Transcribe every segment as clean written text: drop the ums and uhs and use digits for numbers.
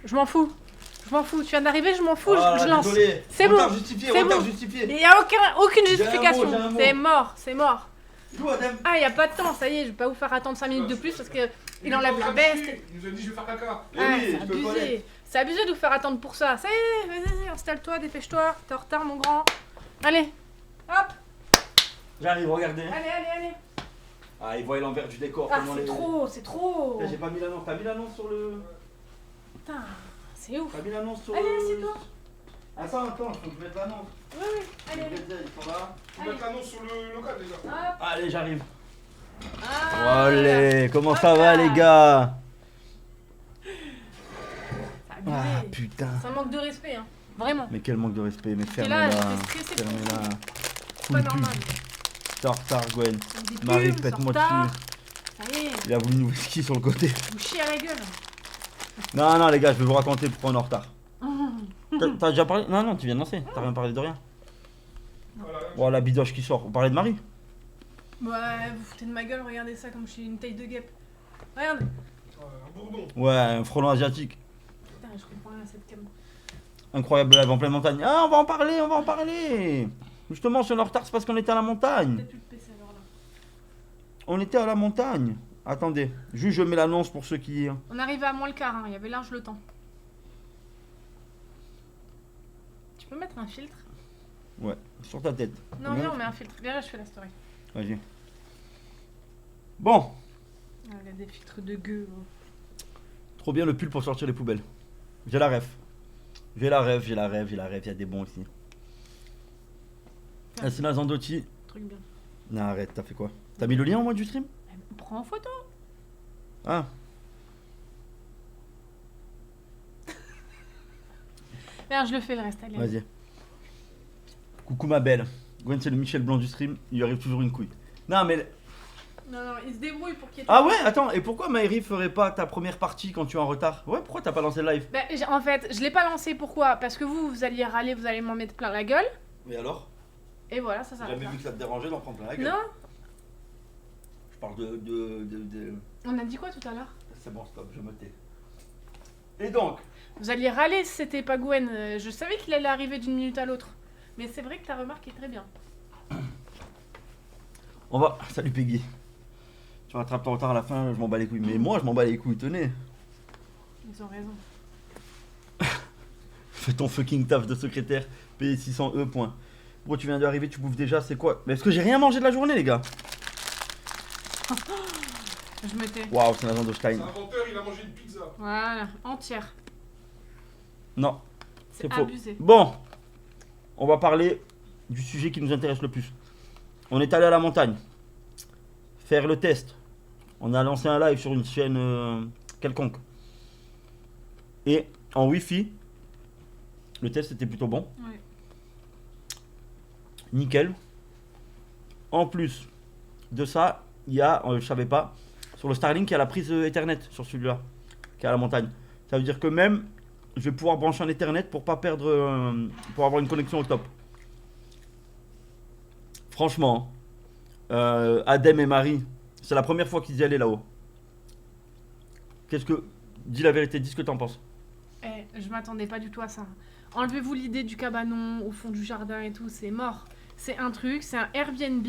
Je m'en fous. Je m'en fous. Tu viens d'arriver, je m'en fous, je lance. Désolé. C'est bon. Retard justifié, C'est retard bon. justifié. Il n'y a aucune J'ai un justification. mot, j'ai un mot. C'est mort, c'est mort. Joue, Adem. Ah, il n'y a pas de temps, ça y est, je vais pas vous faire attendre 5 minutes de plus parce qu'il enlève la veste. Il nous a dit je vais faire caca. Ah, Eh oui, c'est je peux pas aller. abusé. C'est abusé de vous faire attendre pour ça. Ça y est, vas-y, installe-toi, dépêche-toi. T'es en retard, mon grand. Allez, hop, J'arrive, regardez. allez. Ah, il voit l'envers du décor. Ah, comment c'est les- trop, c'est trop. Putain, j'ai pas mis l'annonce. T'as mis l'annonce sur le. Putain, c'est ouf. T'as mis l'annonce sur Allez, le. assieds-toi. Attends, faut que je mette l'annonce. Oui, allez. Ils sont là. Faut mettre l'annonce sur le local déjà. Hop. Allez, j'arrive. Ah, Allez, comment Hop ça va là. les gars? c'est abusé. Ah putain. C'est un manque de respect, hein. Vraiment. Mais quel manque de respect, mais T'es là, fermez-la. j'étais stressée pour Fermez-la. C'est pas normal. T'es en retard, Gwen. Des pubs, Marie, c'est pète-moi en retard. dessus. Ça y est, Il a voulu nous ski sur le côté. vous chiez à la gueule. Non, les gars, je vais vous raconter pourquoi on est en retard. T'as déjà parlé? Non, tu viens de lancer. T'as rien parlé de rien. Voilà. Oh, la bidoche qui sort. On parlait de Marie? Ouais, vous foutez de ma gueule, regardez ça comme je suis une taille de guêpe. Regarde. Un bourdon. Ouais, un frelon asiatique. Putain, je comprends rien à cette cam. Incroyable live en pleine montagne. Ah, on va en parler. Justement, si on est en retard, c'est parce qu'on était à la montagne. Peut-être plus de PC alors là. On était à la montagne. Attendez, juste je mets l'annonce pour ceux qui... On arrivait à moins le quart, hein. Il y avait large le temps. Tu peux mettre un filtre? Ouais, sur ta tête. Non, Bien. viens, on met un filtre. Viens là, je fais la story. Vas-y. Bon, Ah, il y a des filtres de gueux. trop bien le pull pour sortir les poubelles. J'ai la ref. Il y a des bons ici. Ah, c'est la Zandotti. Truc bien. Non, arrête, t'as fait quoi? T'as mis le lien au moins du stream? Prends en photo. Ah, Viens, je le fais le reste. Allez. vas-y. Coucou ma belle. Gwen, c'est le Michel Blanc du stream, il lui arrive toujours une couille. Non, mais... Non, il se débrouille pour qu'il y ait. Ah ouais, attends, et pourquoi Maëri ferait pas ta première partie quand tu es en retard? Ouais, pourquoi t'as pas lancé le live? Bah, en fait, je l'ai pas lancé. Pourquoi? Parce que vous alliez râler, vous allez m'en mettre plein la gueule. Mais alors? Et voilà, ça J'ai s'arrête jamais là. vu que ça te dérangeait d'en prendre plein la gueule. Non. Je parle de... On a dit quoi tout à l'heure? C'est bon, stop, je me tais. Et donc? Vous alliez râler si c'était pas Gwen. Je savais qu'il allait arriver d'une minute à l'autre. Mais c'est vrai que ta remarque est très bien. On va... Salut Peggy. Tu rattrapes ton retard à la fin, je m'en bats les couilles. Mais moi, je m'en bats les couilles, tenez. Ils ont raison. Fais ton fucking taf de secrétaire, payé 600 point. Bro, tu viens d'arriver, tu bouffes déjà, c'est quoi? Mais est-ce que j'ai rien mangé de la journée, les gars? Je me tais. Waouh, c'est la viande de C'est Stein. inventeur, il a mangé une pizza. Voilà, entière. Non, C'est c'est faux. abusé. Bon, on va parler du sujet qui nous intéresse le plus. On est allé à la montagne, faire le test. On a lancé un live sur une chaîne quelconque. Et en Wi-Fi, le test était plutôt bon. Ouais. Nickel. En plus de ça, il y a, je savais pas, sur le Starlink, il y a la prise Ethernet sur celui-là, qui est à la montagne. Ça veut dire que même, je vais pouvoir brancher un Ethernet pour pas perdre, pour avoir une connexion au top. Franchement, Adem et Marie, c'est la première fois qu'ils y allaient là-haut. Qu'est-ce que, dis la vérité, dis ce que t'en penses. Eh, je m'attendais pas du tout à ça. Enlevez-vous l'idée du cabanon au fond du jardin et tout, c'est mort. C'est un truc, c'est un Airbnb.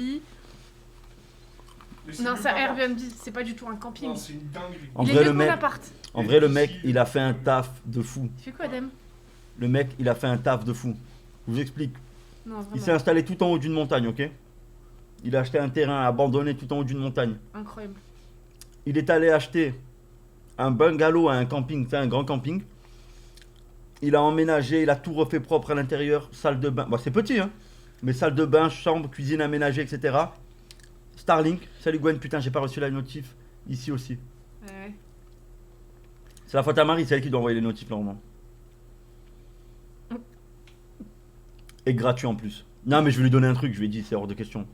Non, c'est un Airbnb, c'est pas du tout un camping. Non, c'est une dinguerie. En Il est vrai, mieux le que mon mec, appart. en vrai, le mec, il a fait un taf de fou. Tu fais quoi, Dem? Le mec, il a fait un taf de fou. Je vous explique. Non, Il s'est vraiment. installé tout en haut d'une montagne, ok? Il a acheté un terrain abandonné tout en haut d'une montagne. Incroyable. Il est allé acheter un bungalow à un camping, c'est un grand camping. Il a emménagé, il a tout refait propre à l'intérieur, salle de bain. Bon, c'est petit, hein? Mais salle de bain, chambre, cuisine aménagée, etc. Starlink. Salut Gwen, putain, j'ai pas reçu la notif. Ici aussi. Ouais. C'est la faute à Marie, c'est elle qui doit envoyer les notifs normalement. Et gratuit en plus. Non, mais je vais lui donner un truc, je lui ai dit, c'est hors de question.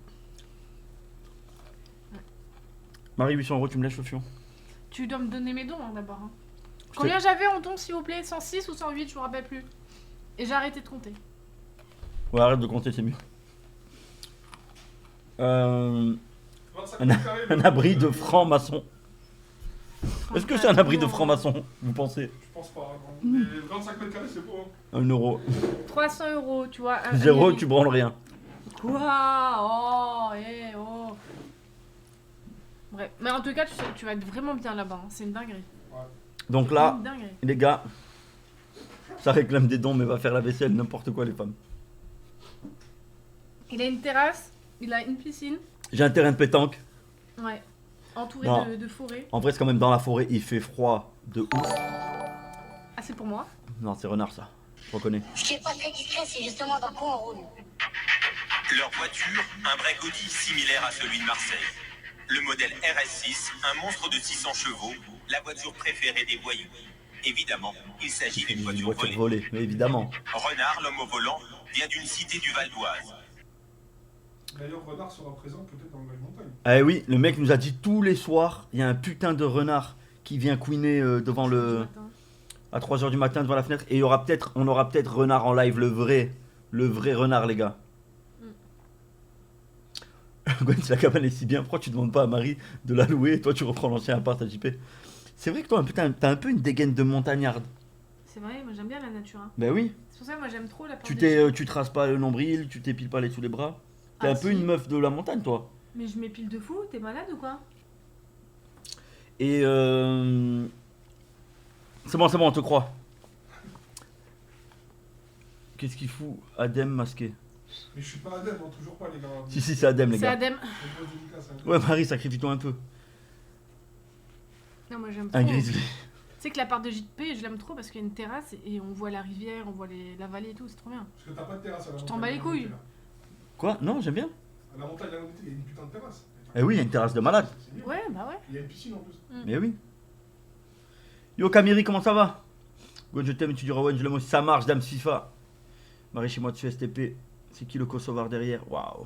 Marie, 800 €, tu me lèches le fion. Tu dois me donner mes dons hein, d'abord. Hein. Je Combien j'avais en dons, s'il vous plaît? 106 ou 108, je me rappelle plus. Et j'ai arrêté de compter. Ouais, arrête de compter, c'est mieux. 25 Un, mètres carrés, un abri de franc-maçon. Est-ce que c'est un abri de franc-maçon, vous pensez? Je pense pas. Non. Mais 25 mètres carrés, c'est beau. Hein. 1 euro. 300 €, tu vois. 0, tu branles rien. Quoi? Oh, oh. Bref, mais en tout cas, tu vas être vraiment bien là-bas. Hein. C'est une dinguerie. Donc là, Une dinguerie. les gars, ça réclame des dons, mais va faire la vaisselle, n'importe quoi, les femmes. Il a une terrasse, il a une piscine. J'ai un terrain de pétanque. Ouais. Entouré Non. de forêt. En vrai, c'est quand même dans la forêt, il fait froid de ouf. Ah, c'est pour moi. Non, c'est renard, ça. Je reconnais. Ce qui est pas très discret, c'est justement dans quoi on roule. Leur voiture, un vrai Audi similaire à celui de Marseille. Le modèle RS6, un monstre de 600 chevaux, la voiture préférée des voyous. Évidemment, il s'agit d'une Une voiture voiture volée. volée, mais évidemment. Renard, l'homme au volant, vient d'une cité du Val d'Oise. D'ailleurs, Renard sera présent peut-être dans le Live Montagne. Eh oui, le mec nous a dit tous les soirs, il y a un putain de renard qui vient couiner devant Ce le... matin. à 3h du matin devant la fenêtre. Et on aura peut-être renard en live, le vrai renard, les gars. Gwen, si la cabane est si bien, pourquoi tu demandes pas à Marie de la louer et toi tu reprends l'ancien appart à JP? C'est vrai que toi, putain, t'as un peu une dégaine de montagnarde. C'est vrai, moi j'aime bien la nature. Hein. Ben oui. C'est pour ça que moi j'aime trop la Tu te rases pas le nombril, tu t'épiles pas les sous les bras. T'es Ah, un peu si. une meuf de la montagne, toi. Mais je m'épile de fou, t'es malade ou quoi? Et c'est bon, on te croit. Qu'est-ce qu'il fout Adem masqué? Mais je suis pas Adem, hein, toujours pas les gars. Si, c'est Adem, les C'est gars. Adem. C'est une grosse dédicace, hein. Ouais, Marie, sacrifie-toi un peu. Non, moi j'aime trop. Un Tu grizzly. sais que la part de JP, je l'aime trop parce qu'il y a une terrasse et on voit la rivière, on voit la vallée et tout, c'est trop bien. Parce que t'as pas de terrasse à la montagne. t'en bats les couilles. Quoi? Non, j'aime bien. À la montagne, il y a une putain de terrasse. Eh oui, il y a une terrasse de malade. C'est mieux. Ouais, bah ouais. Il y a une piscine en plus. Mais oui. Yo Camiri, comment ça va? God, je t'aime, tu diras ouais, je l'aime aussi. Ça marche, Dame FIFA. Marie chez moi dessus STP. C'est qui le Kosovar derrière? Waouh.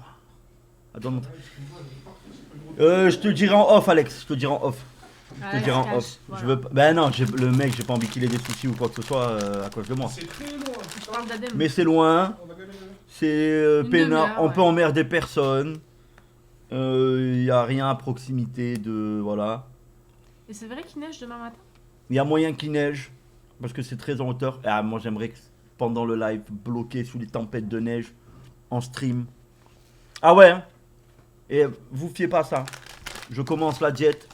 Attends, montre. Ouais, excuse-moi, je pas, c'est pas le gros- Je te dirai en off, Alex. Je te dirai en off. Ah, Je te dirai en cache, off. voilà. Je veux pas. Ben non, le mec, j'ai pas envie qu'il ait des soucis ou quoi que ce soit à cause de moi. C'est très loin, tout Je ça. parle d'Adem. Mais c'est loin. On va galérer. C'est Une peinard. demi-heure, On ouais. peut emmerder personne. Il y a rien à proximité de. Voilà. Et c'est vrai qu'il neige demain matin? Il y a moyen qu'il neige. Parce que c'est très en hauteur. Ah, moi j'aimerais que pendant le live, bloqué sous les tempêtes de neige, en stream. Ah ouais, hein. Et vous fiez pas à ça. Je commence la diète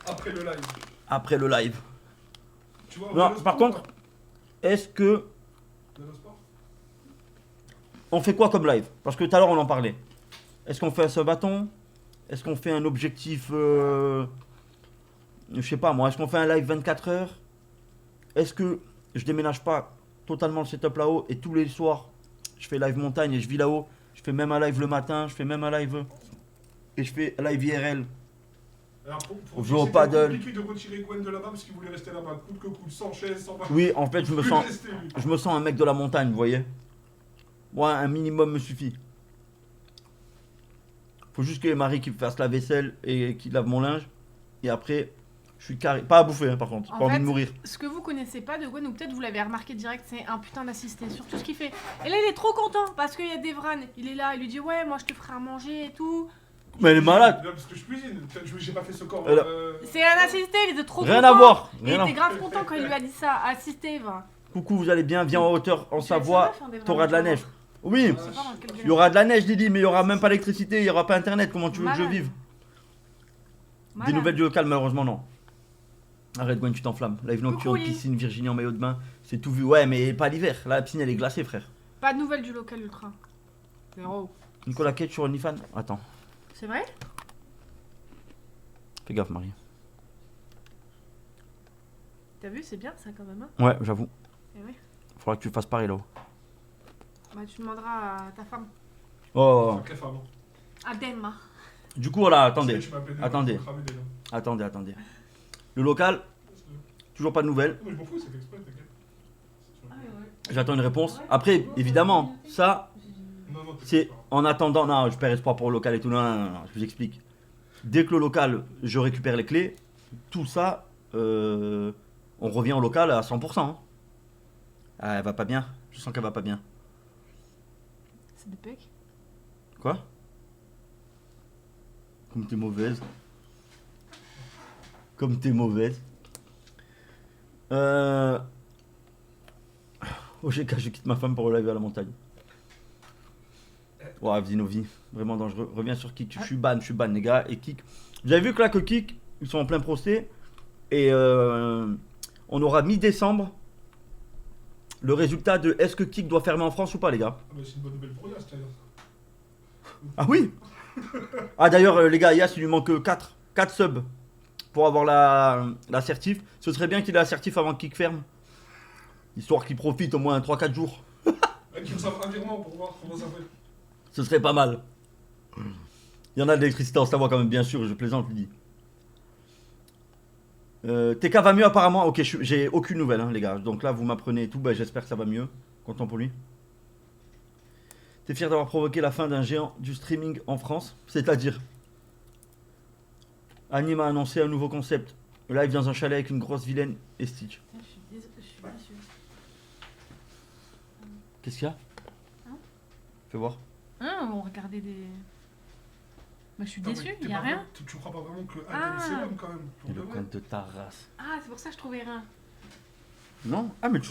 Après le live. après le live. Tu vois, Non, Vélo par Sport, contre, est-ce que Vélo Sport. on fait quoi comme live? Parce que tout à l'heure on en parlait. Est-ce qu'on fait un seul bâton? Est-ce qu'on fait un objectif je sais pas moi, est-ce qu'on fait un live 24 heures? Est-ce que je déménage pas totalement le setup là-haut et tous les soirs je fais live montagne et je vis là-haut? Je fais même un live le matin, je fais même un live et je fais live IRL. Alors, On dire joue au que c'était paddle. compliqué de retirer Gwen de là-bas parce qu'il voulait rester là-bas, coûte que coûte, sans chaise, sans bâton. Oui, en fait, je me Plus sens rester, lui. un mec de la montagne, vous voyez. Moi, un minimum me suffit. Faut juste que Marie qui fasse la vaisselle et qui lave mon linge. Et après, je suis carré. Pas à bouffer, hein, par contre. En Pas envie fait, de mourir. Ce que vous connaissez pas de Gwen, ou peut-être vous l'avez remarqué direct, c'est un putain d'assisté sur tout ce qu'il fait. Et là, il est trop content parce qu'il y a Devran. Il est là, il lui dit ouais, moi je te ferai à manger et tout. Mais elle est malade. Non, parce que je cuisine. Peut-être j'ai pas fait ce corps. Elle a- C'est un assisté, il était trop Rien content. à voir. Il Rien à était grave content quand il lui a dit ça. Assisté, va. Coucou, vous allez bien? Viens en hauteur, en Tu sais, Savoie. ça va faire des T'auras de la vrais neige. Oui, Je sais pas dans quel il y aura de la neige, Lily, mais il y aura même pas d'électricité, il y aura pas internet. Comment tu veux que je Malade. vive? Malade. Des nouvelles du local, malheureusement, non. Arrête, Gwen, tu t'enflammes. Live nocturne, Coucou, Lily. piscine, Virginie en maillot de bain. C'est tout vu. Ouais, mais pas l'hiver. Là, la piscine, elle est glacée, frère. Pas de nouvelles du local ultra. Zéro. Nicolas Cage sur OnlyFans. Attends, C'est vrai? fais gaffe, Marie. T'as vu, c'est bien ça quand même. Hein Ouais, j'avoue. Eh ouais. Faudra que tu fasses pareil là-haut. Bah, tu demanderas à ta femme. Oh. Sacré femme. Adem. Hein. Du coup, voilà, attendez. Tu m'appelles Attendez. déjà, cramer déjà. Attendez. Le local, toujours pas de nouvelles. Non, mais je m'en fous, c'est fait exprès, t'inquiète. J'attends une réponse. Après, évidemment, ça, Non, non, t'inquiète c'est pas. en attendant. Non, je perds espoir pour le local et tout. Non, je vous explique. Dès que le local, je récupère les clés, tout ça, on revient au local à 100%. Hein. Ah, elle va pas bien. Je sens qu'elle va pas bien. C'est des pecs. Quoi? Comme t'es mauvaise. Comme t'es mauvaise. OGK, je quitte ma femme pour live à la montagne. Ouah, Vinovi, vraiment dangereux. Reviens sur Kik. Je suis ban, les gars. Et Kik. Vous avez vu que là, que Kik, ils sont en plein procès. Et on aura mi-décembre le résultat de est-ce que Kik doit fermer en France ou pas, les gars. Ah bah c'est une bonne nouvelle pour Yas, d'ailleurs. Ah oui. Ah d'ailleurs, les gars, Yas, il lui manque 4 subs pour avoir la certif. Ce serait bien qu'il ait la certif avant que Kik ferme. Histoire qu'il profite au moins 3-4 jours. Qu'il reçoive un virement pour voir comment ça fait. Ce serait pas mal. Il y en a de l'électricité en Savoie quand même, bien sûr, je plaisante, lui dit. TK va mieux apparemment. Ok, j'ai aucune nouvelle, hein, les gars. Donc là, vous m'apprenez et tout. Bah, j'espère que ça va mieux. Content pour lui. T'es fier d'avoir provoqué la fin d'un géant du streaming en France? C'est-à-dire, Anime a annoncé un nouveau concept. Live dans un chalet avec une grosse vilaine et Stitch. Putain, je suis déçue. Qu'est-ce qu'il y a? Hein? Fais voir. Hein, on regardait des... Bah, je suis Attends, déçue, mais y a rien. Tu crois pas vraiment que Ah. c'est l'homme quand même pour Et de le vrai. compte de ta race. Ah, c'est pour ça que je trouvais rien. Non? Ah, mais tu...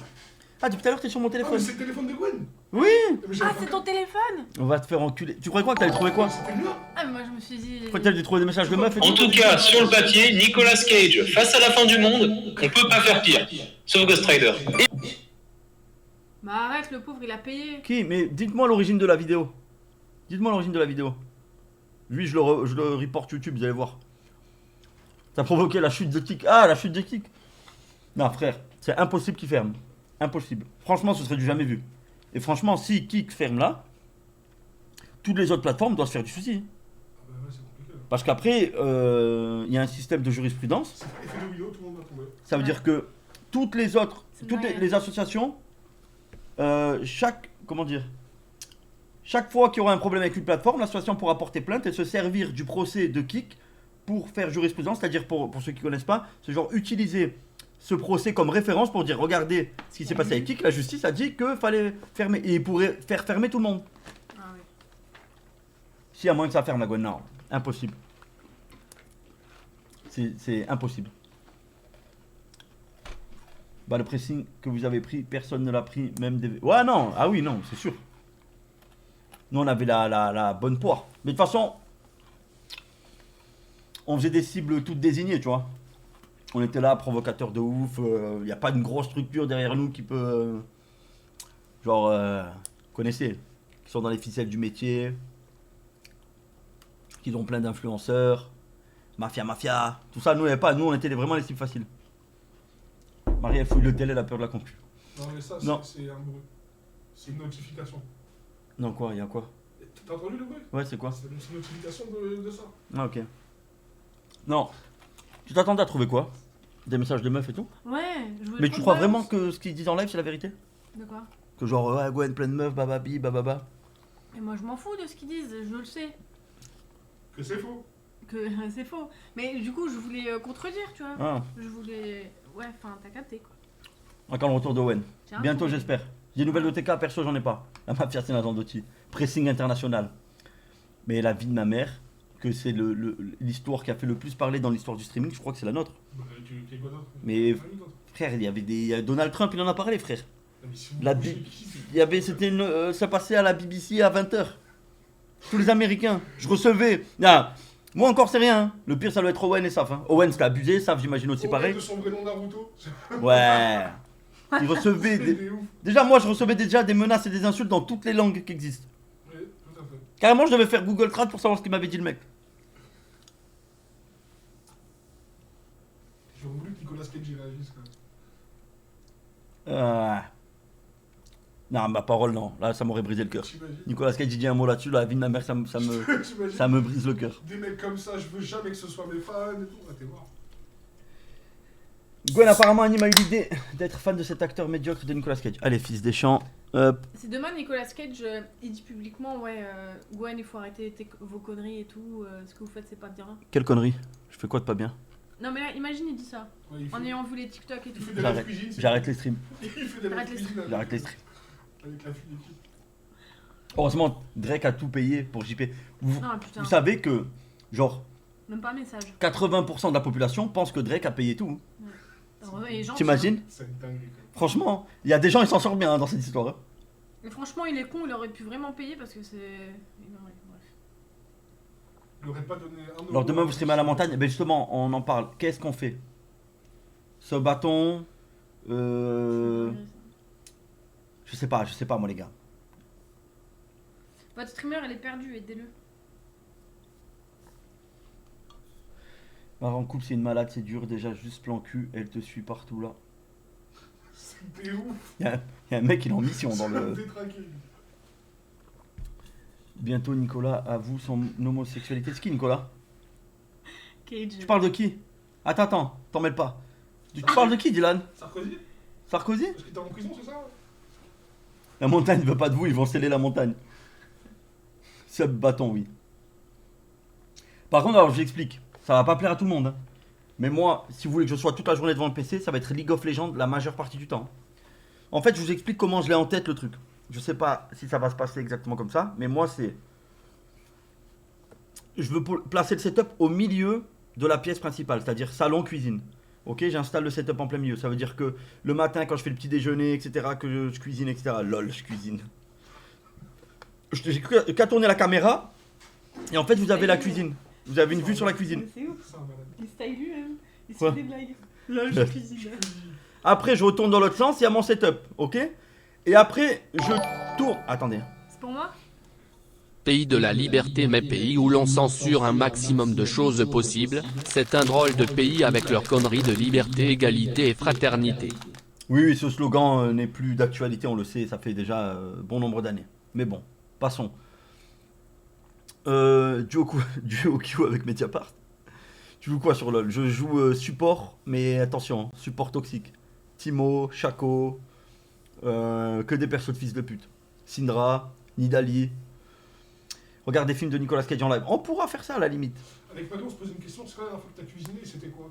Ah, depuis tout à l'heure, t'es sur mon Ah, mais téléphone. c'est le téléphone de Gwen. Oui! Mais Ah, c'est ton téléphone? On va te faire enculer. Tu croyais quoi? Que t'allais trouver quoi? C'était mieux. Ah, mais moi je me suis dit... Tu croyais que t'allais trouver des messages de meufs et En tout cas, sur le papier, Nicolas Cage, face à la fin du monde, on peut pas faire pire. Sauf Ghost Rider. Bah arrête, le pauvre, il a payé. Qui? Mais dites-moi l'origine de la vidéo. Dites-moi l'origine de la vidéo. Lui, je le report YouTube, vous allez voir. Ça a provoqué la chute de Kik. Ah, la chute de Kik. Non, frère, c'est impossible qu'il ferme. Impossible. Franchement, ce serait du jamais vu. Et franchement, si Kik ferme là, toutes les autres plateformes doivent se faire du souci. Ah bah ouais, c'est compliqué. Là. Parce qu'après, il y a un système de jurisprudence. C'est effet de vidéo, tout le monde va tomber. Ça veut dire que toutes les autres, C'est toutes moyen. les associations, chaque fois qu'il y aura un problème avec une plateforme, l'association pourra porter plainte et se servir du procès de Kik pour faire jurisprudence, c'est-à-dire pour ceux qui ne connaissent pas, c'est genre utiliser ce procès comme référence pour dire regardez ce qui s'est passé avec Kik, la justice a dit qu'il fallait fermer et il pourrait faire fermer tout le monde. Ah oui. Si à moins que ça ferme la Gwen, non, impossible. C'est impossible. Bah le pressing que vous avez pris, personne ne l'a pris, même des... Ouais non, ah oui non, c'est sûr. Nous on avait la bonne poire. Mais de toute façon, on faisait des cibles toutes désignées, tu vois. On était là, provocateur de ouf, il n'y a pas une grosse structure derrière nous qui peut... connaissez, qui sont dans les ficelles du métier, qui ont plein d'influenceurs, mafia, tout ça, nous on n'avait pas, nous on était vraiment les cibles faciles. Marie elle fouille le tel, elle a peur de la concu. Non, mais ça, Non. c'est un bruit. C'est une notification. Non quoi, il y a quoi? T'as entendu le bruit? Ouais c'est quoi? C'est une notification de ça. Ah ok. Non. Tu t'attendais à trouver quoi? Des messages de meufs et tout? Ouais, je voulais Mais trop tu crois de vraiment balance. que ce qu'ils disent en live c'est la vérité? De quoi? Que genre ouais Gwen plein de meufs, bababi, bababa. Et moi je m'en fous de ce qu'ils disent, je le sais. Que c'est faux. Que c'est faux. Mais du coup, je voulais contredire, tu vois. Ah, Je voulais... Ouais, enfin, t'as capté, quoi. encore le retour d'Owen. Tiens, Bientôt faut- j'espère. Des nouvelles de TK, perso j'en ai pas. La mafia c'est Zandotti. Pressing international. Mais la vie de ma mère, que c'est l'histoire qui a fait le plus parler dans l'histoire du streaming, je crois que c'est la nôtre. Bah, tu quoi d'autre? Mais Ah oui, d'autre. frère, il y a Donald Trump, il en a parlé frère. Ah, mais si La vous- Bi- Il y avait, ça passait à la BBC à 20h. Tous les Américains. Je recevais. Ah, moi encore c'est rien. Hein. Le pire ça doit être Owen et Saf. Hein. Owen c'était abusé, Saf j'imagine aussi Au pareil. de son vrai nom Naruto. Ouais. Il recevait C'est ouf. Déjà moi je recevais déjà des menaces et des insultes dans toutes les langues qui existent. Oui, tout à fait. Carrément je devais faire Google Trad pour savoir ce qu'il m'avait dit le mec. J'aurais voulu que Nicolas Cage y réagisse quand même. Non ma parole non. Là ça m'aurait brisé le cœur. T'imagines? Nicolas Cage il dit un mot là-dessus, la vie de ma mère ça T'imagines? me brise le cœur. Des mecs comme ça, je veux jamais que ce soit mes fans et tout. Ah, t'es mort. Gwen apparemment Anime a eu l'idée d'être fan de cet acteur médiocre de Nicolas Cage. Allez fils des champs. C'est demain, Nicolas Cage, il dit publiquement, ouais, Gwen, il faut arrêter vos conneries et tout, ce que vous faites, c'est pas bien. Quelle connerie. Je fais quoi de pas bien? Non, mais là, imagine, il dit ça, Ouais, il fait, en ayant vu les TikTok et tout. il fait des live J'arrête. cuisine. c'est J'arrête tout. les streams. Il fait des live J'arrête les cuisine avec- J'arrête les streams. Avec la fille d'équipe. Heureusement, Drake a tout payé pour JP. Vous Ah, putain. savez que, genre, Même pas un message. 80% de la population pense que Drake a payé tout. Alors, et les gens, T'imagines? C'est une dinguerie. Franchement, il y a des gens, ils s'en sortent bien hein, dans cette histoire. Hein. Mais franchement, il est con, il aurait pu vraiment payer parce que c'est. Non, ouais, bref. Il aurait pas donné un euro. Alors demain, vous serez à la montagne. Eh ben justement, on en parle. Qu'est-ce qu'on fait? Ce bâton. Je sais pas moi les gars. Votre streamer, elle est perdue, aidez-le. Marre en couple, c'est une malade, c'est dur. Déjà, juste plan cul, elle te suit partout là. T'es ouf. Il y a un mec, il est en mission dans Ça le. me détraqué. Bientôt, Nicolas avoue son homosexualité. C'est qui, Nicolas? Cage. Tu parles de qui? Attends, t'en mêles pas. Tu parles de qui, Dylan? Sarkozy? Sarkozy? Parce qu'il était en prison, c'est ça? La montagne veut pas de vous, ils vont sceller la montagne. Sub bâton, oui. Par contre, alors j'explique. Ça va pas plaire à tout le monde. Hein. Mais moi, si vous voulez que je sois toute la journée devant le PC, ça va être League of Legends la majeure partie du temps. En fait, je vous explique comment je l'ai en tête le truc. Je sais pas si ça va se passer exactement comme ça, mais moi c'est... Je veux placer le setup au milieu de la pièce principale, c'est-à-dire salon-cuisine. Ok, j'installe le setup en plein milieu. Ça veut dire que le matin, quand je fais le petit déjeuner, etc., que je cuisine, etc., lol, je cuisine. J'ai qu'à tourner la caméra, et en fait, vous avez la cuisine. Vous avez une vue sur la cuisine. C'est ouf. C'est un malade. Il style lui-même. Il se Quoi fait des blagues. Là, je cuisine. Après, je retourne dans l'autre sens, il y a mon setup, ok? Et après, je tourne... Attendez. C'est pour moi? Pays de la liberté mais pays où l'on censure un maximum de choses possibles, c'est un drôle de pays avec leurs conneries de liberté, égalité et fraternité. Oui, ce slogan n'est plus d'actualité, on le sait, ça fait déjà bon nombre d'années. Mais bon, passons. Duo Q avec Mediapart. Tu joues quoi sur LoL? Je joue support, mais attention, hein, support toxique. Timo, Shaco, que des persos de fils de pute. Syndra, Nidalee. Regarde des films de Nicolas Cage en live. On pourra faire ça à la limite. Avec Mado, on se pose une question. C'est quand la dernière fois que t'as cuisiné et c'était quoi?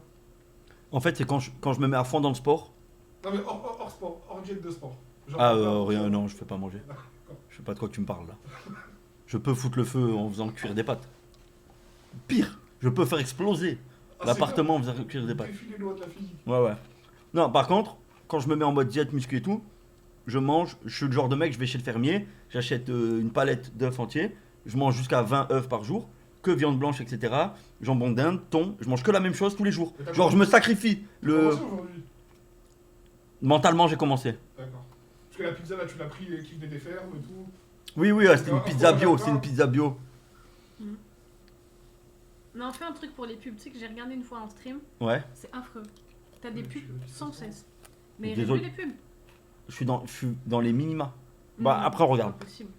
En fait, c'est quand je me mets à fond dans le sport. Non, mais hors sport, hors jet de sport. Genre, Ah, pas- rien, non, je fais pas manger. D'accord. Je sais pas de quoi tu me parles là. Je peux foutre le feu en faisant cuire des pâtes. Pire, je peux faire exploser Ah, l'appartement en faisant cuire des c'est pâtes. défie les lois de la physique. Ouais. Non, par contre, quand je me mets en mode diète, muscu et tout, je mange, je suis le genre de mec, je vais chez le fermier, j'achète une palette d'œufs entiers, je mange jusqu'à 20 œufs par jour, que viande blanche, etc. Jambon d'Inde, thon, je mange que la même chose tous les jours. Mais t'as Genre, je me sacrifie. Comment ça aujourd'hui? Mentalement, j'ai commencé. D'accord. Parce que la pizza, là, tu l'as pris qui venait des fermes et tout. Oui, ouais, c'est une pizza bio, c'est une pizza bio. Non, fais un truc pour les pubs. Tu sais que j'ai regardé une fois en stream. Ouais, C'est affreux. T'as des Mais pubs tu- sans cesse. Mais Désolé. réduis les pubs. je suis dans les minima. Bah, après, regarde. C'est pas possible.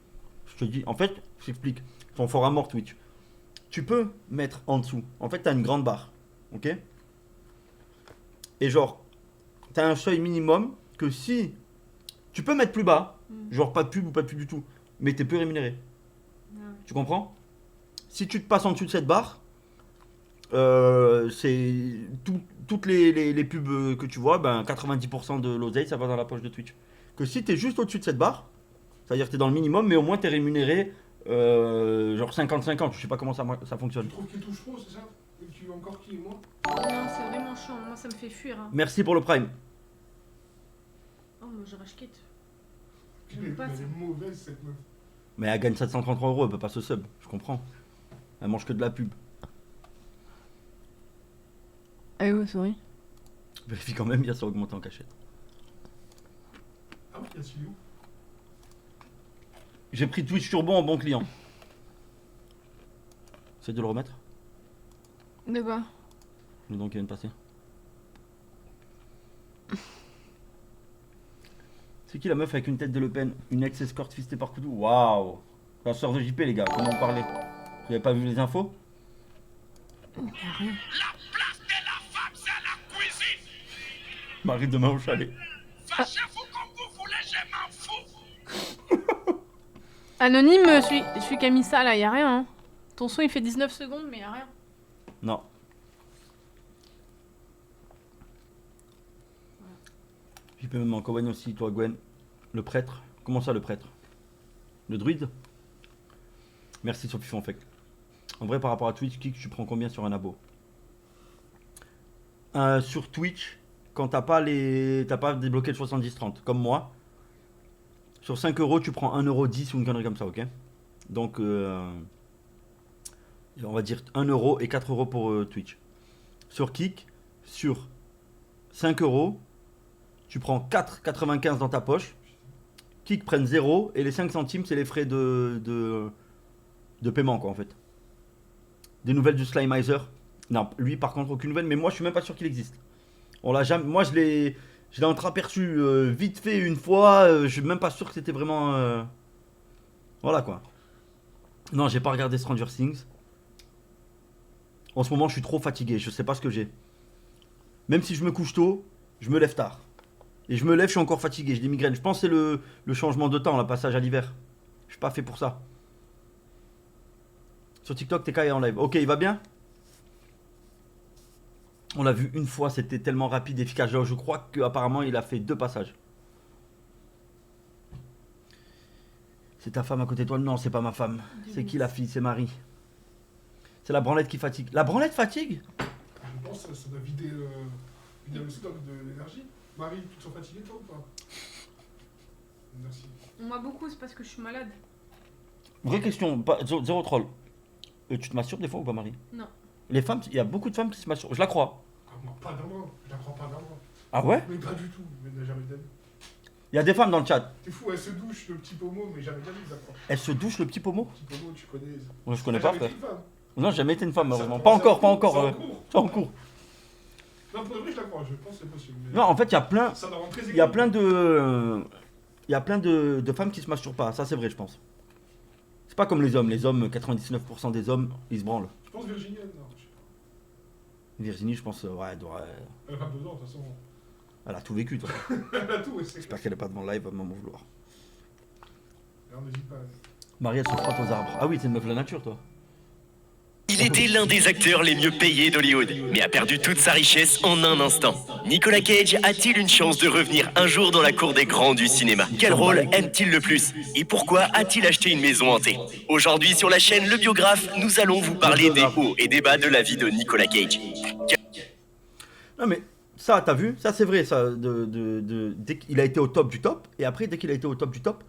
Je te dis, en fait, je t'explique. Ton fort à mort Twitch. Tu peux mettre en dessous. En fait, t'as une grande barre. Ok? Et genre, t'as un seuil minimum que si. Tu peux mettre plus bas. Genre, pas de pub ou pas de pub du tout. Mais t'es peu rémunéré. Ah ouais. Tu comprends? Si tu te passes en dessous de cette barre, c'est. Toutes les pubs que tu vois, ben 90% de l'oseille, ça va dans la poche de Twitch. Que si t'es juste au-dessus de cette barre, c'est-à-dire que t'es dans le minimum, mais au moins t'es rémunéré genre 50-50. Je sais pas comment ça fonctionne. Tu trouves qu'il touche trop, c'est ça? Et tu veux encore qui et moi? Non, c'est vraiment chiant. Moi, ça me fait fuir. Hein. Merci pour le prime. Oh, moi, je rage quitte. Elle est, pas elle ça. est mauvaise cette meuf. Mais elle gagne 733 €, elle peut pas se sub, je comprends. Elle mange que de la pub. Ah ouais, sorry. Vérifie quand même, bien ça a augmenté en cachette. Ah oui, il y a celui où? J'ai pris Twitch Turbo en bon client. C'est de le remettre? De quoi? Le don qui vient de passer. C'est qui la meuf avec une tête de Le Pen? Une ex-escorte fistée par Koudou? Waouh! La sœur de JP, les gars, comment vous parlez? Vous avez pas vu les infos? Marie demain au chalet. Anonyme, celui qui a mis ça là, y a rien. Hein. Ton son il fait 19 secondes, mais y a rien. Non. JP même en Cowen aussi, toi Gwen. Le prêtre. Comment ça le prêtre? Le druide? Merci Sophie Fonfec. En vrai, par rapport à Twitch, Kik, tu prends combien sur un abo? Sur Twitch, quand t'as pas débloqué le 70-30, comme moi, sur 5 euros, tu prends 1,10€ ou une connerie comme ça, ok? Donc, on va dire 1 euro et 4 euros pour Twitch. Sur Kik, sur 5 euros, tu prends 4,95 dans ta poche. Kik prennent 0 et les 5 centimes, c'est les frais de paiement, quoi, en fait. Des nouvelles du Slimizer. Non, lui, par contre, aucune nouvelle, mais moi, je suis même pas sûr qu'il existe. On l'a jamais. Moi, je l'ai entreaperçu vite fait une fois. Je suis même pas sûr que c'était vraiment. Voilà, quoi. Non, j'ai pas regardé Stranger Things. En ce moment, je suis trop fatigué. Je sais pas ce que j'ai. Même si je me couche tôt, je me lève tard. Et je me lève, je suis encore fatigué. J'ai des migraines. Je pense que c'est le changement de temps, le passage à l'hiver. Je suis pas fait pour ça. Sur TikTok, TK est en live. Ok, il va bien? On l'a vu une fois, c'était tellement rapide et efficace. Je crois qu'apparemment, il a fait 2 passages. C'est ta femme à côté de toi? Non, c'est pas ma femme. C'est qui la fille? C'est Marie. C'est la branlette qui fatigue. La branlette fatigue? Je pense que ça doit vider le stock de l'énergie. Marie, tu te sens fatiguée toi ou pas? Merci. Moi, beaucoup, c'est parce que je suis malade. Vraie question, zéro troll. Tu te masturbes des fois ou pas, Marie? Non. Les femmes, il y a beaucoup de femmes qui se masturbent. Je la crois. Ah, moi, pas d'un mois. Je la crois pas d'un mois. Ah ouais? Mais pas du tout. Mais n'a jamais d'amis. Il y a des femmes dans le chat. T'es fou, elle se douche le petit pommeau, mais jamais d'amis, d'accord. Elles se douchent le petit pommeau? Le petit pommeau, tu connais. Moi, je connais T'as pas, jamais frère. été une femme. Non, j'ai jamais été une femme, malheureusement. Ça, Pas c'est encore, en pas cours, encore. c'est en cours. C'est en cours. Non, pour de vrai, je la crois. Je pense que c'est possible. Mais Non, en fait, il y a plein. ça doit rendre très Il y a plein de. Il y a plein de femmes qui se masturbent pas. Ça, c'est vrai, je pense. C'est pas comme les hommes. Les hommes, 99% des hommes, ils se branlent. Je pense Virginie, elle, non, je sais pas. Virginie, je pense, ouais, elle doit. Elle a pas besoin, de toute façon. Elle a tout vécu, toi. Elle a tout, ouais, c'est J'espère clair. qu'elle est pas devant le live, elle va m'en vouloir. Alors, n'hésite pas. Marie, elle se frotte aux arbres. Ah oui, t'es une meuf de la nature, toi. Il était l'un des acteurs les mieux payés d'Hollywood, mais a perdu toute sa richesse en un instant. Nicolas Cage a-t-il une chance de revenir un jour dans la cour des grands du cinéma? Quel rôle aime-t-il le plus? Et pourquoi a-t-il acheté une maison hantée? Aujourd'hui sur la chaîne Le Biographe, nous allons vous parler des hauts et des bas de la vie de Nicolas Cage. Non, mais ça, t'as vu? Ça, c'est vrai, ça. Dès qu'il a été au top du top, et après, dès qu'il a été au top du top,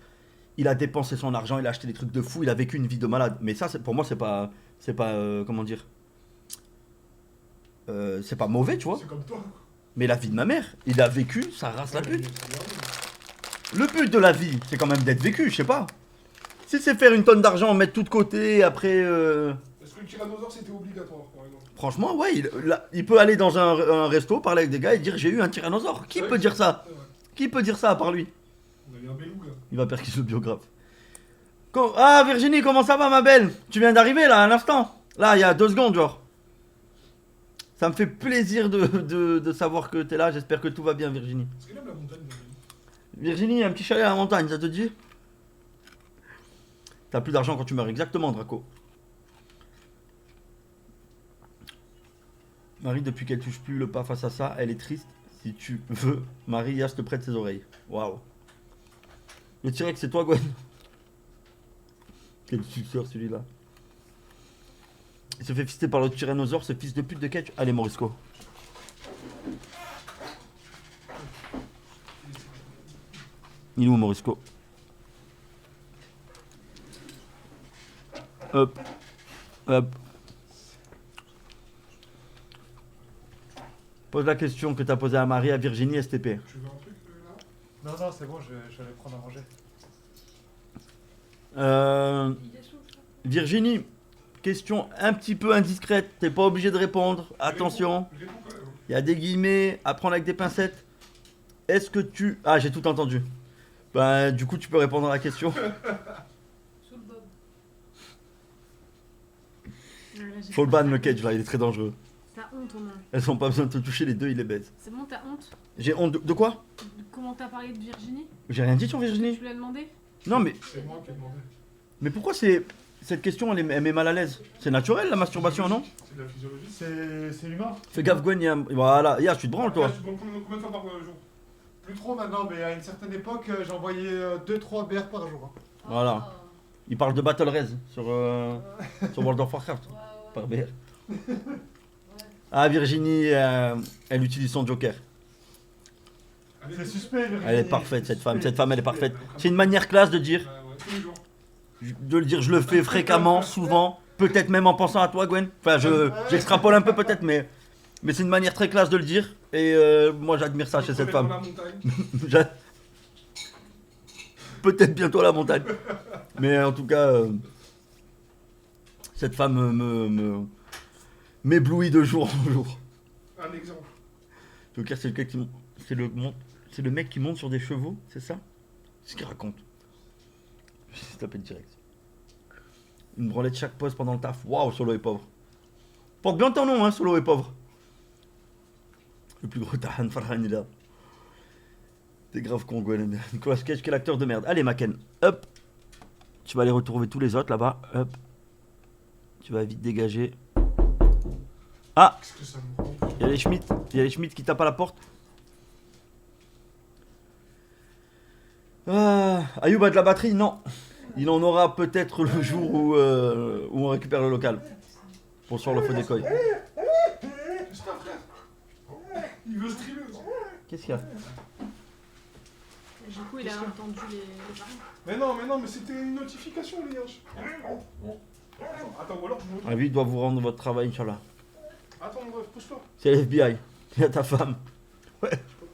il a dépensé son argent, il a acheté des trucs de fou, il a vécu une vie de malade. Mais ça, pour moi, c'est pas. Comment dire? C'est pas mauvais, tu vois. C'est comme toi. Mais la vie de ma mère, il a vécu, ça rase la pute. Le but de la vie, c'est quand même d'être vécu, je sais pas. Si c'est faire une tonne d'argent, mettre tout de côté, après. Est-ce que le tyrannosaure c'était obligatoire, par exemple? Franchement, ouais, il peut aller dans un resto, parler avec des gars et dire j'ai eu un tyrannosaure. Qui Ouais, peut dire ça? C'est vrai. Qui peut dire ça à part lui? On a eu un beluga. Il va perquer le biographe. Ah Virginie, comment ça va ma belle? Tu viens d'arriver là, à l'instant. Là, il y a 2 secondes, genre. Ça me fait plaisir de savoir que t'es là, j'espère que tout va bien Virginie. Est-ce qu'elle aime la montagne, Virginie? Virginie, un petit chalet à la montagne, ça te dit? T'as plus d'argent quand tu meurs, exactement Draco. Marie, depuis qu'elle touche plus le pas face à ça, elle est triste. Si tu veux, Marie, Yas te prête ses oreilles. Waouh. Le T-Rex, c'est toi, Gwen? Quel suceur celui-là. Il se fait fister par le tyrannosaure, ce fils de pute de Cage. Allez, Morisco. Il est où, Morisco? Hop. Hop. Pose la question que t'as posée à Marie, à Virginie, STP. Tu veux un truc là? Non, c'est bon, je vais prendre à manger. Virginie, question un petit peu indiscrète, t'es pas obligé de répondre, attention, Je réponds quand même. il y a des guillemets à prendre avec des pincettes. Est-ce que tu... Ah, j'ai tout entendu. Bah, du coup, tu peux répondre à la question. Sous le bob. Faut le ban, le Cage, là, il est très dangereux. T'as honte, au moins. Elles ont pas besoin de te toucher, les deux, il les baise. C'est bon, t'as honte? J'ai honte de quoi? Comment t'as parlé de Virginie? J'ai rien dit sur Tu Virginie. lui as demandé? Non, mais... C'est moi qui ai demandé. Mais pourquoi c'est... Cette question, elle met mal à l'aise. C'est naturel, la masturbation, non? C'est de la physiologie. C'est l'humain. Fais gaffe, Gwen, il y a... Voilà, Yas, tu te branles, toi. Tu prends combien de fois par jour? Plus trop maintenant, mais à une certaine époque, j'envoyais 2-3 BR par jour. Voilà. Il parle de Battle Res sur World of Warcraft. Par BR. Ah, Virginie, elle utilise son Joker. C'est suspect, Virginie. Elle est parfaite, cette femme. Cette femme, elle est parfaite. C'est une manière classe de dire. Ouais, tous les jours. De le dire, je le fais fréquemment, souvent. Peut-être même en pensant à toi, Gwen. Enfin, j'extrapole un peu, peut-être, mais c'est une manière très classe de le dire. Et moi, j'admire ça chez cette femme. La montagne. J'a- Peut-être bientôt à la montagne. Mais en tout cas, cette femme m'éblouit de jour en jour. Un exemple. Joker, c'est c'est le mec qui monte sur des chevaux, c'est ça? C'est ce qu'il raconte. Je vais taper direct. Une branlette chaque poste pendant le taf. Waouh, Solo est pauvre. Porte bien ton nom, hein, Solo est pauvre. Le plus gros Tahan Farhan est là. T'es grave con, Gwen. Nicolas Cage, quel acteur de merde. Allez, Maken. Hop. Tu vas aller retrouver tous les autres là-bas. Hop. Tu vas vite dégager. Ah, Qu'est-ce que ça me rend? il y a les Schmitt. Il y a les Schmitt qui tapent à la porte. Ayoub a de la batterie? Non. Il en aura peut-être le jour où on récupère le local. Bonsoir le faux décoil. Qu'est-ce que t'as, frère? Il veut streamer. Qu'est-ce qu'il y a? Du coup, il a entendu les paris. Mais non, mais c'était une notification, les gars. Attends, ou alors je me... Ah oui, il doit vous rendre votre travail, Inch'Allah. Attends, mon rêve, pousse-toi. C'est l'FBI. Il y a ta femme. Ouais,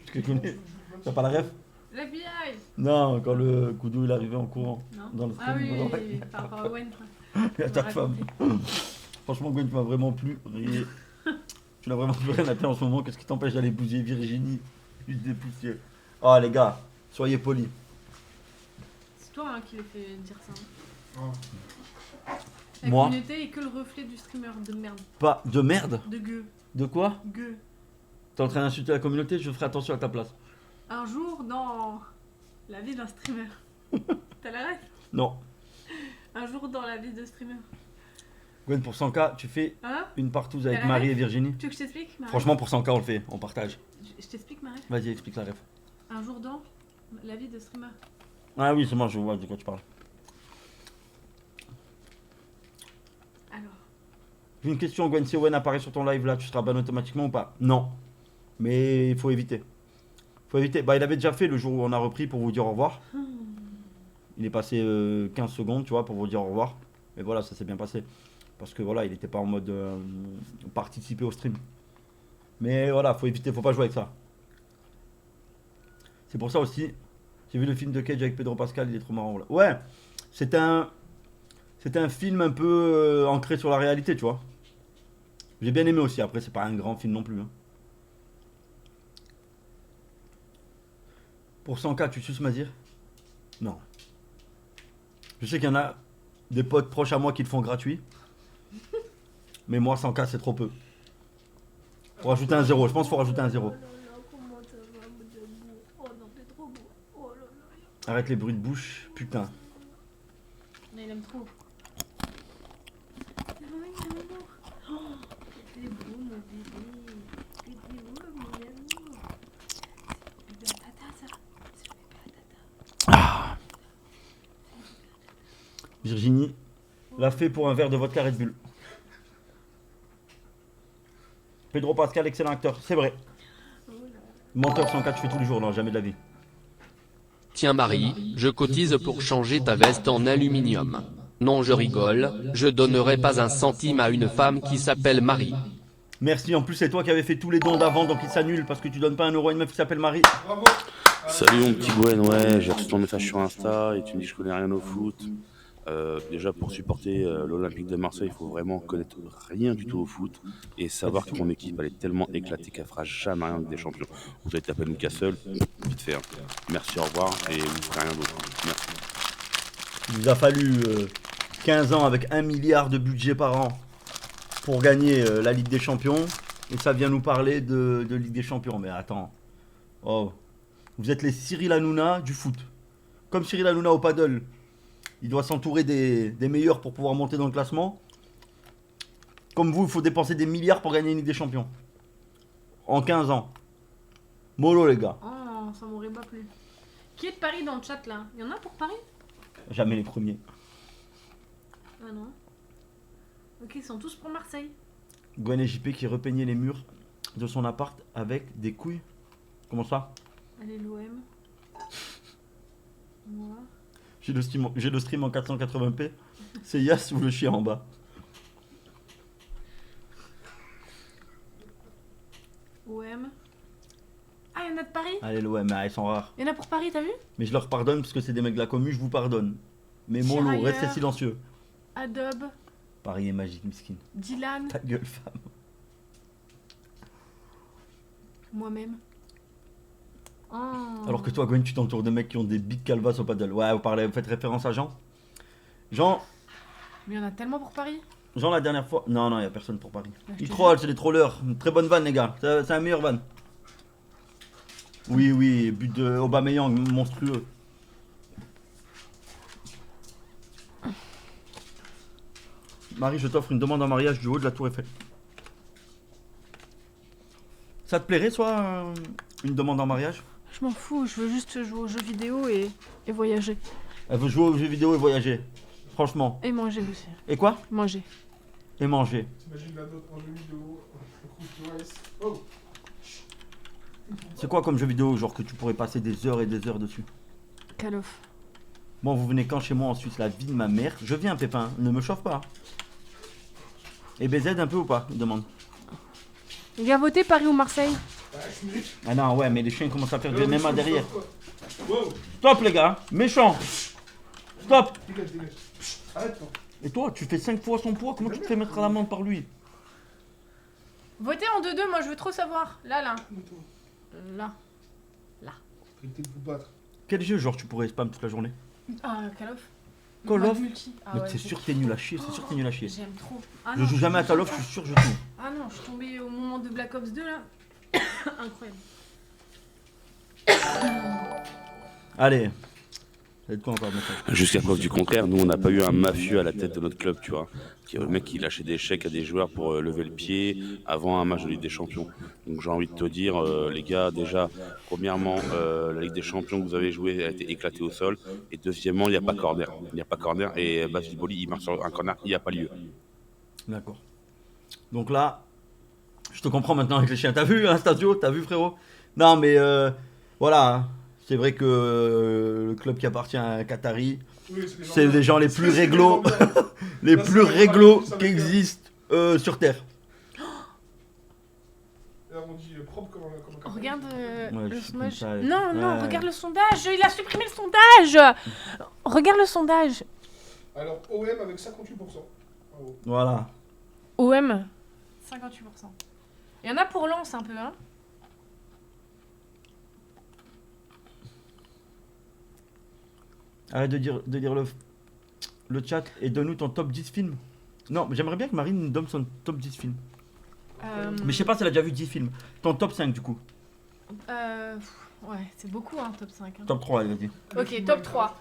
je te connais. T'as pas la ref? FBI. Non, quand le Koudou il est arrivé en courant. Non. Dans le Ah oui, stream. oui, oui, par rapport à Gwen. Il y a ta raconté. femme. Franchement, Gwen, tu m'as vraiment plu. Tu n'as vraiment plus rien à faire en ce moment. Qu'est-ce qui t'empêche d'aller bousiller Virginie? Juste des poussières. Oh, les gars, soyez polis. C'est toi hein, qui les fait dire ça. Hein. Ah. La Moi communauté est que le reflet du streamer de merde. Pas de merde? De gueux. De quoi? Gueux. T'es en train d'insulter la communauté? Je ferai attention à ta place. Un jour dans la vie d'un streamer. T'as la ref? Non. Un jour dans la vie de streamer. Gwen, pour 100K, tu fais Hein? une partouze avec T'as la Marie ref? et Virginie. Tu veux que je t'explique, Marie? Franchement, pour 100K, on le fait. On partage. Je t'explique, Marie. Vas-y, explique la ref. Un jour dans la vie de streamer. Ah oui, c'est moi, je vois de quoi tu parles. Alors. J'ai une question, Gwen. Si Owen apparaît sur ton live là, tu seras ban automatiquement ou pas? Non. Mais il faut éviter. Faut éviter. Bah, il avait déjà fait le jour où on a repris pour vous dire au revoir. Il est passé 15 secondes, tu vois, pour vous dire au revoir. Mais voilà, ça s'est bien passé. Parce que voilà, il n'était pas en mode participer au stream. Mais voilà, faut éviter, faut pas jouer avec ça. C'est pour ça aussi, j'ai vu le film de Cage avec Pedro Pascal, il est trop marrant. Là. Ouais, c'est un film un peu ancré sur la réalité, tu vois. J'ai bien aimé aussi, après c'est pas un grand film non plus. Hein. Pour 100K, tu suces Mazir? Non. Je sais qu'il y en a des potes proches à moi qui le font gratuit. Mais moi, 100K, c'est trop peu. Faut rajouter un 0. Je pense qu'il faut rajouter un 0. Arrête les bruits de bouche. Putain. Mais il aime trop. Virginie l'a fait pour un verre de vodka Red Bull. Pedro Pascal, excellent acteur. C'est vrai. Menteur 104, tu fais tous les jours. Non, jamais de la vie. Tiens Marie, je cotise pour changer ta veste en aluminium. Non je rigole, je donnerai pas un centime à une femme qui s'appelle Marie. Merci, en plus c'est toi qui avais fait tous les dons d'avant, donc il s'annule parce que tu donnes pas 1 euro à une meuf qui s'appelle Marie. Bravo. Salut mon petit Gwen, ouais, j'ai reçu ton message sur Insta et tu me dis que je connais rien au foot. Déjà pour supporter l'Olympique de Marseille, il faut vraiment connaître rien du tout au foot et savoir que mon équipe elle est tellement éclatée qu'elle fera jamais rien avec des champions. Vous allez taper Newcastle, vite fait. Hein. Merci, au revoir et vous ferez rien d'autre. Merci. Il nous a fallu 15 ans avec 1 milliard de budget par an pour gagner la Ligue des Champions et ça vient nous parler de Ligue des Champions. Mais attends, oh, vous êtes les Cyril Hanouna du foot. Comme Cyril Hanouna au paddle. Il doit s'entourer des meilleurs pour pouvoir monter dans le classement. Comme vous, il faut dépenser des milliards pour gagner une Ligue des Champions. En 15 ans. Mollo, les gars. Oh, ça m'aurait pas plu. Qui est de Paris dans le chat là? Il y en a pour Paris? Jamais les premiers. Ah non. Ok, ils sont tous pour Marseille. Gwen et JP qui repeignaient les murs de son appart avec des couilles. Comment ça? Allez, l'OM. Moi. J'ai le stream en 480p. C'est Yass ou le chien en bas. OM. Ah, il y en a de Paris? Allez, l'OM, ils sont rares. Il y en a pour Paris, t'as vu? Mais je leur pardonne parce que c'est des mecs de la commu, je vous pardonne. Mais mollo, Tirailleur. restez silencieux. Adobe. Paris est magique, miskin. Dylan. Ta gueule, femme. Moi-même. Oh. Alors que toi, Gwen, tu t'entoures de mecs qui ont des big calvas au paddle. Ouais, vous faites référence à Jean. Jean, Mais il y en a tellement pour Paris. la dernière fois. Non, il y a personne pour Paris. Ouais, je Ils te trollent, c'est des trollers. Une très bonne vanne, les gars. C'est un meilleur van. Oui, but de Aubameyang, monstrueux. Marie, je t'offre une demande en mariage du haut de la Tour Eiffel. Ça te plairait, soit une demande en mariage? Je m'en fous, je veux juste jouer aux jeux vidéo et voyager. Elle veut jouer aux jeux vidéo et voyager. Franchement. Et manger aussi. Et quoi? Manger. Et manger. T'imagines la note en jeu vidéo, Oh. C'est quoi comme jeu vidéo, genre que tu pourrais passer des heures et des heures dessus? Call of. Bon, vous venez quand chez moi en Suisse, la vie de ma mère? Je viens, Pépin, ne me chauffe pas. Et BZ un peu ou pas? Il demande. Il vient voter Paris ou Marseille? Ah non, ouais, mais les chiens commencent à faire du MMA derrière. Wow. Stop, les gars, méchant. Stop. Dégage. Arrête-toi. Et toi, tu fais 5 fois son poids, comment tu te fais mettre à l'amende par lui? Votez en 2-2, moi je veux trop savoir. Là. Là. Arrêtez de vous battre. Quel jeu, genre, tu pourrais spam toute la journée? Ah, Call of. Call Mode of? multi. Ah Mais ouais, c'est sûr que t'es nul à chier, c'est sûr que t'es nul à chier. J'aime trop. Ah Je non, joue jamais à Call of, je suis sûr que je joue. Ah non, je suis tombée au moment de Black Ops 2 là. Incroyable. Allez. Ça va être quoi encore, monsieur? Jusqu'à preuve du contraire, nous on n'a pas eu un mafieux à la tête de notre club, tu vois. Le mec qui lâchait des chèques à des joueurs pour lever le pied avant un match de Ligue des Champions. Donc j'ai envie de te dire, les gars, déjà, premièrement, la Ligue des Champions que vous avez joué a été éclatée au sol. Et deuxièmement, il n'y a pas corner. Il n'y a pas corner et Basile Boli, il marche sur un corner, il n'y a pas lieu. D'accord. Donc là, je te comprends maintenant avec les chiens. T'as vu, hein, Stasio? T'as vu, frérot? Non, mais voilà. Hein. C'est vrai que le club qui appartient à un Qatari, Oui, c'est les gens les plus réglo, les Là, plus c'est réglo pas qui avec, existent sur Terre. Là, on dit propre comme un Regarde Ouais, le je suis comme sondage. ça, Non, ouais. regarde le sondage. Il a supprimé le sondage. Regarde le sondage. Alors, OM avec 58%. Bravo. Voilà. OM. 58%. Il y en a pour Lens un peu, hein. Arrête de dire le chat et donne-nous ton top 10 films. Non, mais j'aimerais bien que Marine nous donne son top 10 films. Mais je sais pas si elle a déjà vu 10 films. Ton top 5 du coup. Ouais, c'est beaucoup, hein, top 5. Hein. Top 3, elle vas-y. Ok, top 3.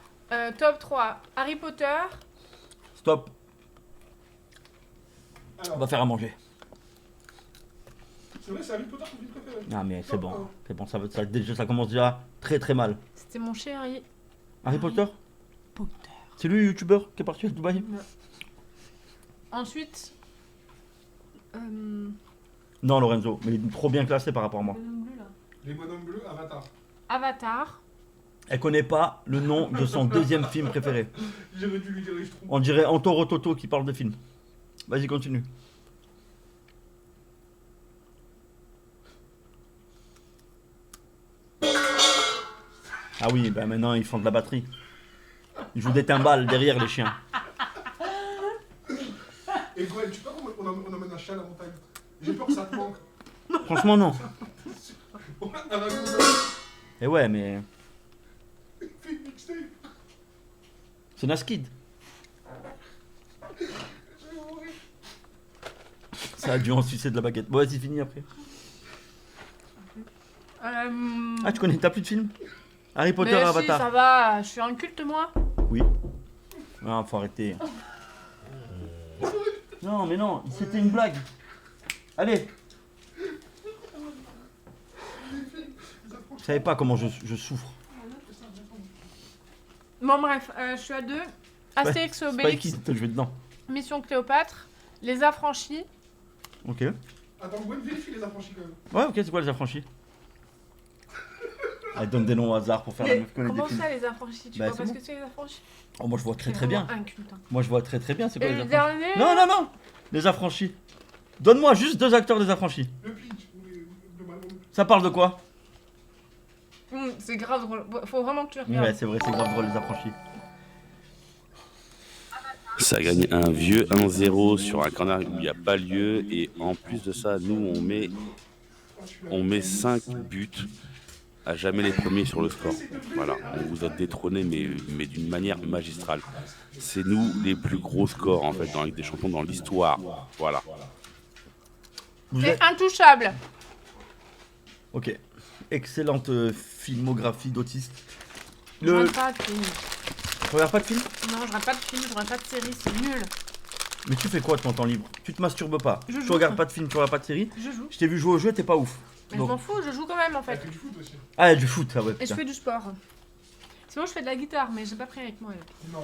Top 3, Harry Potter. Stop. Alors, On va faire à manger. c'est vrai, c'est Harry Potter que tu préfères. Ah mais c'est bon. C'est bon, ça commence déjà très très mal. C'était mon chéri. Harry Potter? Potter. C'est lui, youtubeur, qui est parti à Dubaï? Ensuite... Non, Lorenzo, mais il est trop bien classé par rapport à moi. Les bonhommes bleus, Avatar. Avatar. Elle connaît pas le nom de son deuxième film préféré. J'aurais dû lui dire les schtroumpfs. On dirait Antoro Toto qui parle de film. Vas-y, continue. Ah oui, bah maintenant ils font de la batterie. Ils jouent des timbales derrière les chiens. Et Gwen, tu sais pas comment on emmène un chien à la montagne? J'ai peur que ça te manque. Franchement, non. À la maison. Et ouais, mais Fais une mixtape. c'est Naskid. Ça a dû en sucer de la baguette. Bon, vas-y, fini après. Ah, tu connais, t'as plus de films? Harry Potter, mais Avatar. Si, ça va, je suis un culte moi. Oui. Ah, faut arrêter. Non, mais non, c'était une blague. Allez. Vous savez pas comment je souffre. Bon bref, je suis à 2. Astérix et C'est pas Obélix. qui, je vais dedans. Mission Cléopâtre, Les Affranchis. Ok. Attends, Gwen, vérifie les affranchis quand même. Ouais, ok, c'est quoi les affranchis? Elle donne des noms au hasard pour faire la meuf connaît des Comment films. ça, Les Affranchis? Tu Bah, vois c'est pas ce bon. que c'est, Les Affranchis? Oh, moi je vois très C'est très bien. vraiment un culte, hein. Moi je vois très très bien c'est quoi Et les le affranchis. dernier? Non, non, non. Les affranchis. Donne-moi juste 2 acteurs des affranchis. Le pitch, ou globalement. Ça parle de quoi? C'est grave drôle. Faut vraiment que tu regardes. Ouais, c'est vrai, c'est grave drôle les affranchis. Ça a gagné un vieux 1-0 sur un corner où il n'y a pas lieu. Et en plus de ça, nous, on met 5 buts à jamais les premiers sur le score. Voilà, on vous a détrôné, mais d'une manière magistrale. C'est nous les plus gros scores, en fait, dans la Ligue des Champions, dans l'histoire. Voilà. Vous C'est êtes... intouchable. Ok. Excellente filmographie d'autiste. Je regarde pas de film. Tu regardes pas de film? Non, je regarde pas de film, je regarde pas de série, c'est nul. Mais tu fais quoi de ton temps libre? Tu te masturbes pas? Je Tu joue. regardes pas de film, tu regardes pas de série? Je joue. Je t'ai vu jouer au jeu, t'es pas ouf. Mais Donc- je m'en fous, je joue quand même en Elle fait. fait du foot aussi. Ah, du foot, ah ouais. Et je Putain. fais du sport. Sinon, je fais de la guitare, mais j'ai pas pris avec moi. Non.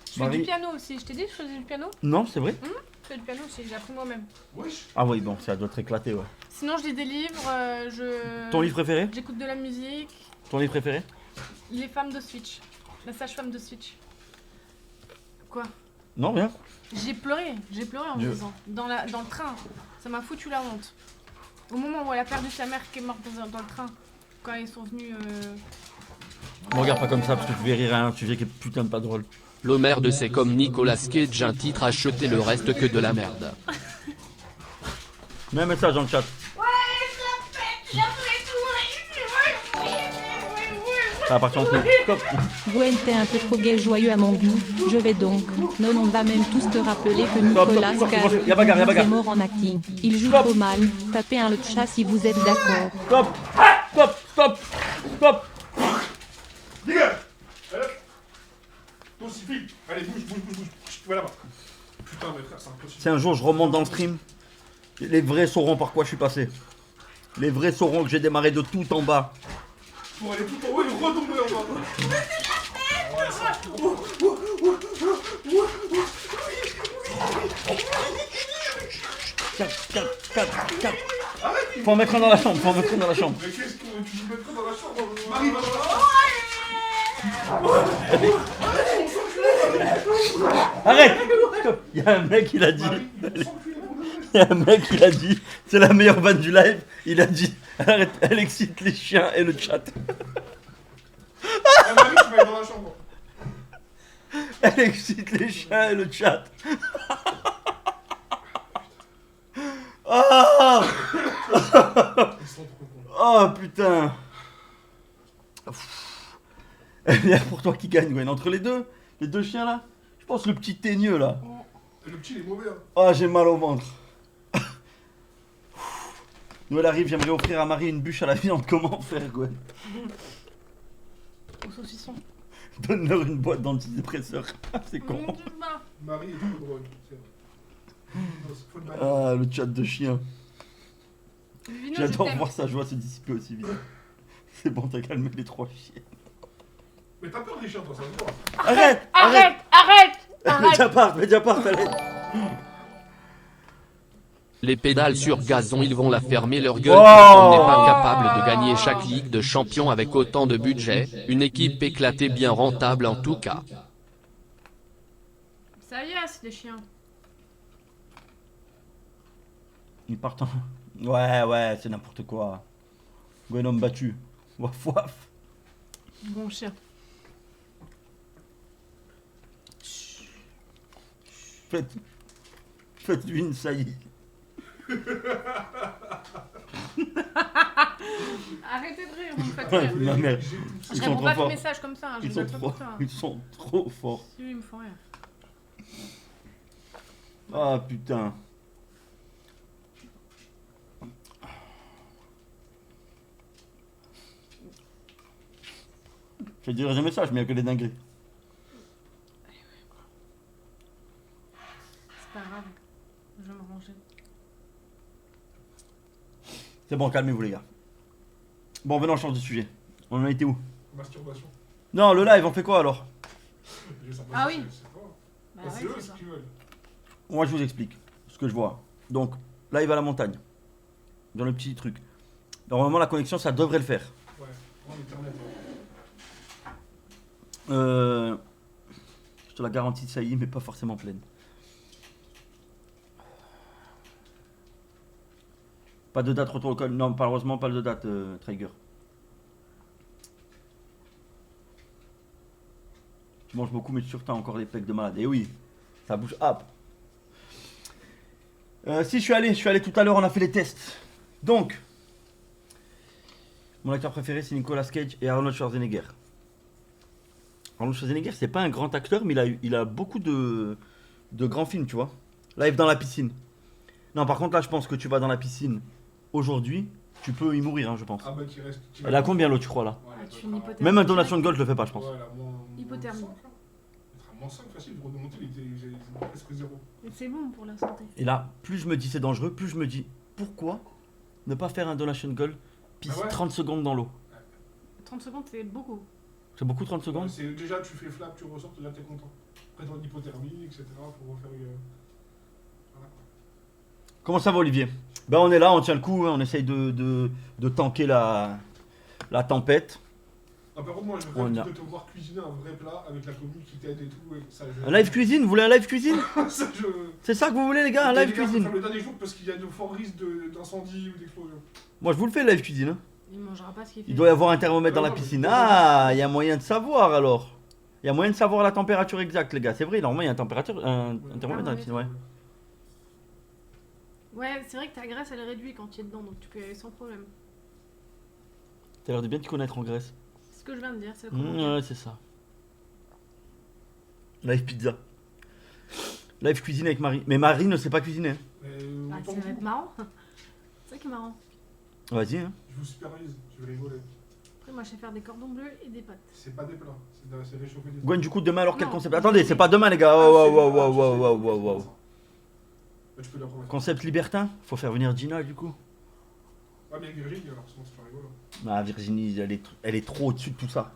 Je fais Marie- du piano aussi. Je t'ai dit que je faisais du piano? Non, c'est vrai? Je fais du piano aussi, j'ai appris moi-même. Wesh. Ah oui, bon, ça doit être éclaté, ouais. Sinon, je lis des livres, je. Ton livre préféré? J'écoute de la musique. Ton livre préféré? Les femmes de Switch. La sage-femme de Switch. Quoi? Non, rien. J'ai pleuré en Dieu. lisant. Dans le train. Ça m'a foutu la honte. Au moment où elle a perdu sa mère qui est morte dans le train. Quand ils sont venus. Me regarde pas comme ça parce que tu verrais rien, tu verrais que putain de pas drôle. L'Homer de C'est comme Nicolas Cage, un titre à jeter le reste que de la merde. Mets un message dans le chat. Ça appartient entre nous. Cop. Gwen, t'es un peu trop gay joyeux à mon goût. Je vais donc. Non, on va même tous te rappeler que Stop, Nicolas stop, stop, Cage y a bagarre, y a bagarre. est mort en acting. Il joue Stop. trop mal. Tapez un le chat si vous êtes d'accord. Stop. Stop. Stop. Stop. Dégage. Allez. Toi aussi, fille. Allez, bouge. Tu vas là-bas. Putain, mais frère, c'est impossible. Si un jour je remonte dans le stream, les vrais sauront par quoi je suis passé. Les vrais sauront que j'ai démarré de tout en bas. Pour aller tout en haut et retomber en bas. Ouais, Cap. Faut en mettre un dans la chambre, Mais qu'est-ce que tu me mettrais dans la chambre? Marie, va là. Arrête. Stop. Il y a un mec, il a dit. Il y a un mec, il a dit. C'est la meilleure vanne du live. Il a dit. Arrête, elle excite les chiens et le chat. Ah, Marie, tu vas aller dans la chambre. Elle excite les chiens et le chat. Ah. Oh putain. Elle est pour toi qui gagne, Gwen. Entre les deux chiens là, je pense le petit teigneux là. Le petit, il est mauvais. Hein. Ah, j'ai mal au ventre. Noël arrive, j'aimerais offrir à Marie une bûche à la viande. Comment faire, Gwen? Au saucisson. Donne-leur une boîte d'antidépresseurs. C'est con. Marie est trop drôle. C'est vrai. Non, c'est faut le battre. Ah, le chat de chien. Vino, J'adore je t'aime. voir sa joie se dissiper aussi vite. C'est bon, t'as calmé les 3 chiens. Mais t'as peur des chiens, toi, ça se voit. Arrête. Mediapart, allez. Les pédales sur gazon, ils vont la fermer leur gueule. Oh. On n'est pas capable de gagner chaque Ligue de Champions avec autant de budget. Une équipe éclatée bien rentable en tout cas. Ça y est, c'est des chiens. Ils partent en... Ouais, c'est n'importe quoi. Gwen homme battu. Waf waf. Bon chien. Faites-lui une saillie. Arrêtez de rire, vous me faites Ouais, rire. ma mère. Je Ils sont réponds trop pas de forts. messages comme ça, hein, je Ils sont rigole pas trop... pour ça. Ils sont trop forts. Si, ils me font rire. Ah putain. Je vais dire des messages, mais il n'y a que des dingueries. C'est pas grave. Je vais me ranger. C'est bon, calmez-vous les gars. Bon, venons, on change de sujet. On en a été où? Masturbation. Non, le live, on fait quoi alors? Je sais pas Ah si oui. c'est pas. Bah Ah, c'est ouais, eux c'est ce ça. qu'ils veulent. Moi, je vous explique ce que je vois. Donc, là, il va à la montagne. Dans le petit truc. Normalement, la connexion, ça devrait le faire. Ouais, prends l'internet. Je te la garantis, ça y est, mais pas forcément pleine. Pas de date retour au col. Non, malheureusement, pas de date, Traeger. Tu manges beaucoup, mais tu as encore des pecs de malade. Et oui, ça bouge. Hop. Si, je suis allé tout à l'heure, on a fait les tests. Donc, mon acteur préféré, c'est Nicolas Cage et Arnold Schwarzenegger. Arnold Schwarzenegger, c'est pas un grand acteur, mais il a beaucoup de grands films, tu vois. Live dans la piscine. Non, par contre, là, je pense que tu vas dans la piscine aujourd'hui, tu peux y mourir, hein, je pense. Ah bah, qui reste. Elle a combien l'eau, tu crois, là? Ah, tu fais une hypothermie. Même un donation de gold, je le fais pas, je pense. Ouais, là, Hypothermie. Moins 5 facile, pour remonter, il était presque 0. Et c'est bon pour la santé. Et là, plus je me dis c'est dangereux, plus je me dis pourquoi ne pas faire un donation goal, pisse Ah ouais. 30 secondes dans l'eau. 30 secondes, c'est beaucoup. C'est beaucoup 30 secondes? C'est déjà, tu fais flap, tu ressors, déjà t'es content. Après, t'as une hypothermie, etc. Pour refaire. Voilà. Comment ça va, Olivier? Ben on est là, on tient le coup, hein, on essaye de tanker la tempête. Ah, par contre, moi, je On rêve a- de te voir cuisiner un vrai plat avec la commu qui t'aide et tout. Et ça, je... Un live cuisine? Vous voulez un live cuisine? Ça, je... C'est ça que vous voulez, les gars, un live Les gars, faut cuisine? faire le dernier jour parce qu'il y a de forts risques d'incendie ou d'explosion. Moi, je vous le fais, le live cuisine. Hein. Il mangera pas ce qu'il fait. Il doit y avoir un thermomètre dans Ah la non, mais- piscine. Ah, il y a moyen de savoir alors. Il y a moyen de savoir la température exacte, les gars. C'est vrai, normalement, il y a un thermomètre dans la piscine, ouais. Ouais, c'est vrai que ta graisse elle est réduite quand tu es dedans, donc tu peux y aller sans problème. T'as l'air de bien te connaître en Grèce. C'est ce que je viens de dire, c'est le commentaire. Ouais, c'est ça. Live pizza. Live cuisine avec Marie. Mais Marie ne sait pas cuisiner. Hein. Bah, ça va être marrant. C'est ça qui est marrant. Vas-y. Hein. Je vous supervise, je vais rigoler. Après, moi je sais faire des cordons bleus et des pâtes. C'est pas des plats, c'est réchauffer des Gwen, du coup, demain, alors quel Non. concept? Attendez, c'est pas demain, les gars. Wow. Bah, tu peux leur promettre. Concept libertin? Faut faire venir Gina, du coup. Ouais, mais avec Virginie, alors sinon c'est pas rigolo. Ah, Virginie, elle est trop au-dessus de tout ça.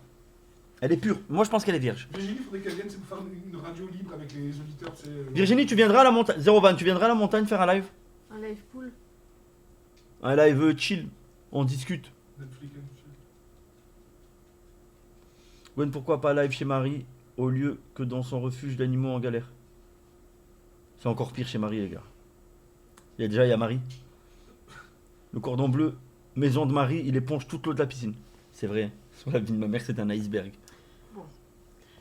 Elle est pure. Moi, je pense qu'elle est vierge. Virginie, faudrait qu'elle vienne, c'est pour faire une radio libre avec les auditeurs, c'est. Virginie, tu viendras à la montagne. 020, tu viendras à la montagne faire un live? Un live pool. Un live chill. On discute. Netflix, Gwen, pourquoi pas live chez Marie au lieu que dans son refuge d'animaux en galère? C'est encore pire chez Marie, les gars. Il y a Marie. Le cordon bleu, maison de Marie, il éponge toute l'eau de la piscine. C'est vrai. Sur la vie de ma mère, c'est un iceberg.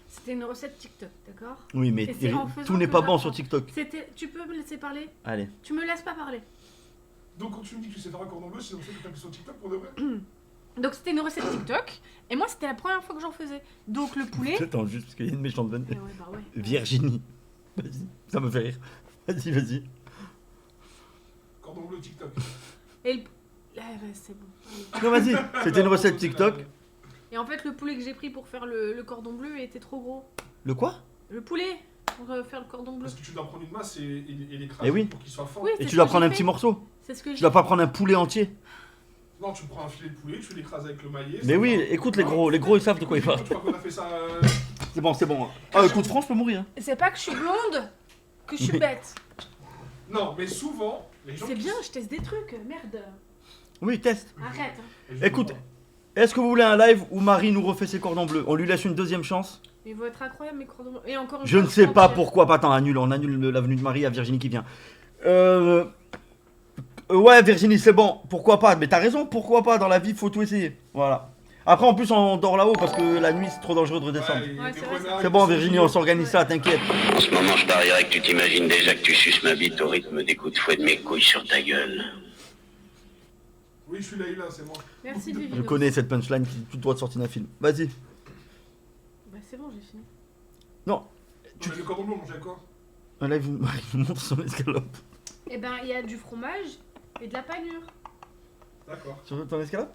C'était une recette TikTok, d'accord? Oui, mais Et c'est en faisant tout n'est que pas bon j'apprends. sur TikTok. Tu peux me laisser parler? Allez. Tu me laisses pas parler. Donc quand tu me dis que tu sais faire un cordon bleu, c'est pour ça que tu as sur TikTok pour de vrai. Donc c'était une recette TikTok, et moi c'était la première fois que j'en faisais. Donc le poulet. Attends, juste parce qu'il y a une méchante vanne. Ouais, bah ouais. Virginie. Vas-y, ça me fait rire. Vas-y. Cordon bleu TikTok. Et le. Ah, ouais, c'est bon. Non, vas-y. C'était une recette TikTok. Et en fait, le poulet que j'ai pris pour faire le cordon bleu était trop gros. Le quoi? Le poulet pour faire le cordon bleu. Parce que tu dois prendre une masse et l'écraser Eh oui. pour qu'il soit fin. Oui, Et c'est tu ce dois que prendre j'ai un petit fait. morceau. C'est ce que Tu j'ai dois pas fait. prendre un poulet entier. Non, tu prends un filet de poulet, tu l'écrases avec le maillet. Mais oui, écoute, les gros ils savent de quoi ils parlent. Je crois qu'on a fait ça. C'est bon. Ah, coup de franc, je peux mourir. C'est pas que je suis blonde, que je suis bête. Non, mais souvent, les gens. C'est bien, je teste des trucs, merde. Oui, teste. Arrête. Écoute, est-ce que vous voulez un live où Marie nous refait ses cordons bleus? On lui laisse une deuxième chance? Ils vont être incroyables mes cordons bleus. Et encore une Je fois, ne sais pas mentir. pourquoi. Attends, on annule l'avenue de Marie à Virginie qui vient. Ouais, Virginie, c'est bon. Pourquoi pas? Mais t'as raison, pourquoi pas? Dans la vie, faut tout essayer. Voilà. Après, en plus, on dort là-haut parce que la nuit, c'est trop dangereux de redescendre. C'est bon, Virginie, on s'organise ça, t'inquiète. En ce moment, je parierais que tu t'imagines déjà que tu suces ma bite au rythme des coups de fouet de mes couilles sur ta gueule. Oui, je suis là, c'est moi. Merci, Vivi. Je connais cette punchline qui tout droit de sortir d'un film. Vas-y. Bah, c'est bon, j'ai fini. Non. Le cordon bleu, on mangeait quoi? Un live où Marie nous montre son escalope. Eh ben, il y a du fromage et de la panure. D'accord. Sur ton escalope?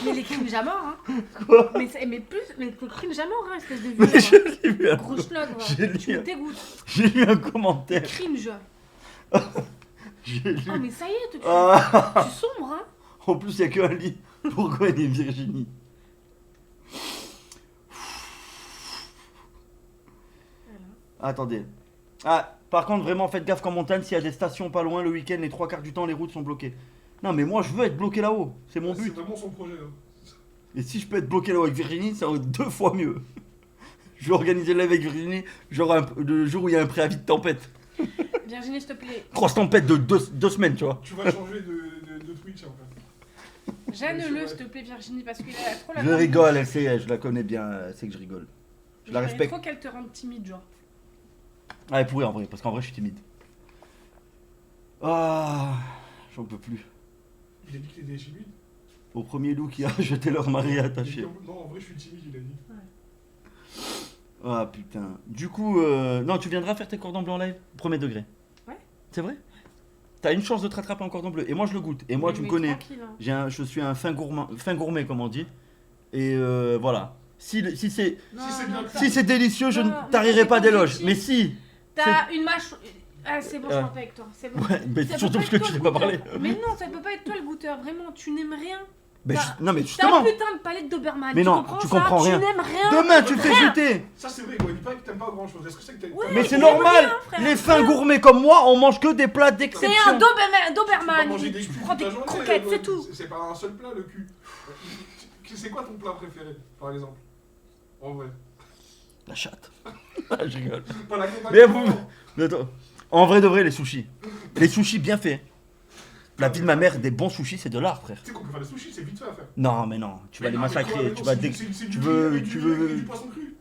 Mais les cringe à mort, hein. Quoi? Mais le cringe à mort, hein, espèce de Mais vieux. je l'ai vu un- Gros schnock, J'ai va. Tu lu me un- dégoûtes. J'ai lu un commentaire. Cringe. J'ai lu. Oh, mais ça y est, tu Ah. sombres, hein. En plus, il n'y a qu'un lit. Pourquoi il est Virginie? Attendez. Ah, par contre, vraiment, faites gaffe qu'en montagne, s'il y a des stations pas loin, le week-end, les 3 quarts du temps, les routes sont bloquées. Non, mais moi, je veux être bloqué là-haut. C'est mon but. C'est vraiment son projet. Hein. Et si je peux être bloqué là-haut avec Virginie, ça va être 2 fois mieux. Je vais organiser le live avec Virginie, genre le jour où il y a un préavis de tempête. Virginie, s'il te plaît. Grosse tempête de 2 semaines, tu vois. Tu vas changer de Twitch en fait. Gêne-le, s'il te plaît, Virginie, parce qu'il a trop la. Je rigole, elle sait, je la connais bien, elle sait que je rigole. Je la respecte. Il faut qu'elle te rende timide, genre. Ah, elle pourrait en vrai, parce qu'en vrai, je suis timide. Ah, j'en peux plus. Il a dit que t'étais timide. Au premier loup qui a jeté leur mari attaché. Non, en vrai, je suis timide, il a dit. Ah putain. Du coup, non, tu viendras faire tes cordons bleus en live, premier degré. Ouais. C'est vrai? T'as une chance de te rattraper en cordon bleu. Et moi, je le goûte. Et moi, tu me connais. Hein. Je suis un fin gourmet, comme on dit. Et voilà. Si c'est délicieux, je ne tarirai pas d'éloges. Mais si. T'as une mâche. Ah, c'est bon, je m'en avec toi. C'est bon. Ouais, mais surtout parce que tu sais pas parler. Mais non, ça peut pas être toi le goûteur. Vraiment, tu n'aimes rien. Mais non, mais T'as justement. un putain de palette Doberman. Mais non, tu comprends rien. Tu n'aimes rien. Demain, tu fais jeter. Ça, c'est vrai, quoi. Il paraît que t'aimes pas grand chose. Est-ce que c'est que t'aimes Mais c'est normal. Les fins gourmets comme moi, on mange que des plats d'exception. C'est un Doberman. Tu prends des croquettes, c'est tout. C'est pas un seul plat, le cul. C'est quoi ton plat préféré, par exemple? En vrai. La chatte. Je rigole. Mais attends. En vrai de vrai, les sushis. Les sushis bien faits. La vie de ma mère, des bons sushis, c'est de l'art, frère. Tu sais qu'on peut faire des sushis, c'est vite fait à faire. Non, mais non. Tu vas les massacrer. Tu veux. Du poisson cru.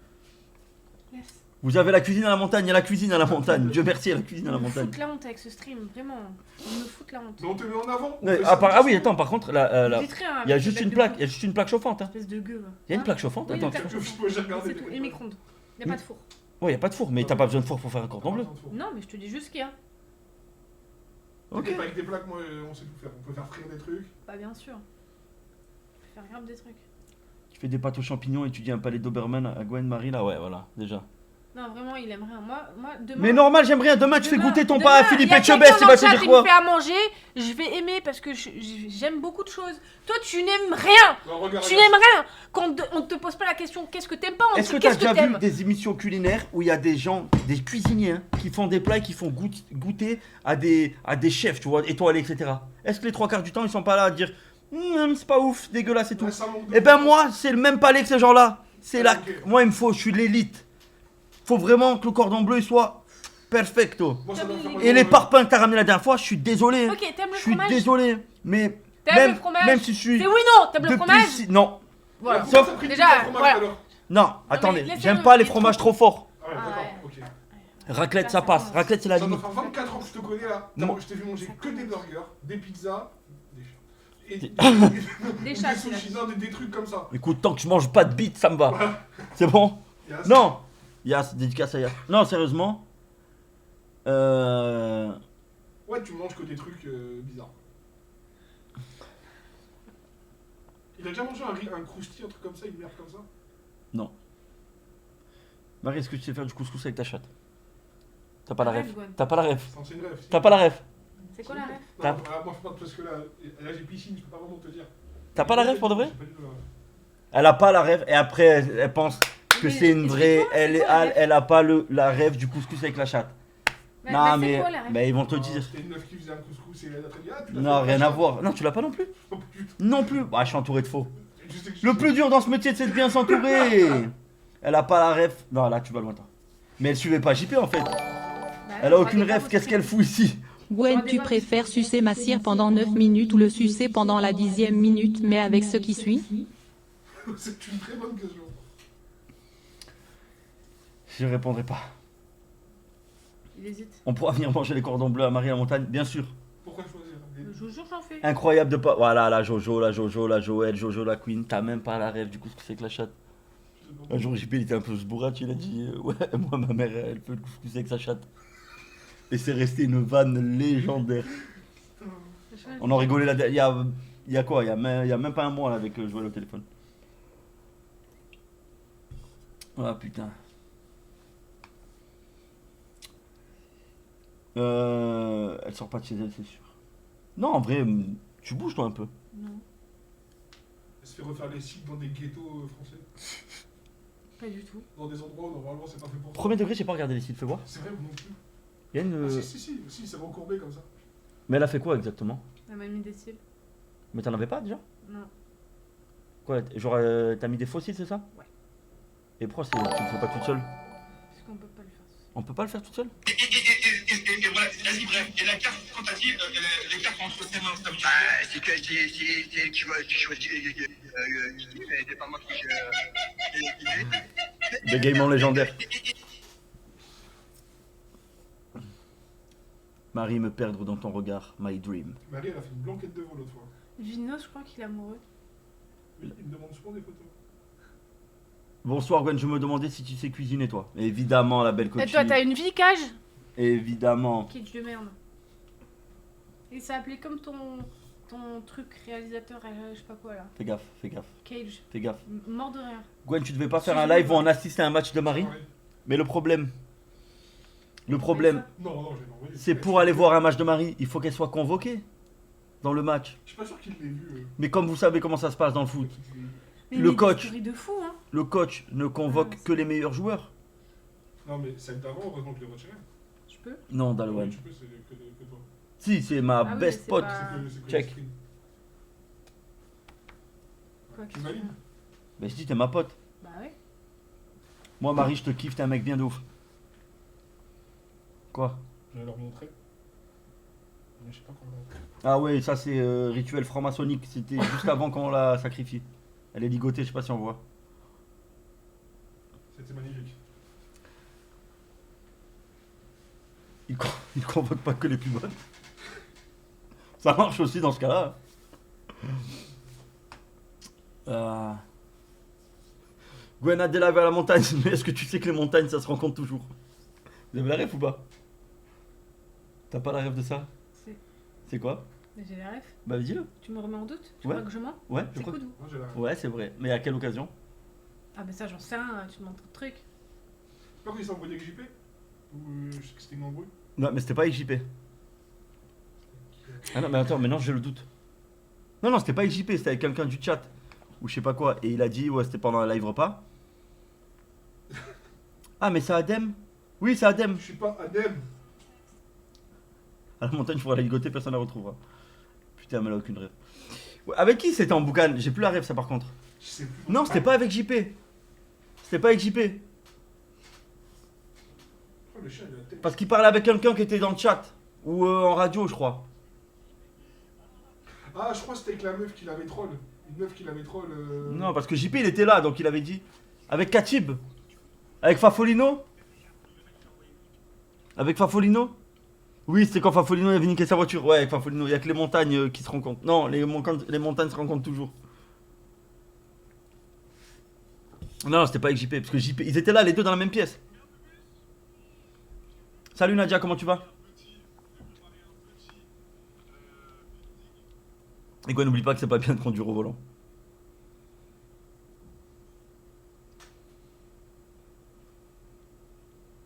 Vous avez la cuisine à la montagne, il y a la cuisine à la montagne. Dieu merci, il y a la cuisine à la montagne. On me fout la honte avec ce stream, vraiment. On me fout la honte. Mais on te met en avant. Ah oui, attends, par contre, il y a juste une plaque, chauffante. Espèce de gueule. Il y a une plaque chauffante, attends. C'est tout, et micro-ondes. Il n'y a pas de four. Ouais, il n'y a pas de four, mais t'as pas besoin de four pour faire un cordon bleu. Non, mais je te dis juste qu'il y a. Ok. Avec des plaques, moi, on sait tout faire. On peut faire frire des trucs. Bah, bien sûr. On peut faire grave des trucs. Tu fais des pâtes aux champignons et tu dis un palais Doberman à Gwen Marie, là, ouais, voilà, déjà. Non, vraiment, il aime rien. Moi, demain. Mais normal, j'aime rien. Demain, tu fais goûter ton pas à Philippe Etchebest, c'est pas te dire quoi. Il me fait à manger, je vais aimer parce que j'aime beaucoup de choses. Toi, tu n'aimes rien. Tu n'aimes rien. Quand on te pose pas la question, qu'est-ce que t'aimes pas, on te Est-ce dit que t'as qu'est-ce que déjà vu t'aimes. des émissions culinaires où il y a des gens, des cuisiniers, qui font des plats et qui font goûter à des chefs, tu vois, étoilés, etc. Est-ce que les 3 quarts du temps, ils sont pas là à dire c'est pas ouf, dégueulasse et tout. Et ben moi, c'est le même palais que ces gens-là. C'est là. Moi, il me faut, je suis l'élite. Faut vraiment que le cordon bleu il soit perfecto. Et les parpaings que t'as ramené la dernière fois, je suis désolé. Ok, t'aimes le Je suis fromage. désolé, mais T'aimes le fromage. même si je suis. C'est oui non, t'aimes le fromage. Non. Voilà. Sauf Déjà, voilà. Non, attendez, laissez-le, j'aime pas les il est fromages trop- trop forts. Ah ouais, d'accord, ok. Raclette, ça passe. Raclette, c'est la Ça doit limite. faire 24 ans que je te connais là. Moi- Je t'ai vu manger que des burgers, des pizzas, des Des des chats, sushis, non, des trucs comme ça. Écoute, tant que je mange pas de bites, ça me va. C'est bon? Yes. Non. Yas, dédicace à Yas. Non, sérieusement. Ouais, tu manges que des trucs bizarres. Il a déjà mangé un crousti, un truc comme ça, une merde comme ça? Non. Marie, est-ce que tu sais faire du couscous avec ta chatte? T'as pas la ref. T'as pas la ref. C'est une ref. T'as pas la ref. C'est quoi la ref? Non, moi je peux pas parce que là j'ai piscine, je peux pas vraiment te dire. T'as pas la ref pour de vrai? J'ai pas du tout la ref. Elle a pas la rêve et après elle pense que c'est une vraie. Elle a pas la rêve du couscous avec la chatte. Non mais ils vont te dire. C'était une meuf qui faisait un couscous et elle a très bien. Non, rien à voir. Non, tu l'as pas non plus. Non plus. Bah, je suis entouré de faux. Le plus dur dans ce métier, c'est de bien s'entourer. Elle a pas la rêve. Non, là tu vas loin. Mais elle suivait pas JP en fait. Elle a aucune rêve. Qu'est-ce qu'elle fout ici? Gwen, tu préfères sucer ma cire pendant 9 minutes ou le sucer pendant la 10e minute, mais avec ce qui suit? C'est une très bonne question. Je répondrai pas. Il hésite. On pourra venir manger les cordons bleus à Marie-la-Montagne, bien sûr. Pourquoi choisir? Je vous jure, j'en fais. Incroyable de pas. Voilà, la Jojo, la Joël, Jojo, la Queen. T'as même pas la rêve du couscous avec la chatte. Un jour, JP il était un peu sbourrache, il a dit ouais, moi ma mère elle peut le couscous avec sa chatte. Et c'est resté une vanne légendaire. On en rigolait là. Il y a quoi? Il y a même pas un mois là, avec Joël au téléphone. Ah putain. Elle sort pas de chez elle, c'est sûr. Non, en vrai, tu bouges toi un peu. Non. Elle se fait refaire les sites dans des ghettos français. Pas du tout. Dans des endroits où normalement c'est pas fait pour toi. Premier degré, j'ai pas regardé les sites, fais voir. C'est vrai ou non plus? Il y a une. Ah, si, c'est recourbé comme ça. Mais elle a fait quoi exactement? Elle m'a mis des cils. Mais t'en avais pas déjà? Non. Quoi, genre t'as mis des faux sites, c'est ça? Ouais. Et pourquoi tu le fais pas toute seule? Parce qu'on peut pas le faire. On peut pas le faire toute seule? Et voilà, vas-y, bref. Et la carte, quand t'as dit les cartes entre tes mains, ça veut dire c'est elle qui choisit mais c'est pas moi qui. Bégaiement légendaire. Marie, me perdre dans ton regard, my dream. Marie, elle a fait une blanquette de veau l'autre fois. Vinos, je crois qu'il est amoureux. Oui, il me demande souvent des photos. Bonsoir Gwen, je me demandais si tu sais cuisiner toi. Évidemment la belle Et coachine. toi, t'as une vie, Cage? Évidemment. Kitsch de merde. Et ça appelé comme ton truc réalisateur, je sais pas quoi là. Fais gaffe, fais gaffe. Cage. Fais gaffe. Mort de rire. Gwen, tu devais pas faire un live où on assiste à un match de Marie? Mais le problème, Non, j'ai envoyé. c'est pour aller voir un match de Marie, il faut qu'elle soit convoquée dans le match. Je suis pas sûr qu'il l'ait vu. Mais comme vous savez comment ça se passe dans le foot, Mais le des coach, stories de fou, hein. le coach ne convoque que les meilleurs joueurs. Non, mais celle d'avant, heureusement que je l'ai retirée. Je peux? Non, Dalwan. Oui, tu peux, c'est que toi. Si, c'est ma Ah oui, best c'est pote. pas- C'est que Check. le stream. Quoi, Tu valides? Mais je dis, t'es ma pote. Bah ouais. Moi, Marie, je te kiffe, t'es un mec bien de ouf. Quoi? Je vais leur montrer. Mais je sais pas comment. Ah ouais, ça c'est rituel franc-maçonnique. C'était juste avant qu'on la sacrifie. Elle est ligotée, je sais pas si on voit. C'était magnifique. Il convoque pas que les plus bonnes. Ça marche aussi dans ce cas-là. Gwen a des lives à la montagne, mais est-ce que tu sais que les montagnes ça se rencontre toujours? Vous avez la ref ou pas? T'as pas la ref de ça? C'est. C'est quoi? Mais j'ai la ref. Bah dis-le. Tu me remets en doute? Tu Ouais. crois que je mens? Ouais, je C'est crois. Koudou. Moi j'ai la ref. Ouais, c'est vrai. Mais à quelle occasion? Ah bah ça j'en sais rien, tu demandes trop de trucs. C'est pas qu'il s'est embrouillé avec JP? Ou je sais que c'était une embrouille? Non, mais c'était pas avec JP. Ah non, mais attends, maintenant j'ai le doute. Non, c'était pas avec JP, c'était avec quelqu'un du chat. Ou je sais pas quoi. Et il a dit, ouais, c'était pendant un live repas. Ah, mais c'est Adem? Oui, c'est Adem. Je suis pas Adem. À la montagne, il faudra la ligoter, personne ne la retrouvera. Putain, mais elle a aucune rêve. Ouais, avec qui c'était en boucan? J'ai plus la rêve, ça par contre. Je sais plus. Non, c'était pas avec JP. C'était pas avec JP. Oh, le chien, il a la tête. Parce qu'il parlait avec quelqu'un qui était dans le chat. Ou en radio, je crois. Ah, je crois que c'était avec la meuf qui l'avait troll. Une meuf qui l'avait troll. Non, parce que JP il était là, donc il avait dit. Avec Katib. Avec Fafolino. Avec Fafolino. Oui, c'était quand Fafolino avait niqué sa voiture. Ouais, avec Fafolino. Il y a que les montagnes qui se rencontrent. Non, les montagnes se rencontrent toujours. Non, c'était pas avec JP. Parce que JP, ils étaient là, les deux dans la même pièce. Salut Nadia, comment tu vas? Et quoi, n'oublie pas que c'est pas bien de conduire au volant.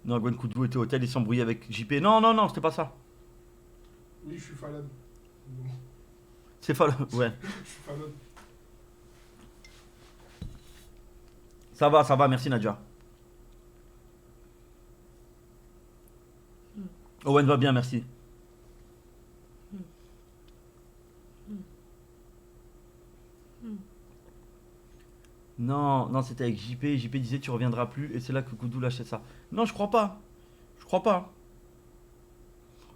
Non, Gwen Koudou était au hôtel, il s'embrouillait avec JP. Non, c'était pas ça. Oui, je suis Fallon. C'est Fallon, ouais. Je suis Fallon. Ça va, merci Nadia. Owen va bien, merci. Non, c'était avec JP. JP disait tu reviendras plus et c'est là que Koudou lâchait ça. Non, je crois pas.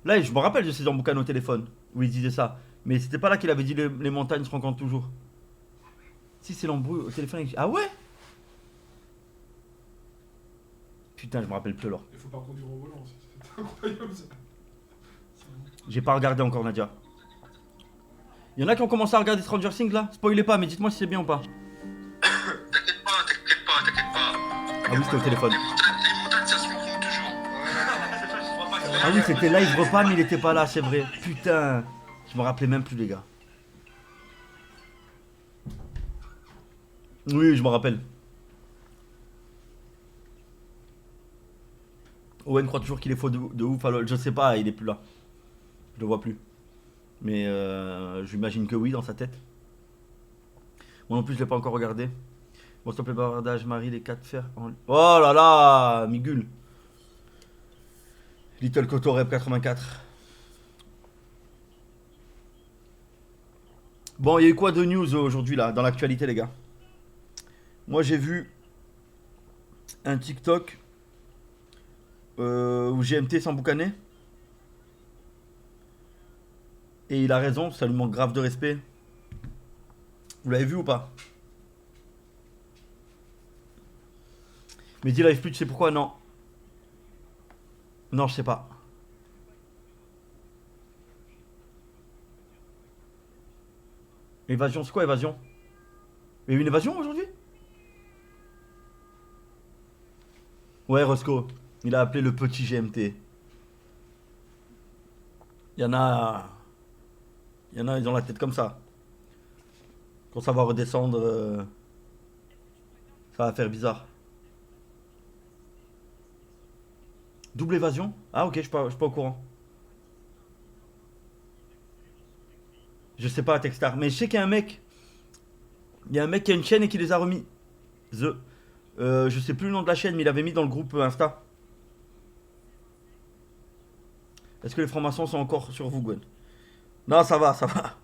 Là, je me rappelle de ces emboucanes au téléphone où il disait ça. Mais c'était pas là qu'il avait dit les montagnes se rencontrent toujours. Si, c'est l'embrouille au téléphone avec... Ah ouais? Putain, je me rappelle plus alors. Il faut pas conduire au volant, c'est incroyable ça. J'ai pas regardé encore Nadia. Il y en a qui ont commencé à regarder Stranger Things là? Spoilez pas, mais dites-moi si c'est bien ou pas. T'inquiète pas. Ah oui, c'était au téléphone. Les montagnes, ça se rencontre toujours. Ah oui, c'était live repas, mais il était pas là, c'est vrai. Putain, je me rappelais même plus, les gars. Oui, je me rappelle. Owen croit toujours qu'il est faux de ouf, alors je sais pas, il est plus là. Je le vois plus. Mais j'imagine que oui, dans sa tête. Moi non plus, je l'ai pas encore regardé. Bon, stop le bavardage, Marie, les 4 fers. Oh là là, Migul. Little Koto Rep 84. Bon, il y a eu quoi de news aujourd'hui là, dans l'actualité, les gars? Moi, j'ai vu un TikTok où GMT s'en boucanait. Et il a raison, ça lui manque grave de respect. Vous l'avez vu ou pas? Mais dis live plus, tu sais pourquoi? Non. Non, je sais pas. Évasion, c'est quoi évasion? Il y a eu une évasion aujourd'hui? Ouais, Roscoe. Il a appelé le petit GMT. Il y en a, ils ont la tête comme ça. Quand ça va redescendre, ça va faire bizarre. Double évasion? Ah ok, je suis pas au courant. Je sais pas, Techstar. Mais je sais qu'il y a un mec. Il y a un mec qui a une chaîne et qui les a remis. Je sais plus le nom de la chaîne, mais il avait mis dans le groupe Insta. Est-ce que les francs-maçons sont encore sur vous, Gwen? Non, ça va, ça va.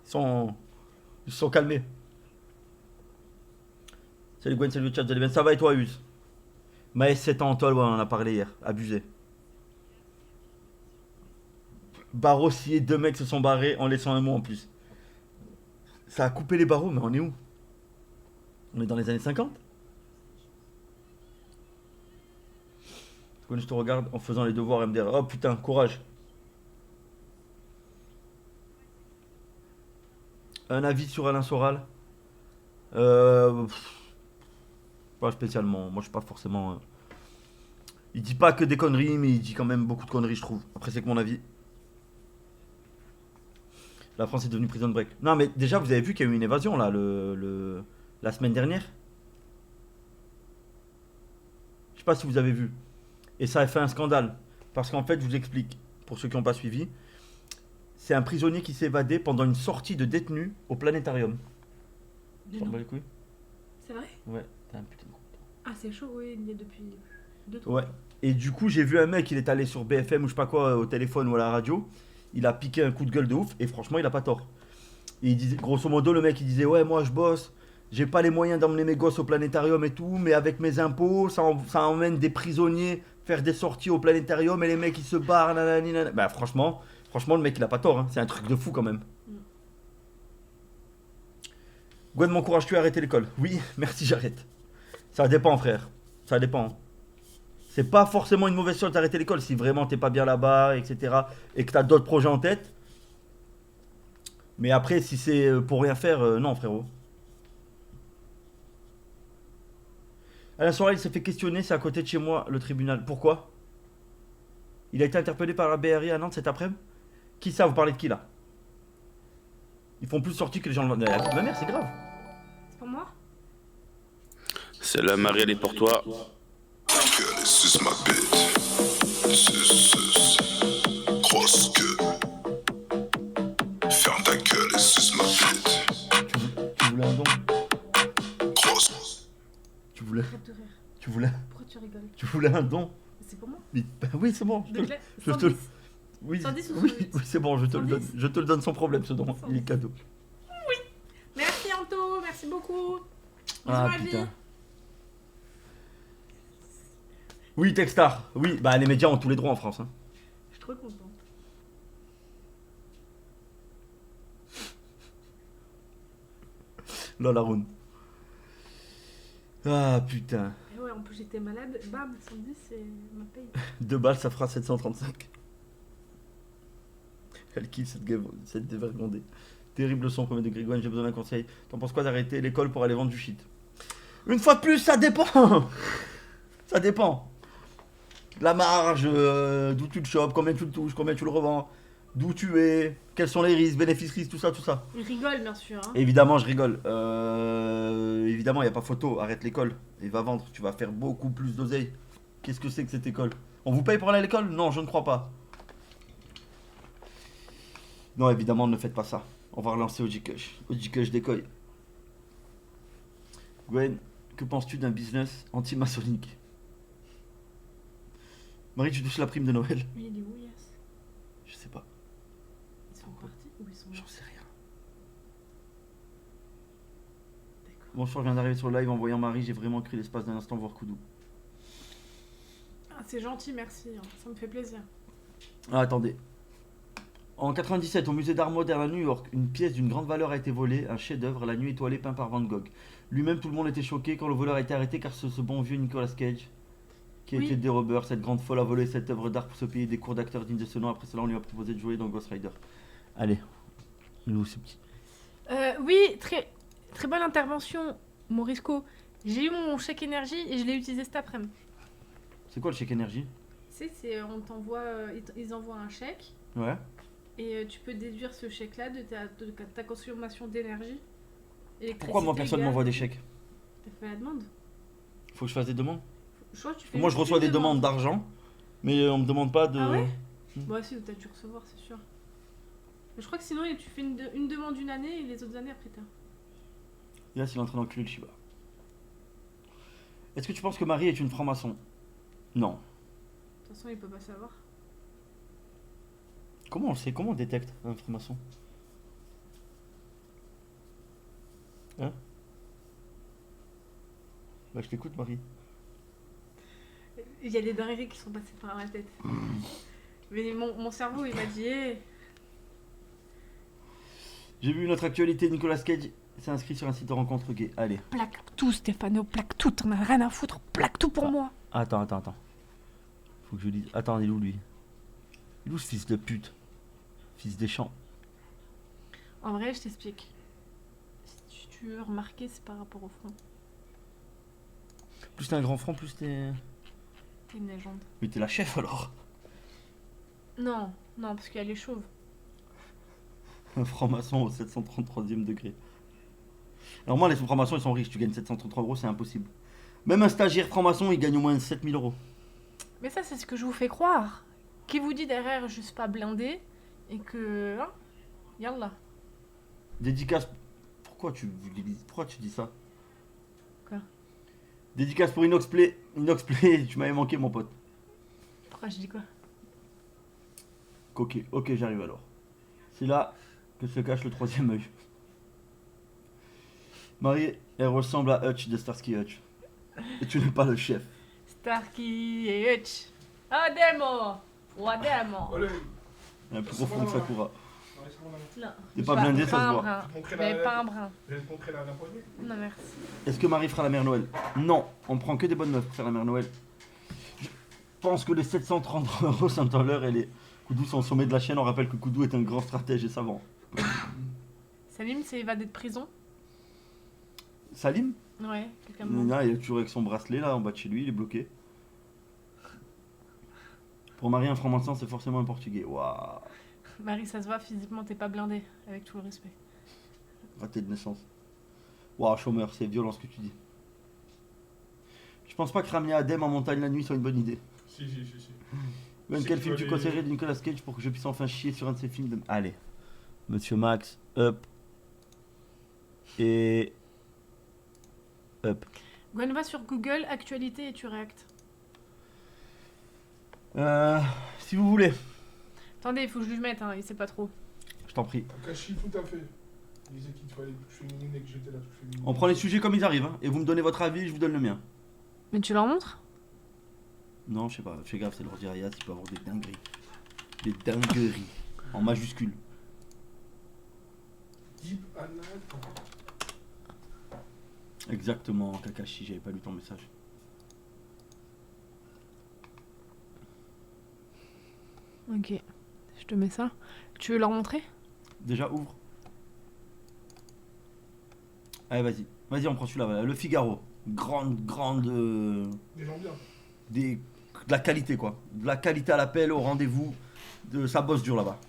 Ils se sont calmés. Salut Gwen, salut le chat de l'événement. Ça va et toi, Uz? Maës 7 ans en toile, ouais, on en a parlé hier. Abusé. Barreau scié, 2 mecs se sont barrés en laissant un mot en plus. Ça a coupé les barreaux, mais on est où? On est dans les années 50? Je te regarde en faisant les devoirs MDR. Oh putain, courage. Un avis sur Alain Soral? Pas spécialement. Moi, je suis pas forcément. Il dit pas que des conneries, mais il dit quand même beaucoup de conneries, je trouve. Après, c'est que mon avis. La France est devenue prison de break. Non, mais déjà, vous avez vu qu'il y a eu une évasion là, la semaine dernière. Je sais pas si vous avez vu. Et ça a fait un scandale. Parce qu'en fait, je vous explique, pour ceux qui n'ont pas suivi, c'est un prisonnier qui s'est évadé pendant une sortie de détenu au planétarium. T'en bats les couilles? C'est vrai? Ouais, t'as un putain de coup. Ah, c'est chaud, oui, il y a depuis 2-3 Ouais. Et du coup, j'ai vu un mec, il est allé sur BFM ou je sais pas quoi, au téléphone ou à la radio. Il a piqué un coup de gueule de ouf et franchement, il a pas tort. Et il disait, grosso modo, le mec, il disait, ouais, moi je bosse, j'ai pas les moyens d'emmener mes gosses au planétarium et tout, mais avec mes impôts, ça emmène des prisonniers faire des sorties au planétarium et les mecs, ils se barrent, nanani, nanana. Bah, franchement, le mec, il a pas tort, hein. C'est un truc de fou quand même. Gwen m'encourage-tu à arrêter l'école? Oui, merci, j'arrête. Ça dépend, frère. Ça dépend. C'est pas forcément une mauvaise chose d'arrêter l'école si vraiment t'es pas bien là-bas, etc. Et que t'as d'autres projets en tête. Mais après, si c'est pour rien faire, non, frérot. Alain Soral, il s'est fait questionner, c'est à côté de chez moi, le tribunal. Pourquoi? Il a été interpellé par la BRI à Nantes cet après-midi. Qui ça? Vous parlez de qui là? Ils font plus de sorties que les gens le. La vie de ma mère, c'est grave. C'est pour moi? Celle-là, Marie, elle est pour toi. Ferme ta gueule et suce ma bite. Tu voulais un don? Tu voulais. Arrête de rire. Tu voulais. Pourquoi tu rigoles? Tu voulais un don? C'est pour moi? Ben oui, c'est bon. Je te... Oui, 110 ou oui, oui, c'est bon, je te le donne. 110? Je te le donne sans problème, ce don. Il est cadeau. Oui. Merci Anto, merci beaucoup. Ah Bisous, ma putain. vie. Oui, Techstar. Oui, bah les médias ont tous les droits en France. Hein. Je suis trop contente. Lola Roun. Ah putain. Et ouais, en plus j'étais malade. Bam, 110, c'est ma paye. 2 balles, ça fera 735. Elle kiffe cette dévergondée. Terrible son, premier degré. Gwen, j'ai besoin d'un conseil. T'en penses quoi d'arrêter l'école pour aller vendre du shit? Une fois de plus, ça dépend. Ça dépend. La marge, d'où tu le chopes, combien tu le touches, combien tu le revends, d'où tu es, quels sont les risques, bénéfices, risques, tout ça, tout ça. Il rigole bien sûr. Hein. Évidemment, je rigole. Évidemment, il n'y a pas photo. Arrête l'école et va vendre. Tu vas faire beaucoup plus d'oseille. Qu'est-ce que c'est que cette école? On vous paye pour aller à l'école? Non, je ne crois pas. Non, évidemment, ne faites pas ça. On va relancer Ojikush. Ojikush décoille. Gwen, Que penses-tu d'un business anti-maçonnique? Marie, tu touches la prime de Noël? Oui, il est où, Yass? Je sais pas. Ils sont partis ou ils sont là? J'en sais rien. Bonsoir, je viens d'arriver sur le live en voyant Marie, j'ai vraiment cru l'espace d'un instant voir Koudou. Ah, c'est gentil, merci. Hein. Ça me fait plaisir. Ah, attendez. En 97, au musée d'art moderne à New York, une pièce d'une grande valeur a été volée, un chef-d'œuvre, La Nuit étoilée, peint par Van Gogh. Lui-même, tout le monde était choqué quand le voleur a été arrêté car ce bon vieux Nicolas Cage, qui Oui. était dérobeur, cette grande folle a volé cette œuvre d'art pour se payer des cours d'acteurs dignes de ce nom. Après cela, on lui a proposé de jouer dans Ghost Rider. Allez, il est où ce petit? Oui, très bonne intervention, Morisco. J'ai eu mon chèque énergie et je l'ai utilisé cet après-midi. C'est quoi le chèque énergie? On t'envoie, ils envoient un chèque Ouais. et tu peux déduire ce chèque-là de ta consommation d'énergie. Pourquoi moi personne gaz. m'envoie des chèques? T'as fait la demande? Faut que je fasse des demandes? Je crois que tu fais Moi je reçois des demandes d'argent, mais on me demande pas de... Ah ouais? Bah si, t'as dû recevoir, c'est sûr. Mais je crois que sinon tu fais une demande une année et les autres années après t'as. Et là, il est en train d'enculer le Shiba. Est-ce que tu penses que Marie est une franc-maçon? Non. De toute façon, il peut pas savoir. Comment on le sait? Comment on détecte un franc-maçon? Hein? Bah je t'écoute, Marie. Il y a des dingueries qui sont passées par ma tête. Mais mon cerveau, il m'a dit J'ai vu notre actualité, Nicolas Cage s'est inscrit sur un site de rencontre gay. Allez. Plaque tout, Stéphano, plaque tout, t'en as rien à foutre, plaque tout pour moi. Attends. Faut que je lise. Attends, il est où lui? Il est où ce fils de Fils des champs. En vrai, je t'explique. Si tu veux remarquer, c'est par rapport au front. Plus t'es un grand franc, plus t'es... T'es une légende. Mais t'es la chef alors. Non, parce qu'il y a les chauves. Un franc-maçon au 733e degré. Alors moi, les francs-maçons, ils sont riches. Tu gagnes 733 euros, c'est impossible. Même un stagiaire franc-maçon, il gagne au moins 7000 euros. Mais ça, c'est ce que je vous fais croire. Qui vous dit derrière, je suis pas blindé et que... Hein, yallah. Dédicace... Pourquoi tu dis ça? Quoi? Dédicace pour Inoxplay. Inoxplay, tu m'avais manqué, mon pote. Pourquoi je dis quoi? Ok, j'arrive alors. C'est là que se cache le troisième œil. Marie, elle ressemble à Hutch de Starsky Hutch. Et tu n'es pas le chef. Starkey et Hutch. Ademo! Ou Ademo! Elle est plus profonde que Sakura. Non. T'es pas blindé, ça se voit. Mais pas un brin. Je vais te montrer la poignée. Non, merci. Est-ce que Marie fera la mère Noël? Non, on prend que des bonnes meufs pour faire la mère Noël. Je pense que les 730 euros sont à l'heure et les Koudou sont au sommet de la chaîne. On rappelle que Koudou est un grand stratège et savant. Salim s'est évadé de prison? Salim? Ouais, quelqu'un Il est toujours avec son bracelet là en bas de chez lui, il est bloqué. Pour Marie, un franc-maçon, c'est forcément un portugais. Waouh! Marie, ça se voit, physiquement, t'es pas blindé, avec tout le respect. Raté de naissance. Waouh, chômeur, c'est violent ce que tu dis. Je pense pas que ramener Adem en montagne la nuit soit une bonne idée. Si. Ben, quel film tu conseillerais de Nicolas Cage pour que je puisse enfin chier sur un de ses films de... Allez. Monsieur Max, Up. Et... Up. Gwen, va sur Google, actualité et tu réactes. Si vous voulez. Attendez, il faut que je lui mette, hein, il sait pas trop. Je t'en prie. Akashi, tout à fait. Il disait qu'il te fallait les touches féminines et que j'étais la touche féminine. On prend les sujets comme ils arrivent, hein, et vous me donnez votre avis, je vous donne le mien. Mais tu leur montres? Non, je sais pas, fais gaffe, c'est l'ordi Riyad, il peut avoir des dingueries. Des dingueries. En majuscule. Deep Anal. Exactement, Kakashi, j'avais pas lu ton message. Ok, je te mets ça. Tu veux leur montrer? Déjà, ouvre. Allez, vas-y, on prend celui-là. Voilà. Le Figaro. Grande. Des gens bien. De la qualité, quoi. De la qualité à l'appel, au rendez-vous. Ça bosse dur là-bas.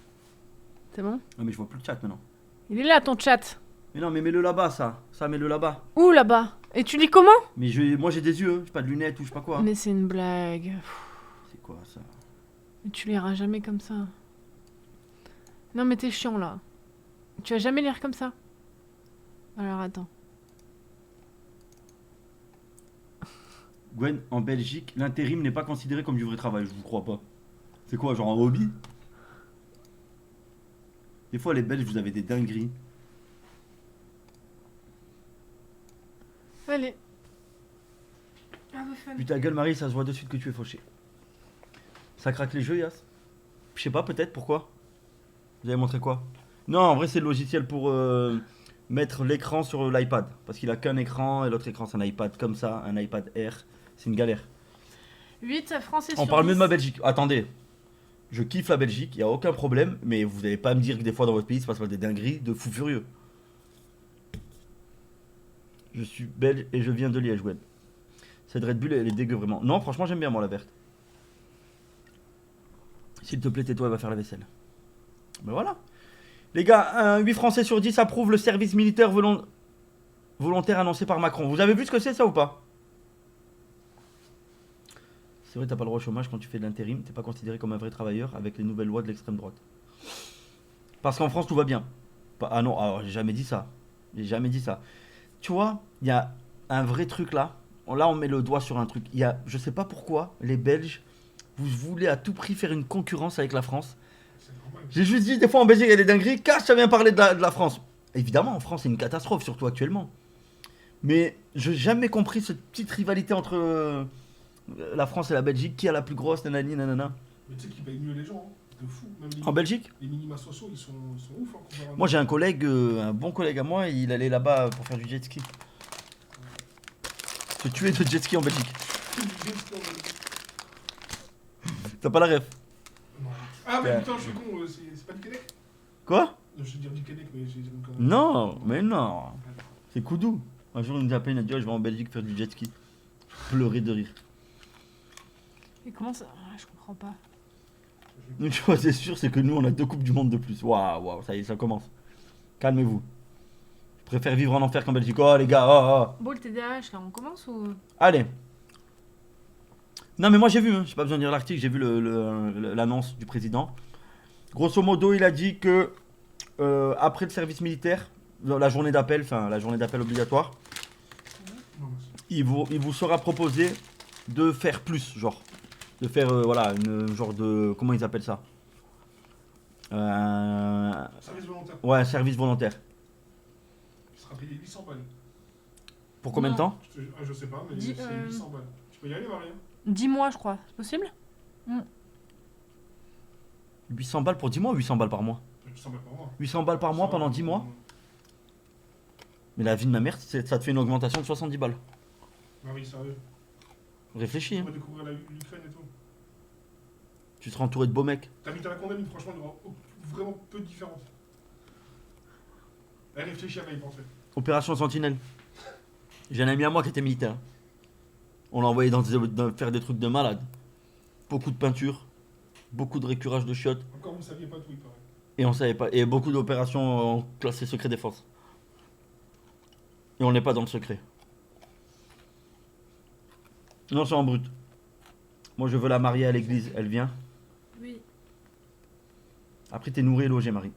C'est bon? Non, mais je vois plus le chat maintenant. Il est là ton chat. Mais non, mais mets-le là-bas, ça. Ça, mets-le là-bas. Où là-bas? Et tu lis comment? Mais moi, j'ai des yeux, j'ai pas de lunettes ou je sais pas quoi. Mais c'est une blague. C'est quoi ça? Mais tu liras jamais comme ça. Non mais t'es chiant là. Tu vas jamais lire comme ça. Alors attends. Gwen, en Belgique, l'intérim n'est pas considéré comme du vrai travail, je vous crois pas. C'est quoi, genre un hobby? Des fois, les Belges, vous avez des dingueries. Allez. Ah, bah, fun. Putain, gueule, Marie, ça se voit de suite que tu es fauché. Ça craque les jeux, Yas? Je sais pas, peut-être, pourquoi? Vous avez montré quoi? Non, en vrai, c'est le logiciel pour mettre l'écran sur l'iPad. Parce qu'il a qu'un écran et l'autre écran, c'est un iPad comme ça, un iPad Air. C'est une galère. 8 Français sur On parle mieux de 10. ma Belgique. Attendez. Je kiffe la Belgique, il n'y a aucun problème, mais vous n'allez pas me dire que des fois dans votre pays, il se passe pas des dingueries de fous furieux. Je suis belge et je viens de Liège, Gwen. Cette Red Bull, elle est dégueu vraiment. Non, franchement, j'aime bien moi la verte. S'il te plaît, tais-toi, elle va faire la vaisselle. Ben voilà. Les gars, 8 Français sur 10 approuvent le service militaire volontaire annoncé par Macron. Vous avez vu ce que c'est ça ou pas? C'est vrai, t'as pas le droit au chômage quand tu fais de l'intérim, t'es pas considéré comme un vrai travailleur avec les nouvelles lois de l'extrême droite. Parce qu'en France tout va bien. Ah non, alors j'ai jamais dit ça. J'ai jamais dit ça. Tu vois, il y a un vrai truc là. Là on met le doigt sur un truc. Il y a, je sais pas pourquoi, les Belges, vous voulez à tout prix faire une concurrence avec la France. J'ai juste dit des fois en Belgique il y a des dingueries, Cash ça vient parler de la France. Évidemment en France c'est une catastrophe, surtout actuellement. Mais j'ai jamais compris cette petite rivalité entre... la France et la Belgique, qui a la plus grosse, nanani, nanana. Mais tu sais qu'ils payent mieux les gens, hein, de fou. Même En Belgique? Les minima sociaux, ils sont ouf. Hein, comparé Moi j'ai un collègue, un bon collègue à moi, il allait là-bas pour faire du jet ski. Se tuer de jet ski en Belgique. T'as pas la ref? Ah mais putain, je suis con, c'est pas du Québec? Quoi? Je vais dire du Québec, mais j'ai une connerie. Non, mais non. C'est Koudou. Un jour il nous a appelé, il a dit oh, je vais en Belgique faire du jet ski. Pleurer de rire. Et comment ça? Ah, je comprends pas. Donc tu vois, c'est sûr, c'est que nous on a 2 coupes du monde de plus. Waouh, ça y est, ça commence. Calmez-vous. Je préfère vivre en enfer qu'en Belgique. Oh les gars, oh. Bon, le TDAH, là, on commence ou... Allez. Non mais moi j'ai vu, hein. J'ai pas besoin de lire l'article, j'ai vu l'annonce du président. Grosso modo, il a dit que après le service militaire, la journée d'appel, enfin la journée d'appel obligatoire, il vous sera proposé de faire plus, genre. De faire, voilà, une genre de... Comment ils appellent ça? Service volontaire. Ouais, service volontaire. Il sera payé 800 balles. Pour combien de temps? Je sais pas, mais c'est 800 balles. Tu peux y aller, Marie? 10 mois, je crois. C'est possible? 800 balles pour 10 mois ou 800 balles par mois? 800 balles par mois. 800 balles par mois pendant 10 mois? Mais la vie de ma mère, ça te fait une augmentation de 70 balles. Marie, sérieux. Réfléchis. Tu Hein. vas découvrir l'Ukraine et tout. Tu seras entouré de beaux mecs. T'habites à la Condamine, franchement, il y aura vraiment peu de différence. Elle réfléchit à y penser. Opération Sentinelle. J'ai un ami à moi qui était militaire. On l'a envoyé faire des trucs de malade. Beaucoup de peinture, beaucoup de récurage de chiottes. Encore, vous saviez pas tout, il paraît. Et on savait pas. Et beaucoup d'opérations classées secret défense. Et on n'est pas dans le secret. Non, c'est en brut. Moi, je veux la marier à l'église. Elle vient. Oui. Après, t'es nourri et logé, Marie.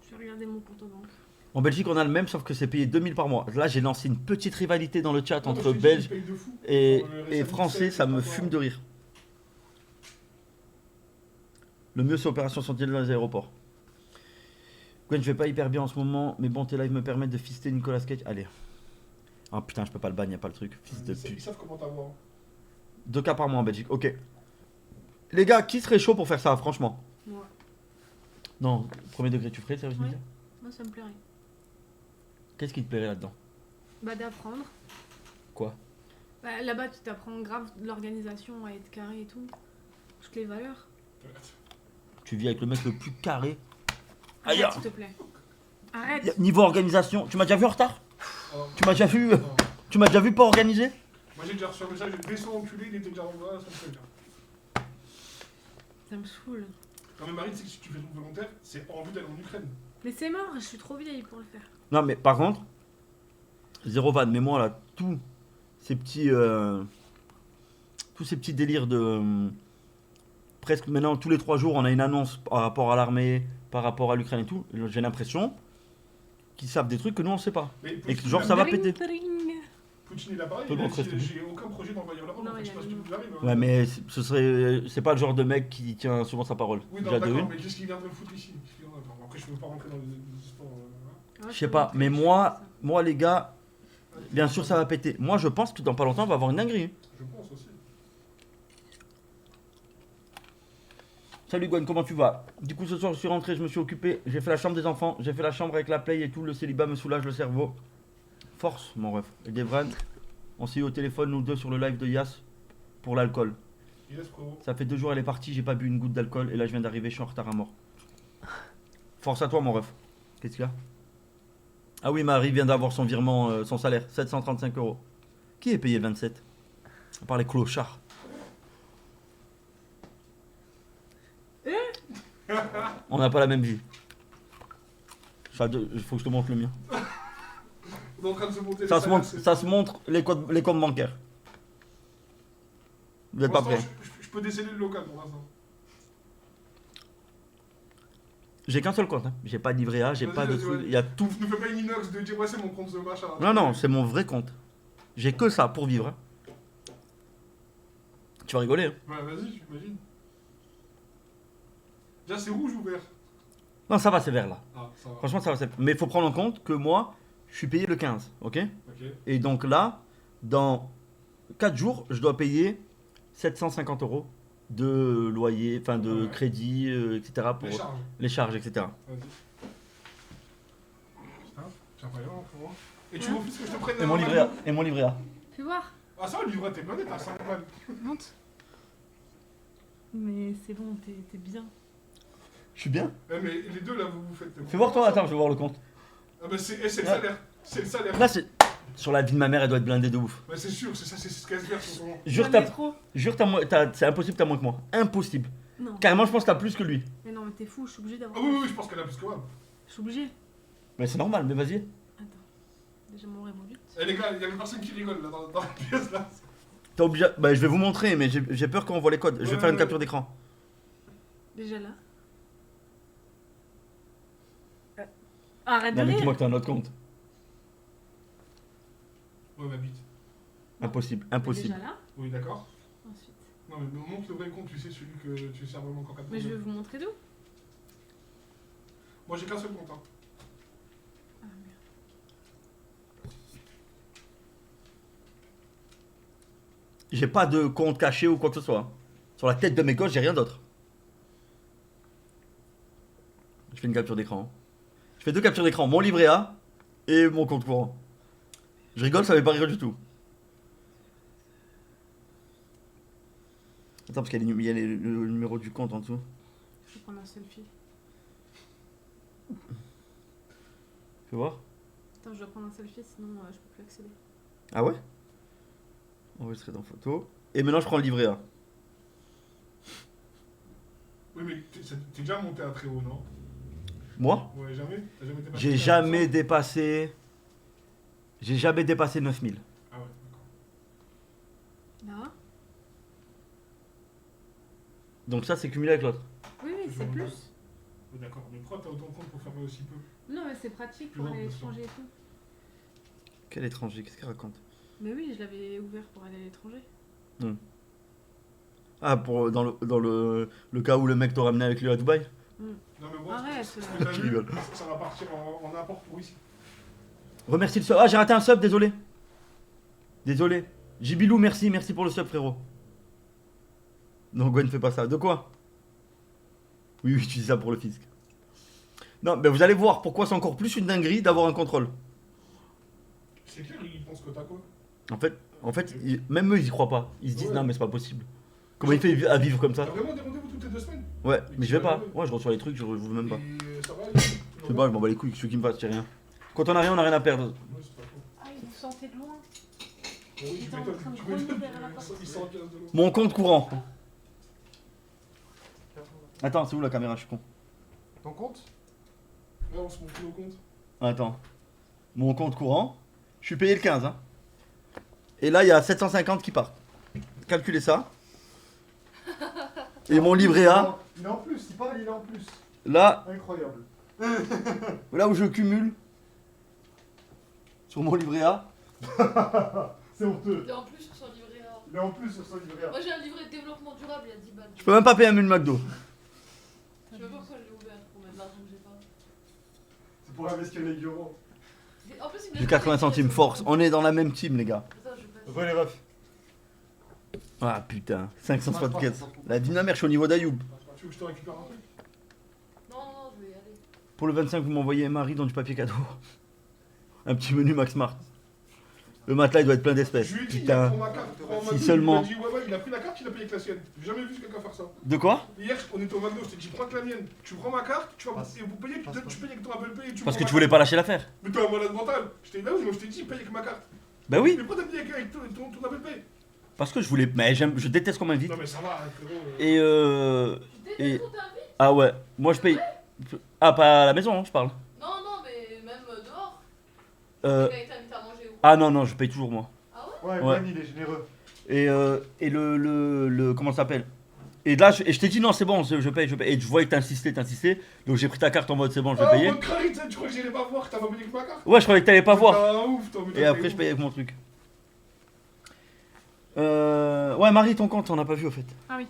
Je vais regarder mon compte en banque. En Belgique, on a le même, sauf que c'est payé 2000 par mois. Là, j'ai lancé une petite rivalité dans le chat Non, entre je te dis, Belges ils payent de fou. et RSA Français. 17, Ça me pas fume toi. de rire. Le mieux, c'est Opération Sentinelle dans les aéroports. Gwen, je vais pas hyper bien en ce moment, mais bon, tes lives me permettent de fister Nicolas Cage. Allez. Ah putain, je peux pas le ban, y a pas le truc. Fils de Ils pute. savent comment t'avoir. 2 cas par mois en Belgique, ok. Les gars, qui serait chaud pour faire ça, franchement? Moi. Non, premier degré, tu ferais le service Ouais. militaire? Moi, ça me plairait. Qu'est-ce qui te plairait là-dedans? Bah, d'apprendre. Quoi? Bah, là-bas, tu t'apprends grave l'organisation à être carré et tout. Toutes les valeurs. Tu vis avec le mec le plus carré. Arrête, Aïe. s'il te plaît. Arrête. Niveau organisation, tu m'as déjà vu en retard? Oh. Tu m'as déjà vu pas organisé? Moi, j'ai déjà reçu un message, j'ai son enculé, il était déjà en bas, ça me fait bien. Ça me saoule. Non, mais Marie, tu sais que si tu fais ton volontaire, c'est en vue d'aller en Ukraine. Mais c'est mort, je suis trop vieille pour le faire. Non mais par contre, zéro van, mais moi là, tous ces petits délires de... presque maintenant, tous les 3 jours, on a une annonce par rapport à l'armée, par rapport à l'Ukraine et tout. J'ai l'impression qui savent des trucs que nous on sait pas. Mais Et que genre ça va péter. Poutine il a pareil, Tout le il a monde dit reste j'ai aucun projet d'envahir l'Europe, Non, donc il je a sais pas si dit tu arrives. Ouais, mais ce serait. C'est pas le genre de mec qui tient souvent sa parole. Oui, non, Déjà de d'accord, une. mais qu'est-ce qu'il viendrait foutre ici? Attends, après, je peux pas rentrer dans les histoires. Ouais, Je sais pas, mais moi les gars, bien sûr ça va péter. Moi je pense que dans pas longtemps on va avoir une dinguerie. Je pense aussi. Salut Gwen, comment tu vas? Du coup ce soir je suis rentré, je me suis occupé, j'ai fait la chambre des enfants, j'ai fait la chambre avec la play et tout, le célibat me soulage le cerveau. Force mon ref. Et Devran, on s'est eu au téléphone nous deux sur le live de Yas pour l'alcool. Yes, frérot. Ça fait 2 jours elle est partie, j'ai pas bu une goutte d'alcool et là je viens d'arriver, je suis en retard à mort. Force à toi mon ref. Qu'est-ce qu'il y a? Ah oui, Marie vient d'avoir son virement, son salaire, 735 €. Qui est payé le 27? À part les clochards. On n'a pas la même vie. Il faut que je te montre le mien. On est en train de se monter les Ça se salaires, montre, ça se montre les comptes bancaires. Vous n'êtes pas Pour l'instant, prêts? je peux déceler le local pour l'instant. J'ai qu'un seul compte, hein. J'ai pas de livret A, j'ai pas de truc, il y a tout. Ne fais pas une inox de dire ouais c'est mon compte de machin. Non, non, c'est mon vrai compte. J'ai que ça pour vivre. Hein. Tu vas rigoler. Hein. Ouais, vas-y, j'imagine. Déjà, c'est rouge ou vert? Non, ça va, c'est vert là. Ah, ça va. Franchement, ça va. Mais il faut prendre en compte que moi, je suis payé le 15, ok? Ok. Et donc là, dans 4 jours, je dois payer 750 € de loyer, enfin de Ouais. crédit, etc. pour Les charges. etc. Vas-y. Putain, tiens pas pour moi. Et tu refuses que je te prenne Et mon livret A. Et mon livret A. Fais voir. Ah, ça va, le livret, t'es blindé, t'as 5 balles. Monte. Mais c'est bon, t'es bien. Je suis bien. Eh, mais les deux là, vous faites. Fais voir toi, attends, je vais voir le compte. Ah, bah c'est le salaire. C'est le salaire. Là, c'est. Sur la vie de ma mère, elle doit être blindée de ouf. Bah, c'est sûr, c'est ça, c'est ce qu'elle se verse en ce moment. Jure, c'est impossible, t'as moins que moi. Impossible. Non. Carrément, je pense que t'as plus que lui. Mais non, mais t'es fou, je suis obligée d'avoir. Ah, oui, je pense qu'elle a plus que moi. Je suis obligée. Mais c'est normal, mais vas-y. Déjà, mon but. Eh, les gars, il y a une personne qui rigole là dans la pièce là. T'es obligé. Bah, je vais vous montrer, mais j'ai peur qu'on voit les codes. Je vais faire une capture d'écran. Déjà là. Arrête de Non, mais rire. dis-moi que t'as un autre compte. Ouais, ma bite. Impossible, impossible. Déjà là. Oui, d'accord. Ensuite. Non, mais montre le vrai compte, tu sais, celui que tu sers vraiment quand 4 Mais je vais vous montrer d'où. Moi, j'ai qu'un seul compte. Hein. Ah merde. J'ai pas de compte caché ou quoi que ce soit. Sur la tête de mes gosses, j'ai rien d'autre. Je fais une capture d'écran. Je fais 2 captures d'écran, mon livret A et mon compte courant. Je rigole, ça fait pas rire du tout. Attends, parce qu'il y a le numéro du compte en dessous. Je vais prendre un selfie. Fais voir. Attends, je dois prendre un selfie, sinon je peux plus accéder. Ah ouais? Enregistré dans photo. Et maintenant, je prends le livret A. Oui, mais t'es déjà monté à très haut, non? Moi? Ouais, jamais? T'as jamais dépassé? J'ai jamais dépassé. J'ai jamais dépassé 9000. Ah ouais, d'accord. Là. Donc ça, c'est cumulé avec l'autre. Oui, oui, c'est plus. Oui, d'accord. Mais pourquoi t'as autant de compte pour faire aussi peu? Non, mais c'est pratique pour Non, aller à bien sûr. l'étranger et tout. Quel étranger? Qu'est-ce qu'il raconte? Mais oui, je l'avais ouvert pour aller à l'étranger. Ah, dans le cas où le mec t'a ramené avec lui à Dubaï? Non, mais moi, Arrête. ce que t'as Je vu, rigole. ça va partir en n'importe pour ici. Remercie le sub. Ah, j'ai raté un sub, désolé. Désolé. Jibilou, merci pour le sub, frérot. Non, Gwen, fais pas ça. De quoi? Oui, tu dis ça pour le fisc. Non, mais vous allez voir pourquoi c'est encore plus une dinguerie d'avoir un contrôle. C'est clair, ils pensent que t'as quoi? En fait, même eux, ils y croient pas. Ils se disent, Ouais. non, mais c'est pas possible. Comment il fait à vivre comme ça? T'as vraiment des rendez-vous toutes les 2 semaines? Ouais, mais je vais pas. Ouais, je reçois les trucs, je veux même pas. Et ça va? Je sais pas, je m'en bats les couilles, ceux qui me fassent, j'ai rien. Quand on a rien, on a rien à perdre. Ouais, c'est pas faux. Ah, il vous sentez de loin. Oui, Il était en train de grogner derrière la porte. Ils sont en pièce de l'eau. Mon compte courant. Attends, c'est où la caméra? Je suis con. Ton compte? Ouais, on se montre nos comptes. Attends. Mon compte courant, je suis payé le 15. Hein. Et là, il y a 750 qui partent. Calculez ça. Et mon livret A, Il est en plus, il parle, il est en plus. là, Incroyable. là où je cumule, sur mon livret A. C'est honteux. Il est en plus sur son livret A. Il est en plus sur son livret A. Moi j'ai un livret de développement durable, il y a 10 balles. Je peux même pas payer un menu McDo. Je sais même pas pourquoi je l'ai ouvert pour mettre de l'argent que j'ai pas. C'est pour investir les euros. En plus, il me J'ai 80 centimes, force. On est dans la même team, les gars. Attends, je passe. Ouais, les refs. Ah putain, 564. La vie de ma mère, je suis au niveau d'Ayoub. Tu veux que je te récupère un truc? Non, non, je vais y aller. Pour le 25, vous m'envoyez Marie dans du papier cadeau. Un petit menu Max Mart. Le matelas, il doit être plein d'espèces. Je lui ai dit, Putain. prends ma carte, prends ma Si douche. seulement. Il a dit, ouais, il a pris la carte, il a payé avec la sienne. J'ai jamais vu quelqu'un faire ça. De quoi? Hier, on était au McDo, je t'ai dit, prends que la mienne. Tu prends ma carte, tu vas et vous payez, tu payes avec ton Apple Pay. Parce que tu voulais pas lâcher l'affaire. Mais t'es un malade mental. Je t'ai dit, bah oui, moi je t'ai dit, paye avec ma carte. Bah oui. Mais pourquoi t'as payé avec ton Apple Pay? Parce que je voulais. Mais je déteste qu'on m'invite. Non, mais ça va, frérot. Et. Ah ouais, moi je paye. Ah, pas à la maison, hein, je parle. Non, non, mais même dehors. Euh. Quelqu'un t'invite à manger ou... Ah non, non, je paye toujours moi. Ah ouais? Ouais, Ben, il est généreux. Et le comment ça s'appelle? Et là, je t'ai dit non, c'est bon, je paye. Et je voyais que t'insistais. Donc j'ai pris ta carte en mode c'est bon, je vais payer. Oh, crari, tu crois que j'allais pas voir que t'as pas payé avec ma carte? Ouais, je croyais que t'allais pas voir. T'es un ouf, toi, mais Et après, je payais avec mon truc. Ouais, Marie, ton compte, on n'a pas vu au fait. Ah oui.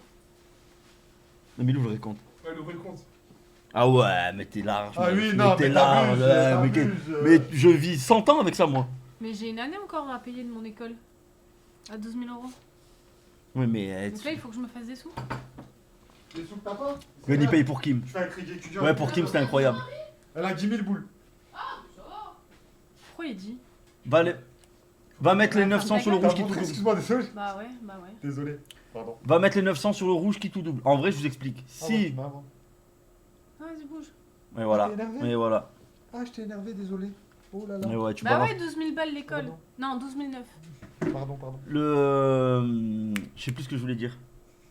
Non, mais il ouvre le compte. Ouais, l'ouvrir le compte. Ah ouais, mais t'es large. Ah oui, mais non, t'es mais large. t'abuses, Mais je vis 100 ans avec ça, moi. Mais j'ai une année encore à payer de mon école. À 12 000 €. Oui, mais. Donc là, il faut que je me fasse des sous. Les sous que t'as pas? Ben, il paye pour Kim. Je fais un crédit étudiant. Ouais, pour Kim, c'était incroyable. Elle a 10 000 boules. Pourquoi il dit? Va mettre les 900 sur le rouge qui tout double. Excuse-moi, désolé. Bah ouais, bah ouais. Désolé. Pardon. Va mettre les 900 sur le rouge qui tout double. En vrai, je vous explique. Si. Vas-y, bouge. Et voilà. t'es énervé Et voilà. Ah, je t'ai énervé, désolé. Oh là là. Et ouais, tu Bah balances. ouais, 12 000 balles l'école. Non, 12 009. Pardon. Je sais plus ce que je voulais dire.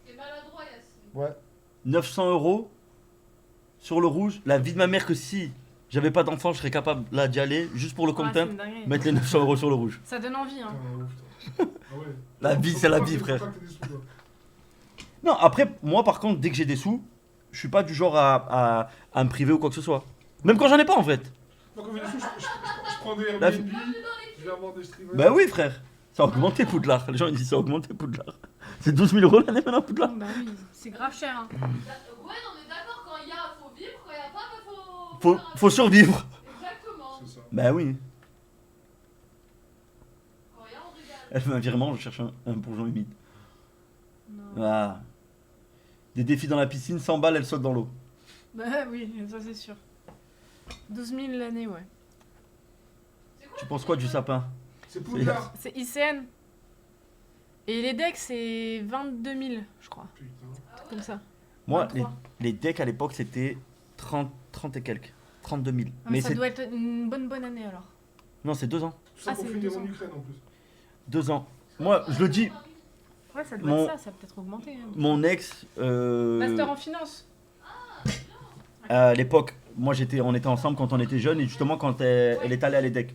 T'es maladroit, Yacine. Ouais. 900 € sur le rouge. La vie de ma mère que si j'avais pas d'enfant, je serais capable là d'y aller juste pour le Ouais, compte c'est temp, une dinguerie. mettre les 900 € sur le rouge. Ça donne envie, hein. La vie, c'est la vie, frère. Non, après, moi par contre, dès que j'ai des sous, je suis pas du genre à me priver ou quoi que ce soit. Même quand j'en ai pas en fait. Donc, on fait des sous, je prends des La Airbnb, je vais avoir des streamers. Bah oui, frère. Ça a augmenté Poudlard. Les gens ils disent ça a augmenté Poudlard. C'est 12 000 € l'année maintenant Poudlard. Bah oui, c'est grave cher. Hein. Ouais, on est d'accord, quand il y a, faut vivre, quand il y a pas, bah, Faut survivre. Exactement. C'est ça. Bah oui. Quand il y a, on régale. Elle fait un virement, je cherche un bourgeon humide. Non. Ah. Des défis dans la piscine, 100 balles, elle saute dans l'eau. Bah oui, ça c'est sûr. 12 000 l'année, ouais. Tu penses quoi du sapin? C'est Poudlard. C'est ICN. Et les decks, c'est 22 000, je crois. Un truc comme ça. Moi, 23. les decks à l'époque, c'était 30 et quelques. 32 000. Ah, mais ça doit être une bonne année alors. Non, c'est 2 ans. Tout ça Ah, pour c'est finir deux en ans. Ukraine en plus. 2 ans. Moi, je le dis, Ouais, ça doit Mon- être ça, ça a peut-être augmenté. Hein. mon ex, Master en finance. à l'époque, moi on était ensemble quand on était jeunes et justement quand elle est allée à l'EDEC.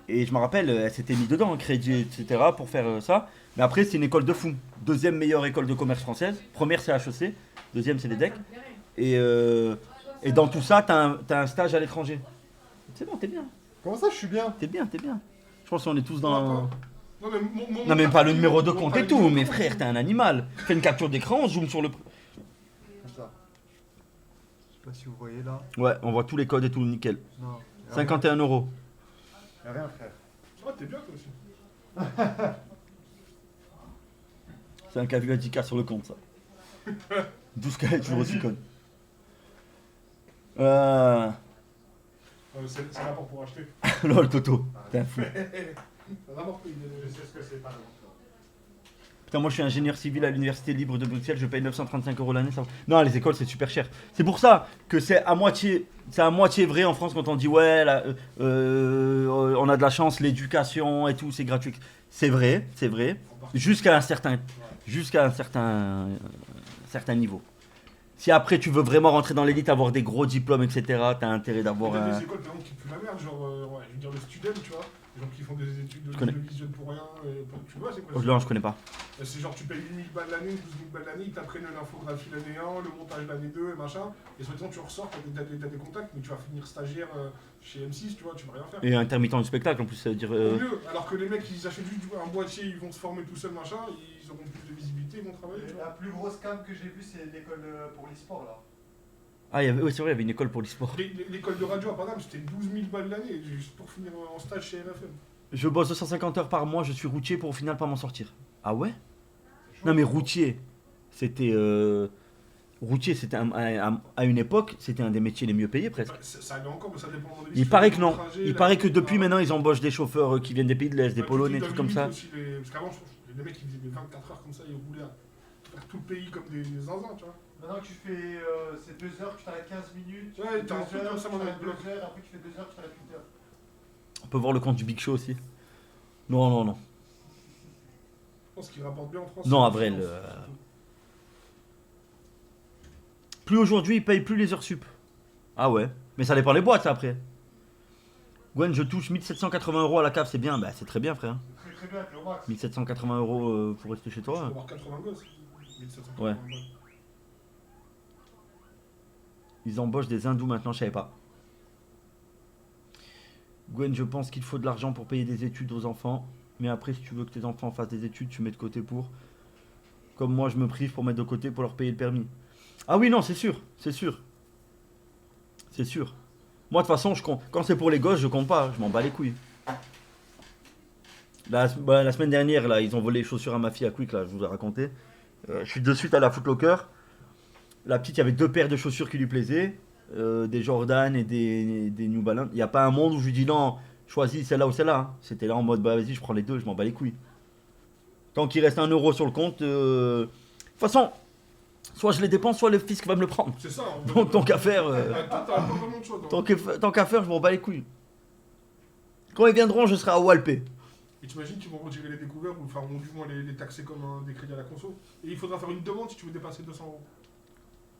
Et je me rappelle, elle s'était mis dedans, crédit, etc. pour faire ça. Mais après, c'est une école de fou. Deuxième meilleure école de commerce française. Première, c'est HEC. Deuxième, c'est l'EDEC. Et dans tout ça, t'as un stage à l'étranger. C'est bon, t'es bien. Comment ça, je suis bien? T'es bien. Je pense qu'on est tous dans... Non, mais Non, même pas le numéro de compte et tout. Mais frère, t'es un animal. Fais une capture d'écran, on zoome sur le... Comme ça. Je sais pas si vous voyez là. Ouais, on voit tous les codes et tout, nickel. Non. 51 €. Y'a rien, frère. Ah, t'es bien toi aussi. C'est un cas vu à 10K sur le compte, ça. 12K est toujours aussi con. C'est rapport pour acheter. Lol, Toto. T'es un fou. C'est rapport pour Je sais ce que c'est, pardon. Putain, moi je suis ingénieur civil à l'université libre de Bruxelles, je paye 935 € l'année. Ça... Non, les écoles c'est super cher. C'est pour ça que c'est à moitié vrai en France quand on dit ouais, là, on a de la chance, l'éducation et tout, c'est gratuit. C'est vrai, jusqu'à un certain niveau. Si après tu veux vraiment rentrer dans l'élite, avoir des gros diplômes, etc., t'as intérêt d'avoir Il y a un. des écoles par exemple qui puent la merde, genre, ouais, je veux dire le student, tu vois. Les gens qui font des études de connais. vision pour rien, tu vois, c'est quoi Oh, non, je connais pas. C'est genre tu payes 8000 balles l'année, 12 000 balles l'année, ils t'apprennent l'infographie l'année 1, le montage l'année 2 et machin, et soi-disant tu ressors, t'as des contacts, mais tu vas finir stagiaire chez M6, tu vois, tu vas rien faire. Et intermittent du spectacle en plus, ça veut dire. Au mieux, alors que les mecs ils achètent juste un boîtier, ils vont se former tout seuls, machin, ils auront plus de visibilité, ils vont travailler. Tu vois. La plus grosse cam que j'ai vue, c'est l'école pour l'e-sport là. Ah, oui, c'est vrai, il y avait une école pour l'e-sport. L'école de radio à Paname, c'était 12 000 balles l'année, juste pour finir en stage chez RFM. Je bosse 250 heures par mois, je suis routier pour au final pas m'en sortir. Ah ouais? Non mais routier, c'était... Routier, c'était à une époque, c'était un des métiers les mieux payés presque. Ça allait encore, mais ça dépend de Il paraît que non. Il paraît que depuis maintenant, ils embauchent des chauffeurs qui viennent des pays de l'Est, des Polonais, des trucs comme ça. Parce qu'avant, les mecs, ils faisaient des 24 heures comme ça, ils roulaient à faire tout le pays comme des zinzins, tu vois. Maintenant que tu fais c'est 2 heures, tu t'arrêtes 15 minutes, tu Ouais, fais 2 t'as un truc heures, comme ça, tu mon t'arrêtes ami. 2 heures, après tu fais 2 heures, tu t'arrêtes 8 heures. On peut voir le compte du Big Show aussi. Non, non, non. Je pense qu'il rapporte bien en France. Non, Avril. Plus aujourd'hui, ils payent plus les heures sup. Ah ouais. Mais ça dépend les boîtes, ça, après. Gwen, je touche 1780 € à la cave, c'est bien. Bah, c'est très bien, frère. Très très bien, le max. 1780 € pour rester chez Tu peux toi. avoir 80 gosses. 1780 Ouais. balles. Ils embauchent des hindous maintenant, je savais pas. Gwen, je pense qu'il faut de l'argent pour payer des études aux enfants. Mais après, si tu veux que tes enfants fassent des études, tu mets de côté pour. Comme moi, je me prive pour mettre de côté pour leur payer le permis. Ah oui, non, c'est sûr, c'est sûr. C'est sûr. Moi, de toute façon, quand c'est pour les gosses, je compte pas. Je m'en bats les couilles. La semaine dernière, là, ils ont volé les chaussures à ma fille à Quick, là, je vous ai raconté. Je suis de suite à la Foot Locker. La petite, il y avait 2 paires de chaussures qui lui plaisaient. Des Jordan et des New Balance. Il n'y a pas un monde où je lui dis non, choisis celle-là ou celle-là. Hein. C'était là en mode, bah vas-y, je prends les deux, je m'en bats les couilles. Tant qu'il reste 1 euro sur le compte, de toute façon, soit je les dépense, soit le fisc va me le prendre. C'est ça. Donc tant qu'à faire, Toi, t'as pas vraiment de choix. tant qu'à faire, je m'en bats les couilles. Quand ils viendront, je serai à Walpé. Et t'imagines qu'ils vont retirer les découverts ou enfin, du moins les taxer comme des crédits à la conso. Et il faudra faire une demande si tu veux dépasser 200 €.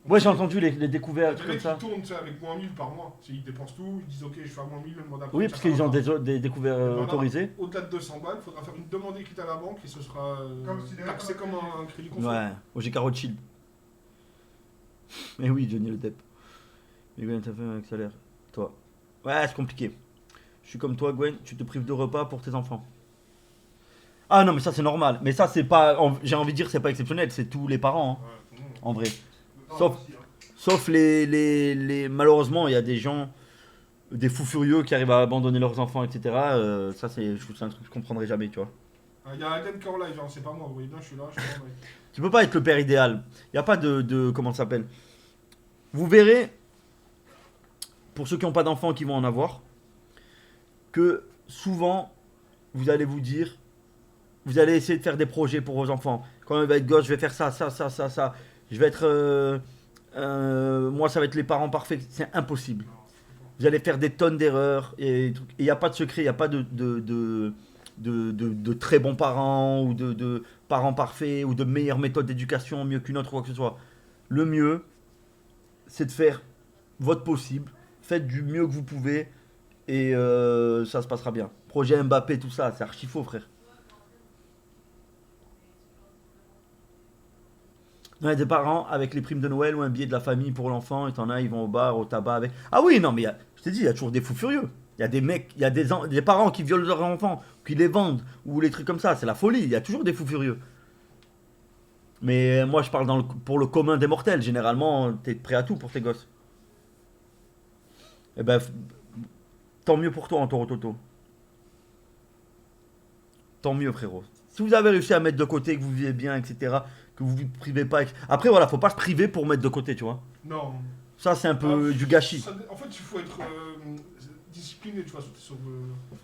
Ouais, j'ai entendu les découvertes Les comme mecs ça. qui tournent tu sais, avec moins 1000 par mois. Ils dépensent tout, ils disent ok, je fais à moins 1000 le mois d'après. Oui, parce qu'ils ont des découvertes Voilà. autorisées. Au-delà de 200 balles, il faudra faire une demande écrite à la banque et ce sera taxé comme un crédit conso. Ouais, au GK Rothschild. Mais oui, Johnny le Depp. Mais Gwen, t'as fait avec salaire. Toi. Ouais, c'est compliqué. Je suis comme toi, Gwen, tu te prives de repas pour tes enfants. Ah non, mais ça c'est normal. Mais ça c'est pas. J'ai envie de dire, c'est pas exceptionnel, c'est tous les parents. Hein, en vrai. Sauf malheureusement, il y a des gens, des fous furieux qui arrivent à abandonner leurs enfants, etc. Ça, c'est un truc que je comprendrai jamais, tu vois. Il y a Adam qui est en live, hein, c'est pas moi, vous voyez bien, je suis là, je suis en live. Tu peux pas être le père idéal. Il n'y a pas de comment ça s'appelle. Vous verrez, pour ceux qui n'ont pas d'enfants qui vont en avoir, que souvent, vous allez vous dire, vous allez essayer de faire des projets pour vos enfants. Quand il va être gosse, je vais faire ça. Je vais être... moi, ça va être les parents parfaits. C'est impossible. Vous allez faire des tonnes d'erreurs. Et il n'y a pas de secret, il n'y a pas de très bons parents ou de parents parfaits ou de meilleures méthodes d'éducation mieux qu'une autre ou quoi que ce soit. Le mieux, c'est de faire votre possible. Faites du mieux que vous pouvez et ça se passera bien. Projet Mbappé, tout ça, c'est archi faux, frère. Il y a des parents avec les primes de Noël ou un billet de la famille pour l'enfant, et t'en as, ils vont au bar, au tabac avec. Ah oui, non, mais je t'ai dit, il y a toujours des fous furieux. Il y a des mecs, il y a des parents qui violent leurs enfants, qui les vendent, ou les trucs comme ça, c'est la folie, il y a toujours des fous furieux. Mais moi, je parle pour le commun des mortels, généralement, t'es prêt à tout pour tes gosses. Eh ben, tant mieux pour toi, Antoro Toto. Tant mieux, frérot. Si vous avez réussi à mettre de côté, que vous vivez bien, etc., que vous ne vous privez pas. Après, voilà, faut pas se priver pour mettre de côté, tu vois. Non. Ça, c'est un peu du gâchis. En fait, il faut être discipliné, tu vois,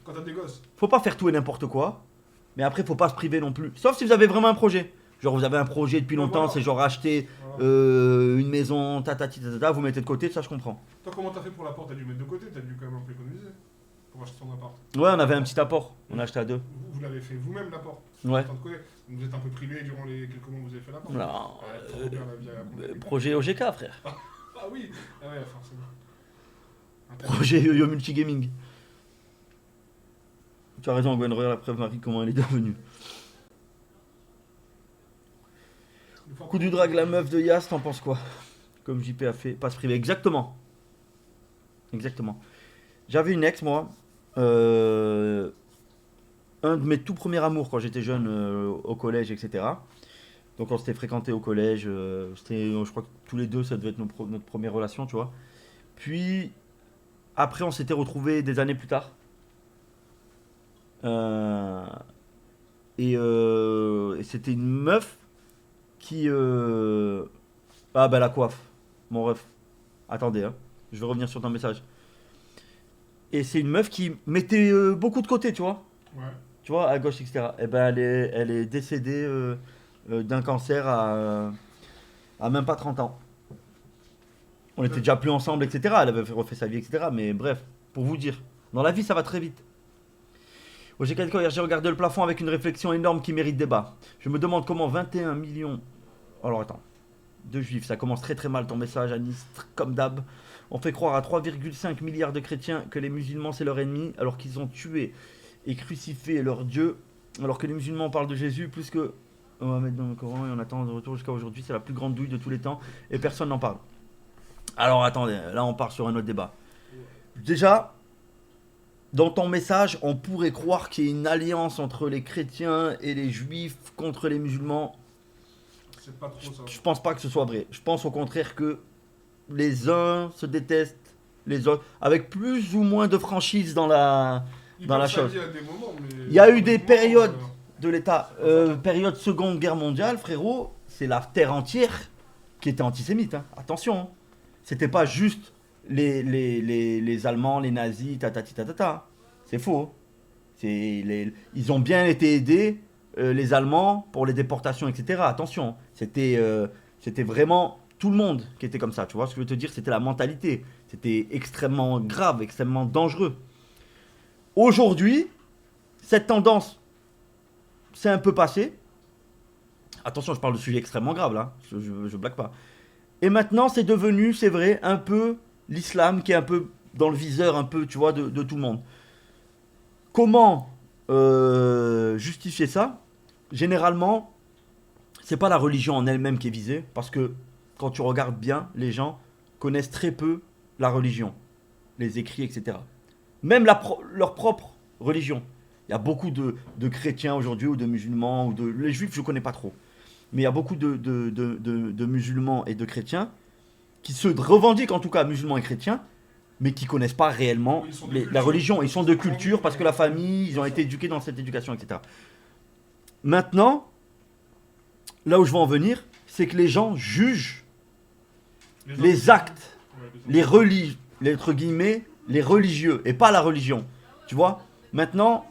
quand t'as des gosses. Faut pas faire tout et n'importe quoi. Mais après, faut pas se priver non plus. Sauf si vous avez vraiment un projet. Genre, vous avez un projet depuis longtemps, voilà. c'est genre acheter une maison, vous mettez de côté, ça je comprends. Toi, comment t'as fait pour l'apport? T'as dû mettre de côté, t'as dû quand même un peu économiser pour acheter ton appart. Ouais, on avait un petit apport, on a acheté à 2. Vous l'avez fait vous-même la porte. Ouais. Vous êtes un peu privé durant les quelques mois où vous avez fait la porte. Non. Trop bien la vie à Projet OGK, frère. Ah oui, ah ouais, forcément. Projet Yo-Yo Multigaming. Tu as raison, Gwen, regarde la preuve, Marie, comment elle est devenue. Coup du drag, la meuf de Yas, t'en penses quoi? Comme JP a fait, passe privé. Exactement. Exactement. J'avais une ex, moi. Un de mes tout premiers amours quand j'étais jeune au collège, etc. Donc on s'était fréquenté au collège. Je crois que tous les deux, ça devait être notre première relation, tu vois. Puis, après, on s'était retrouvés des années plus tard. Et c'était une meuf qui... Ah bah la coiffe, mon ref. Attendez, hein. Je vais revenir sur ton message. Et c'est une meuf qui mettait beaucoup de côté, tu vois. Ouais. Tu vois, à gauche, etc. Et ben elle est décédée d'un cancer à même pas 30 ans. On était déjà plus ensemble, etc. Elle avait refait sa vie, etc. Mais bref, pour vous dire, dans la vie, ça va très vite. J'ai regardé le plafond avec une réflexion énorme qui mérite débat. Je me demande comment 21 millions... Alors attends. De juifs, ça commence très très mal ton message, Anis, comme d'hab. On fait croire à 3,5 milliards de chrétiens que les musulmans c'est leur ennemi, alors qu'ils ont tué et crucifié leur Dieu, alors que les musulmans parlent de Jésus plus que on va mettre dans le Coran et on attend de retour jusqu'à aujourd'hui. C'est la plus grande douille de tous les temps et personne n'en parle. Alors attendez, là on part sur un autre débat. Déjà, dans ton message, on pourrait croire qu'il y a une alliance entre les chrétiens et les juifs contre les musulmans. C'est pas trop ça. Je pense pas que ce soit vrai. Je pense au contraire que les uns se détestent les autres, avec plus ou moins de franchise dans la chose. Il y a eu des périodes de l'État, période Seconde Guerre mondiale, frérot, c'est la terre entière qui était antisémite. Hein. Attention, hein. C'était pas juste les Allemands, les nazis, tatata. C'est faux. Ils ont bien été aidés, les Allemands, pour les déportations, etc. Attention, c'était vraiment tout le monde qui était comme ça. Tu vois ce que je veux te dire? C'était la mentalité. C'était extrêmement grave, extrêmement dangereux. Aujourd'hui, cette tendance s'est un peu passée. Attention, je parle de sujets extrêmement graves là. Je blague pas. Et maintenant, c'est devenu, c'est vrai, un peu l'islam qui est un peu dans le viseur, un peu, tu vois, de tout le monde. Comment justifier ça? Généralement, c'est pas la religion en elle-même qui est visée, parce que quand tu regardes bien, les gens connaissent très peu la religion, les écrits, etc. Même leur propre religion. Il y a beaucoup de chrétiens aujourd'hui, ou de musulmans, ou les juifs, je connais pas trop. Mais il y a beaucoup de musulmans et de chrétiens qui se revendiquent, en tout cas musulmans et chrétiens, mais qui connaissent pas réellement la religion. Ils sont de culture parce que la famille, ils ont été éduqués dans cette éducation, etc. Maintenant, là où je veux en venir, c'est que les gens jugent les actes, entre guillemets, les religieux, et pas la religion. Tu vois? Maintenant,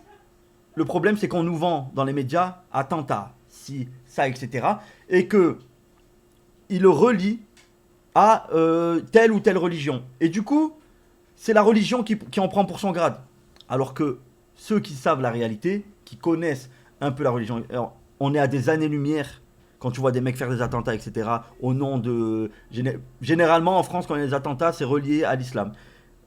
le problème, c'est qu'on nous vend dans les médias attentats, si, ça, etc. Et que ils le relient à telle ou telle religion. Et du coup, c'est la religion qui en prend pour son grade. Alors que ceux qui savent la réalité, qui connaissent un peu la religion, alors, on est à des années-lumière quand tu vois des mecs faire des attentats, etc. Au nom de... Généralement, en France, quand il y a des attentats, c'est relié à l'islam.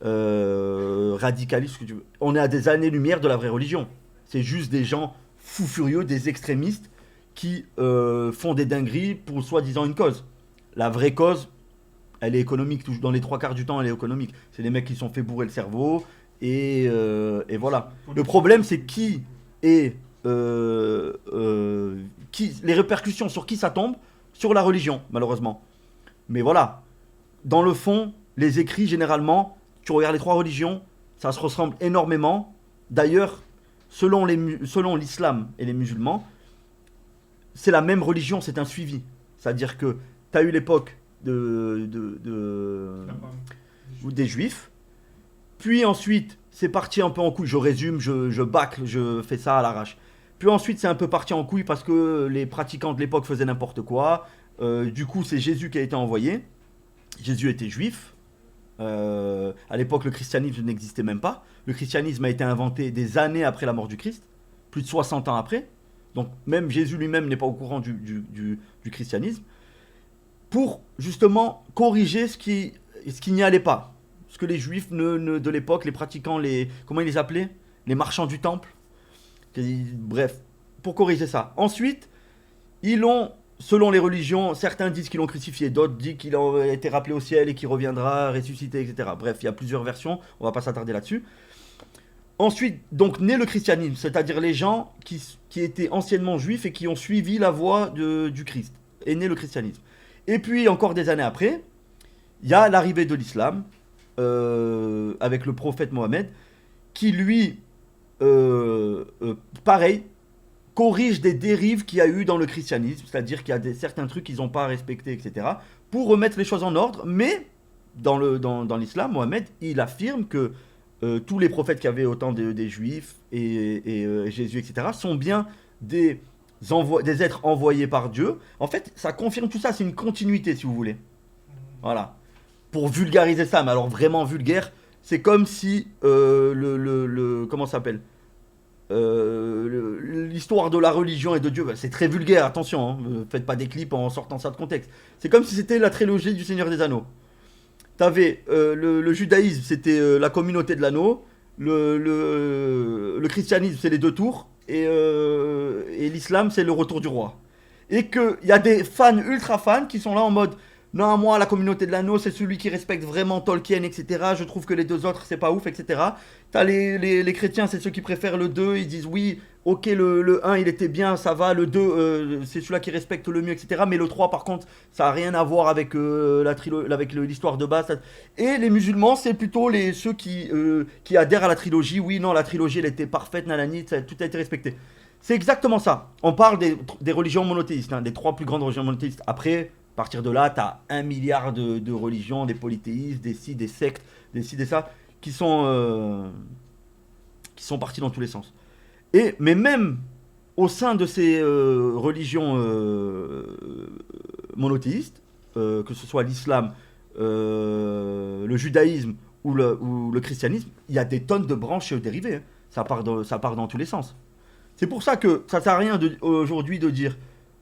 Radicalisme, ce que tu veux. On est à des années-lumière de la vraie religion. C'est juste des gens fous furieux, des extrémistes qui font des dingueries pour soi-disant une cause. La vraie cause, elle est économique. Dans les 3/4 du temps, elle est économique. C'est des mecs qui se sont fait bourrer le cerveau. Et voilà. Le problème, c'est qui est... les répercussions sur qui ça tombe? Sur la religion, malheureusement. Mais voilà. Dans le fond, les écrits, généralement, tu regardes les 3 religions, ça se ressemble énormément. D'ailleurs, selon l'islam et les musulmans, c'est la même religion, c'est un suivi. C'est-à-dire que tu as eu l'époque des juifs, puis ensuite, c'est parti un peu en couille. Je résume, je bâcle, je fais ça à l'arrache. Puis ensuite, c'est un peu parti en couille parce que les pratiquants de l'époque faisaient n'importe quoi. Du coup, c'est Jésus qui a été envoyé. Jésus était juif. À l'époque, le christianisme n'existait même pas. Le christianisme a été inventé des années après la mort du Christ. plus de 60 ans après. Donc même Jésus lui-même n'est pas au courant du christianisme. Pour justement corriger ce qui n'y allait pas. Ce que les juifs de l'époque, les pratiquants, comment ils les appelaient? Les marchands du temple. Bref, pour corriger ça. Ensuite, ils l'ont, selon les religions, certains disent qu'ils l'ont crucifié, d'autres disent qu'il a été rappelé au ciel et qu'il reviendra ressuscité, etc. Bref, il y a plusieurs versions, on va pas s'attarder là-dessus. Ensuite, donc, naît le christianisme, c'est-à-dire les gens qui étaient anciennement juifs et qui ont suivi la voie du Christ. Est né le christianisme. Et puis, encore des années après, il y a l'arrivée de l'islam, avec le prophète Mohammed, qui lui, pareil, corrige des dérives qu'il y a eu dans le christianisme, c'est-à-dire qu'il y a certains trucs qu'ils n'ont pas respectés, etc., pour remettre les choses en ordre. Mais dans l'islam, Mohammed, il affirme que tous les prophètes qui avaient autant des juifs et Jésus, etc., sont bien des êtres envoyés par Dieu. En fait, ça confirme tout ça, c'est une continuité, si vous voulez. Voilà. Pour vulgariser ça, mais alors vraiment vulgaire, c'est comme si comment ça s'appelle, l'histoire de la religion et de Dieu, c'est très vulgaire, attention, hein, faites pas des clips en sortant ça de contexte. C'est comme si c'était la trilogie du Seigneur des Anneaux. T'avais le judaïsme, c'était la communauté de l'anneau, le christianisme, c'est les deux tours, et l'islam, c'est le retour du roi. Et qu'il y a des fans, ultra fans, qui sont là en mode... Non, moi, la communauté de l'anneau, c'est celui qui respecte vraiment Tolkien, etc. Je trouve que les deux autres, c'est pas ouf, etc. T'as les chrétiens, c'est ceux qui préfèrent le 2. Ils disent, oui, ok, le 1, il était bien, ça va. Le 2, c'est celui-là qui respecte le mieux, etc. Mais le 3, par contre, ça a rien à voir avec l'histoire de base. Et les musulmans, c'est plutôt ceux qui adhèrent à la trilogie. Oui, non, la trilogie, elle était parfaite, nanani, tout a été respecté. C'est exactement ça. On parle des religions monothéistes, hein, des 3 plus grandes religions monothéistes. Après... À partir de là, tu as 1 milliard de religions, des polythéistes, des ci, des sectes, des ci, des ça, qui sont partis dans tous les sens. Mais même au sein de ces religions monothéistes, que ce soit l'islam, le judaïsme ou le christianisme, il y a des tonnes de branches dérivées. Hein. Ça part dans tous les sens. C'est pour ça que ça ne sert à rien aujourd'hui de dire...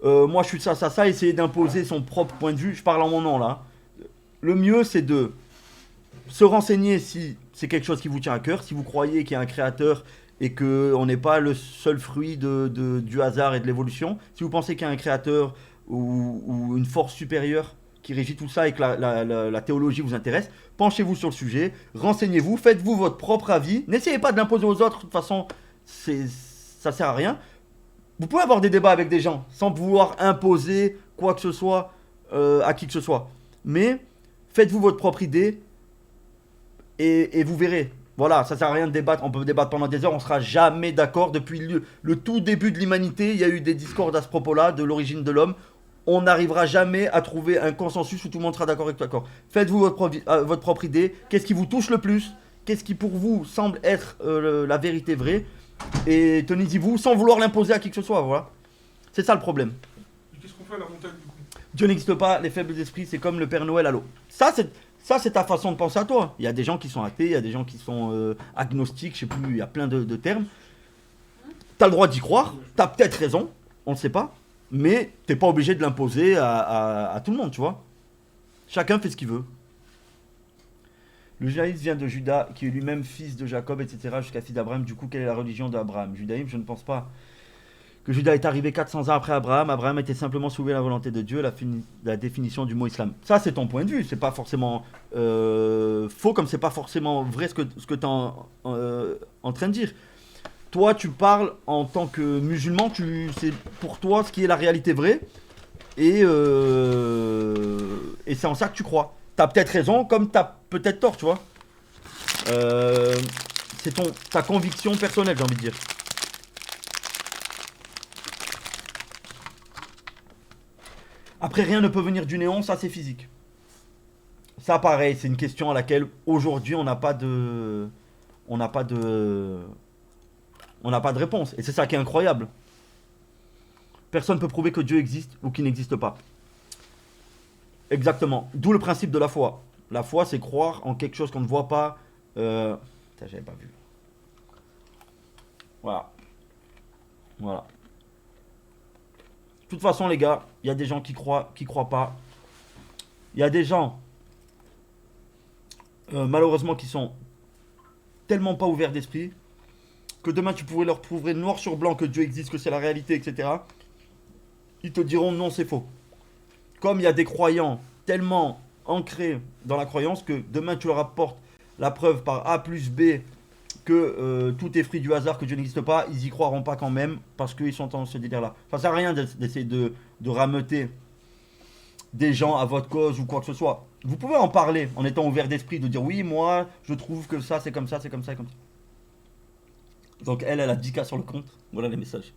moi je suis ça, essayer d'imposer son propre point de vue, je parle en mon nom là. Le mieux c'est de se renseigner si c'est quelque chose qui vous tient à cœur, si vous croyez qu'il y a un créateur et qu'on n'est pas le seul fruit du hasard et de l'évolution, si vous pensez qu'il y a un créateur ou une force supérieure qui régit tout ça et que la théologie vous intéresse, penchez-vous sur le sujet, renseignez-vous, faites-vous votre propre avis, n'essayez pas de l'imposer aux autres, de toute façon ça sert à rien. Vous pouvez avoir des débats avec des gens sans vouloir imposer quoi que ce soit à qui que ce soit. Mais faites-vous votre propre idée et vous verrez. Voilà, ça sert à rien de débattre. On peut débattre pendant des heures, on ne sera jamais d'accord. Depuis le tout début de l'humanité, il y a eu des discordes à ce propos-là, de l'origine de l'homme. On n'arrivera jamais à trouver un consensus où tout le monde sera d'accord avec d'accord. Faites-vous votre propre idée. Qu'est-ce qui vous touche le plus? Qu'est-ce qui pour vous semble être la vérité vraie? Et tenez-y-vous sans vouloir l'imposer à qui que ce soit, voilà. C'est ça le problème. Et qu'est-ce qu'on fait à la montagne du coup? Dieu n'existe pas, les faibles esprits, c'est comme le Père Noël à l'eau. Ça, c'est ta façon de penser à toi. Il y a des gens qui sont athées, il y a des gens qui sont agnostiques, je sais plus, il y a plein de termes. T'as le droit d'y croire, t'as peut-être raison, on ne sait pas, mais t'es pas obligé de l'imposer à tout le monde, tu vois. Chacun fait ce qu'il veut. Le judaïsme vient de Judas, qui est lui-même fils de Jacob, etc., jusqu'à fils d'Abraham. Du coup, quelle est la religion d'Abraham? Judaïsme, je ne pense pas que Judas est arrivé 400 ans après Abraham. Abraham était simplement soumis à la volonté de Dieu, la définition du mot islam. Ça, c'est ton point de vue. C'est pas forcément faux, comme c'est pas forcément vrai ce que tu es en train de dire. Toi, tu parles en tant que musulman, c'est pour toi ce qui est la réalité vraie, et c'est en ça que tu crois. T'as peut-être raison, comme t'as peut-être tort, tu vois. C'est ta conviction personnelle, j'ai envie de dire. Après, rien ne peut venir du néant, ça c'est physique. Ça, pareil, c'est une question à laquelle aujourd'hui on n'a pas de réponse. Et c'est ça qui est incroyable. Personne ne peut prouver que Dieu existe ou qu'il n'existe pas. Exactement. D'où le principe de la foi. La foi, c'est croire en quelque chose qu'on ne voit pas. J'avais pas vu. Voilà. Voilà. De toute façon, les gars, il y a des gens qui croient pas. Il y a des gens, malheureusement, qui sont tellement pas ouverts d'esprit que demain tu pourrais leur prouver noir sur blanc que Dieu existe, que c'est la réalité, etc. Ils te diront non, c'est faux. Comme il y a des croyants tellement ancrés dans la croyance que demain tu leur apportes la preuve par A plus B que tout est fruit du hasard, que Dieu n'existe pas, ils y croiront pas quand même parce qu'ils sont dans ce délire-là. Ça sert à rien d'essayer de rameuter des gens à votre cause ou quoi que ce soit. Vous pouvez en parler en étant ouvert d'esprit, de dire oui, moi, je trouve que ça, c'est comme ça, c'est comme ça, c'est comme ça. Donc elle a 10K sur le compte. Voilà les messages.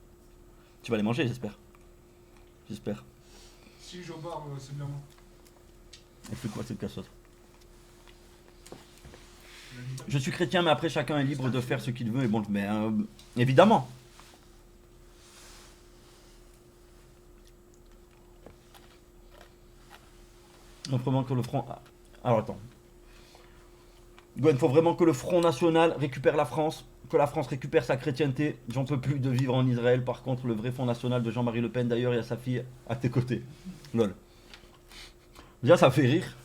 Tu vas les manger, j'espère. J'espère. Si je barre, c'est bien moi. Elle fait quoi cette cassotte? Je suis chrétien, mais après chacun est libre de faire ce qu'il veut. Et bon, mais évidemment. Il faut vraiment que le front. Alors attends. Il faut vraiment que le Front National récupère la France, que la France récupère sa chrétienté. J'en peux plus de vivre en Israël. Par contre, le vrai Front National de Jean-Marie Le Pen, d'ailleurs, il y a sa fille à tes côtés. Lol. Déjà, ça fait rire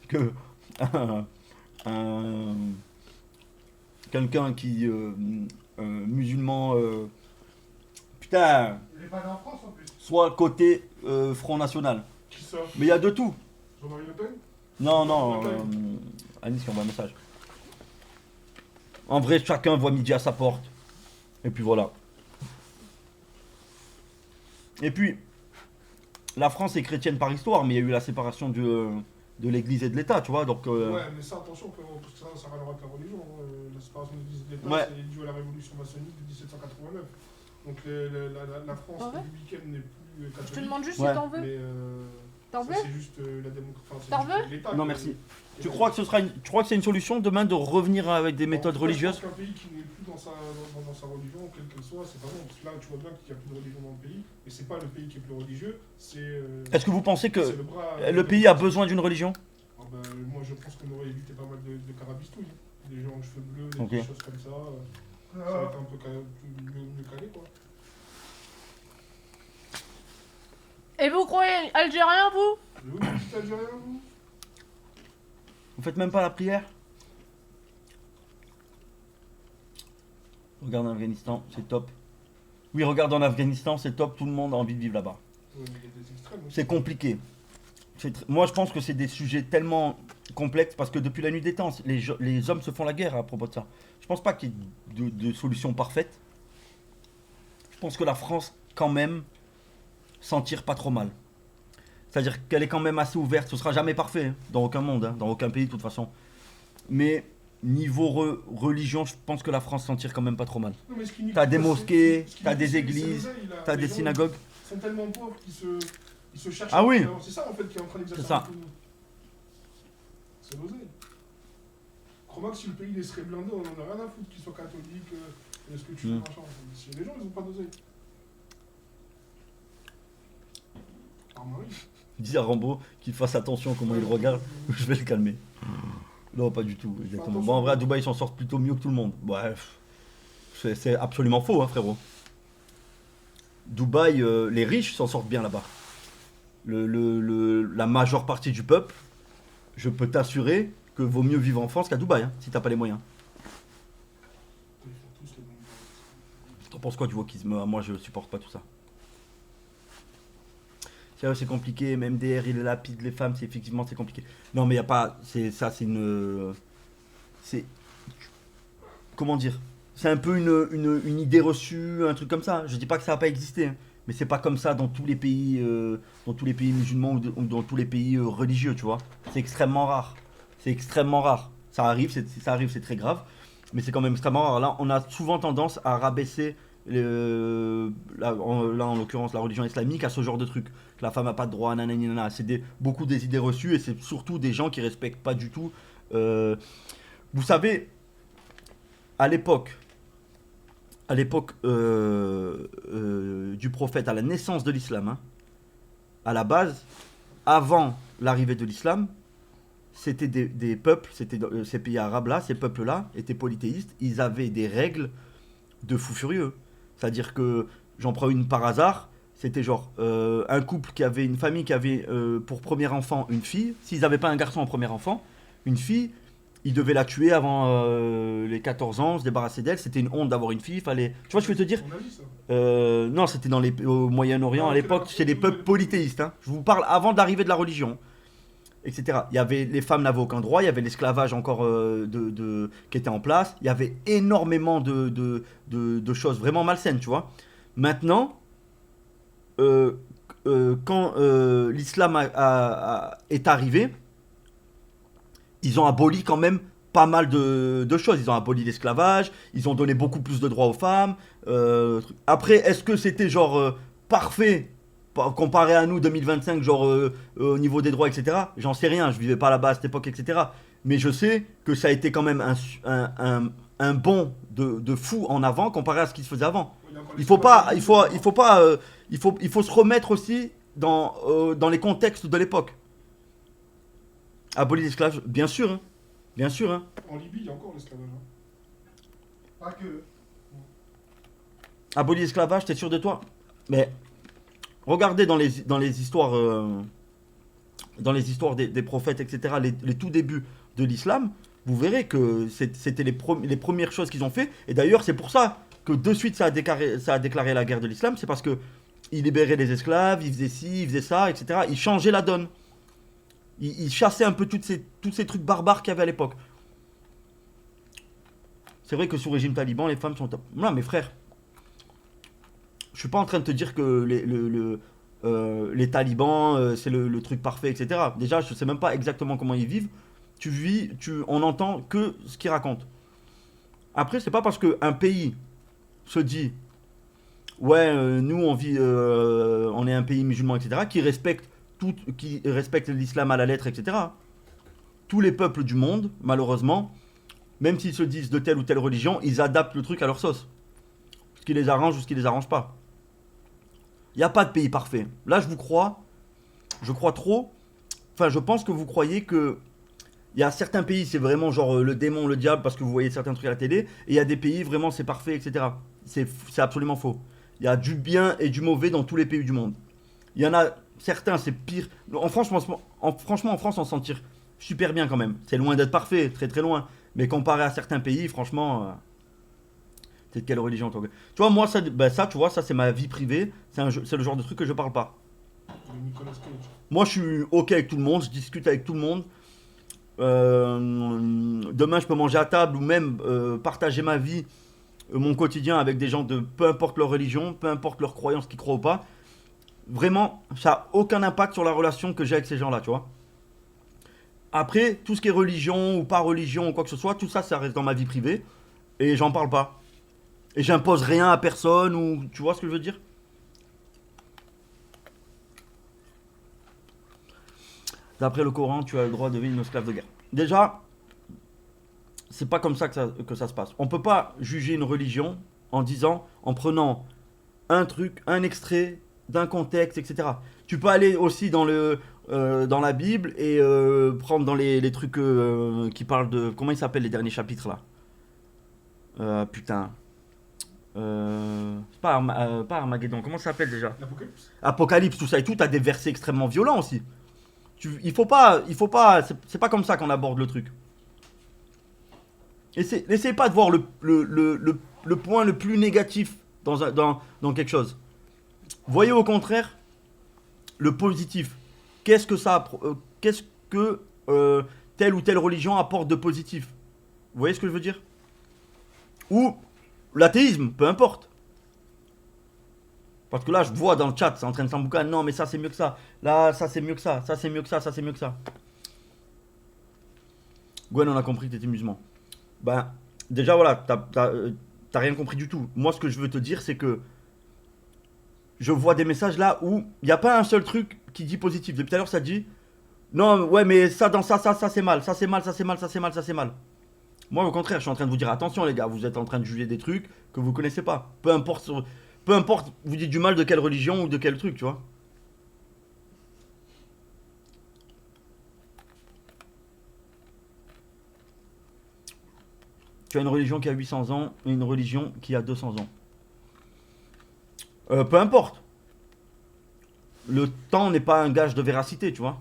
que quelqu'un qui musulman, putain, Il est pas né en France en plus. soit côté Front National. Qui ça? Mais il y a de tout. Jean-Marie Le Pen? Non, non, Anis qui envoie un message. En vrai, chacun voit midi à sa porte. Et puis voilà. Et puis, la France est chrétienne par histoire, mais il y a eu la séparation de l'église et de l'État, tu vois. Donc, Ouais, mais ça, attention, parce que ça n'a rien avec la religion. La séparation de l'église et de l'État, Ouais. c'est dû à la révolution maçonnique de 1789. Donc la France Ah ouais républicaine n'est plus catholique. Je te demande juste Ouais. si t'en veux. Mais T'en ça, veux c'est juste la démocratie. T'en veux l'État. non, merci. Tu crois que tu crois que c'est une solution demain de revenir avec des méthodes religieuses? Je pense qu'un pays qui n'est plus dans sa religion, quelle qu'elle soit, c'est pas bon. Parce que là, tu vois bien qu'il n'y a plus de religion dans le pays. Et c'est pas le pays qui est plus religieux, c'est. Est-ce que vous pensez que c'est le bras- le pays a besoin d'une religion? Ah bah, moi, je pense qu'on aurait évité pas mal de carabistouilles. Des gens aux cheveux bleus, Ok. des choses comme ça. Ça aurait été un peu mieux calé, quoi. Et vous croyez algérien, vous? Mais vous, vous dites algérien, vous? Vous faites même pas la prière? Regarde en Afghanistan, c'est top. Oui, regarde en Afghanistan, c'est top, tout le monde a envie de vivre là-bas. Ouais, mais il y a des extrêmes aussi. C'est compliqué. Moi, je pense que c'est des sujets tellement complexes parce que depuis la nuit des temps, les hommes se font la guerre à propos de ça. Je pense pas qu'il y ait de solution parfaite. Je pense que la France, quand même, s'en tire pas trop mal. C'est-à-dire qu'elle est quand même assez ouverte. Ce sera jamais parfait, hein, dans aucun monde, hein, dans aucun pays de toute façon. Mais niveau religion, je pense que la France s'en tire quand même pas trop mal. Non, mais ce qui nique T'as tout, des c'est- mosquées, ce qui t'as nique, des c'est églises, l'oseille, là. t'as Les des gens, synagogues. Ils sont tellement pauvres qu'ils se cherchent. Ah oui. C'est ça en fait qui est en train d'exercer C'est ça. un peu. C'est l'oseille. Crois-moi que si le pays il serait blindé, on en a rien à foutre qu'il soit catholique, est-ce que tu veux machin. Si les gens ils ont pas d'oseille. Ah bah oui. Dis à Rambo qu'il fasse attention à comment il regarde, je vais le calmer. Non, pas du tout, exactement. Bon, en vrai, à Dubaï, ils s'en sortent plutôt mieux que tout le monde. Bref, c'est absolument faux, hein, frérot. Dubaï, les riches s'en sortent bien là-bas. La majeure partie du peuple, je peux t'assurer que vaut mieux vivre en France qu'à Dubaï, hein, si t'as pas les moyens. Ils font tous les mêmes choses. T'en penses quoi du wokisme? Moi, je supporte pas tout ça. C'est compliqué, même MDR, il est lapide les femmes, c'est compliqué. Non, mais il y a pas, c'est une, c'est, comment dire, c'est un peu une idée reçue, un truc comme ça. Je dis pas que ça va pas exister, hein, mais c'est pas comme ça dans tous les pays musulmans ou dans tous les pays religieux, tu vois. C'est extrêmement rare. C'est extrêmement rare. Ça arrive, c'est très grave, mais c'est quand même extrêmement rare. Là, on a souvent tendance à rabaisser là en l'occurrence la religion islamique à ce genre de truc. Que la femme a pas de droit, nanana. C'est beaucoup des idées reçues et c'est surtout des gens qui respectent pas du tout. Vous savez, à l'époque du prophète, à la naissance de l'islam, hein, à la base, avant l'arrivée de l'islam, c'était des peuples, c'était ces pays arabes-là, ces peuples-là étaient polythéistes, ils avaient des règles de fous furieux. C'est-à-dire que j'en prends une par hasard. C'était genre un couple qui avait, une famille qui avait pour premier enfant une fille. S'ils n'avaient pas un garçon en premier enfant, une fille, ils devaient la tuer avant les 14 ans, se débarrasser d'elle. C'était une honte d'avoir une fille. Fallait... Tu vois, je peux te dire. On a vu ça. Non, c'était au Moyen-Orient à l'époque, chez les peuples polythéistes. Hein. Je vous parle avant de l'arrivée de la religion, etc. Il y avait, les femmes n'avaient aucun droit, il y avait l'esclavage encore qui était en place. Il y avait énormément de choses vraiment malsaines, tu vois. Maintenant, quand l'islam est arrivé, ils ont aboli quand même pas mal de choses. Ils ont aboli l'esclavage, ils ont donné beaucoup plus de droits aux femmes. Après, est-ce que c'était genre parfait comparé à nous 2025, genre au niveau des droits, etc. J'en sais rien, je vivais pas là-bas à cette époque, etc. Mais je sais que ça a été quand même un bond de fou en avant comparé à ce qui se faisait avant. Il faut se remettre aussi dans les contextes de l'époque. Abolir l'esclavage, bien sûr, hein. Bien sûr. Hein. En Libye, il y a encore l'esclavage. Hein. Pas que. Abolir l'esclavage, t'es sûr de toi? Mais regardez dans les histoires, des prophètes, etc., les tout débuts de l'islam, vous verrez que c'était les premières choses qu'ils ont fait. Et d'ailleurs, c'est pour ça que de suite ça a déclaré la guerre de l'islam. C'est parce que ils libéraient les esclaves, ils faisaient ci, ils faisaient ça, etc. Ils changeaient la donne. Ils chassaient un peu tous ces trucs barbares qu'il y avait à l'époque. C'est vrai que sous régime taliban, les femmes sont top. Non, mes frères, je suis pas en train de te dire que les talibans, c'est le truc parfait, etc. Déjà, je sais même pas exactement comment ils vivent. On n'entend que ce qu'ils racontent. Après, c'est pas parce qu'un pays se dit, ouais, nous on vit, on est un pays musulman, etc., qui respecte l'islam à la lettre, etc. Tous les peuples du monde, malheureusement, même s'ils se disent de telle ou telle religion, ils adaptent le truc à leur sauce. Ce qui les arrange ou ce qui les arrange pas. Il n'y a pas de pays parfait. Là, je crois trop. Enfin, je pense que vous croyez que il y a certains pays, c'est vraiment genre le démon, le diable, parce que vous voyez certains trucs à la télé. Et il y a des pays, vraiment, c'est parfait, etc. C'est absolument faux. Il y a du bien et du mauvais dans tous les pays du monde. Il y en a certains, c'est pire. Franchement, en France, on s'en tire super bien quand même. C'est loin d'être parfait, très très loin. Mais comparé à certains pays, franchement... T'es de quelle religion, toi? Tu vois, moi, ça, tu vois, ça, c'est ma vie privée. C'est le genre de truc que je parle pas. Moi, je suis OK avec tout le monde. Je discute avec tout le monde. Demain, je peux manger à table ou même partager ma vie, mon quotidien avec des gens de peu importe leur religion, peu importe leur croyance, qu'ils croient ou pas. Vraiment, ça n'a aucun impact sur la relation que j'ai avec ces gens-là, tu vois. Après, tout ce qui est religion ou pas religion ou quoi que ce soit, tout ça, ça reste dans ma vie privée. Et j'en parle pas. Et j'impose rien à personne ou... Tu vois ce que je veux dire? D'après le Coran, tu as le droit de devenir une esclave de guerre. Déjà, c'est pas comme ça que ça se passe. On peut pas juger une religion en prenant un truc, un extrait d'un contexte, etc. Tu peux aller aussi dans la Bible et prendre dans les trucs qui parlent de... Comment ils s'appellent les derniers chapitres là? Putain. C'est pas Armageddon, comment ça s'appelle déjà? Apocalypse, tout ça et tout, t'as des versets extrêmement violents aussi. Il faut pas, c'est pas comme ça qu'on aborde le truc. N'essayez pas de voir le point le plus négatif dans quelque chose. Voyez au contraire le positif. Qu'est-ce que telle ou telle religion apporte de positif? Vous voyez ce que je veux dire? Ou l'athéisme, peu importe. Parce que là, je vois dans le chat, c'est en train de s'emboucaner. Non, mais ça, c'est mieux que ça. Là, ça, c'est mieux que ça. Ça, c'est mieux que ça. Ça, c'est mieux que ça. Gwen, on a compris que t'étais musulman. Ben, déjà, voilà, t'as rien compris du tout. Moi, ce que je veux te dire, c'est que je vois des messages là où il n'y a pas un seul truc qui dit positif. Depuis tout à l'heure, ça dit non, ouais, mais ça, dans ça, c'est mal. Ça, c'est mal, ça, c'est mal, ça, c'est mal, ça, c'est mal. Moi, au contraire, je suis en train de vous dire attention, les gars, vous êtes en train de juger des trucs que vous connaissez pas. Peu importe, vous dites du mal de quelle religion ou de quel truc, tu vois. Tu as une religion qui a 800 ans et une religion qui a 200 ans. Peu importe. Le temps n'est pas un gage de véracité, tu vois.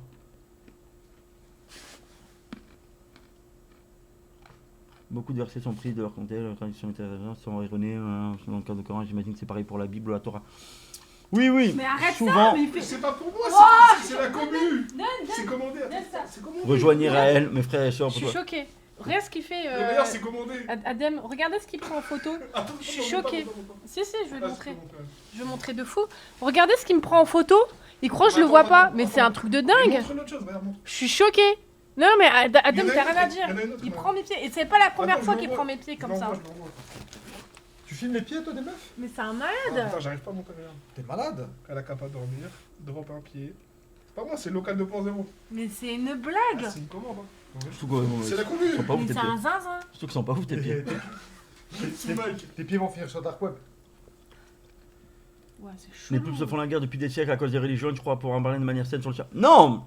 Beaucoup de versets sont pris de leur contexte, leurs traductions littéraires sont erronées. Dans le cas de Coran, j'imagine que c'est pareil pour la Bible ou la Torah. Oui, oui. Mais arrête souvent, ça, mais il fait... C'est pas pour moi, Oh, c'est la commu. Donne, C'est commandé. donne ça. C'est commandé. rejoignez Raël, mes frères et sœurs. Je suis choquée. Regarde ce qu'il fait. Mais d'ailleurs, c'est commandé. Adem, regardez ce qu'il prend en photo. Attends, Je suis attends, choquée. attends, attends. Si, si, je vais Ah, te montrer. c'est bon, ouais. Je vais montrer de fou. Regardez ce qu'il me prend en photo. Il croit que je le vois pas, mais c'est un truc de dingue. Montre une autre chose, regarde, montre. Je suis choquée. Non, mais Adem, Il y en a t'as une rien à autre, dire. il y en a une autre, Il ouais. prend mes pieds. Et c'est pas la première Attends, fois je qu'il l'envoie. prend mes pieds comme Je ça. l'envoie, je l'envoie. Tu filmes les pieds, toi, des meufs? Mais c'est un Ah, malade. putain, j'arrive pas à monter rien. T'es malade? Elle a qu'à pas dormir, drop un pied. C'est pas moi, c'est local 2.0. Mais c'est une Ah, blague. c'est une commande, hein. Surtout que, C'est la commu. ils sont pas ouf Mais tes c'est pieds. un zinzin. Surtout qu'ils sont pas ouf tes pieds. Sous-Mike. Tes pieds vont finir sur Dark Web. Ouais, c'est chaud. Les peuples se font la guerre depuis des siècles à cause des religions, je crois, pour en parler de manière saine sur le chat. Non!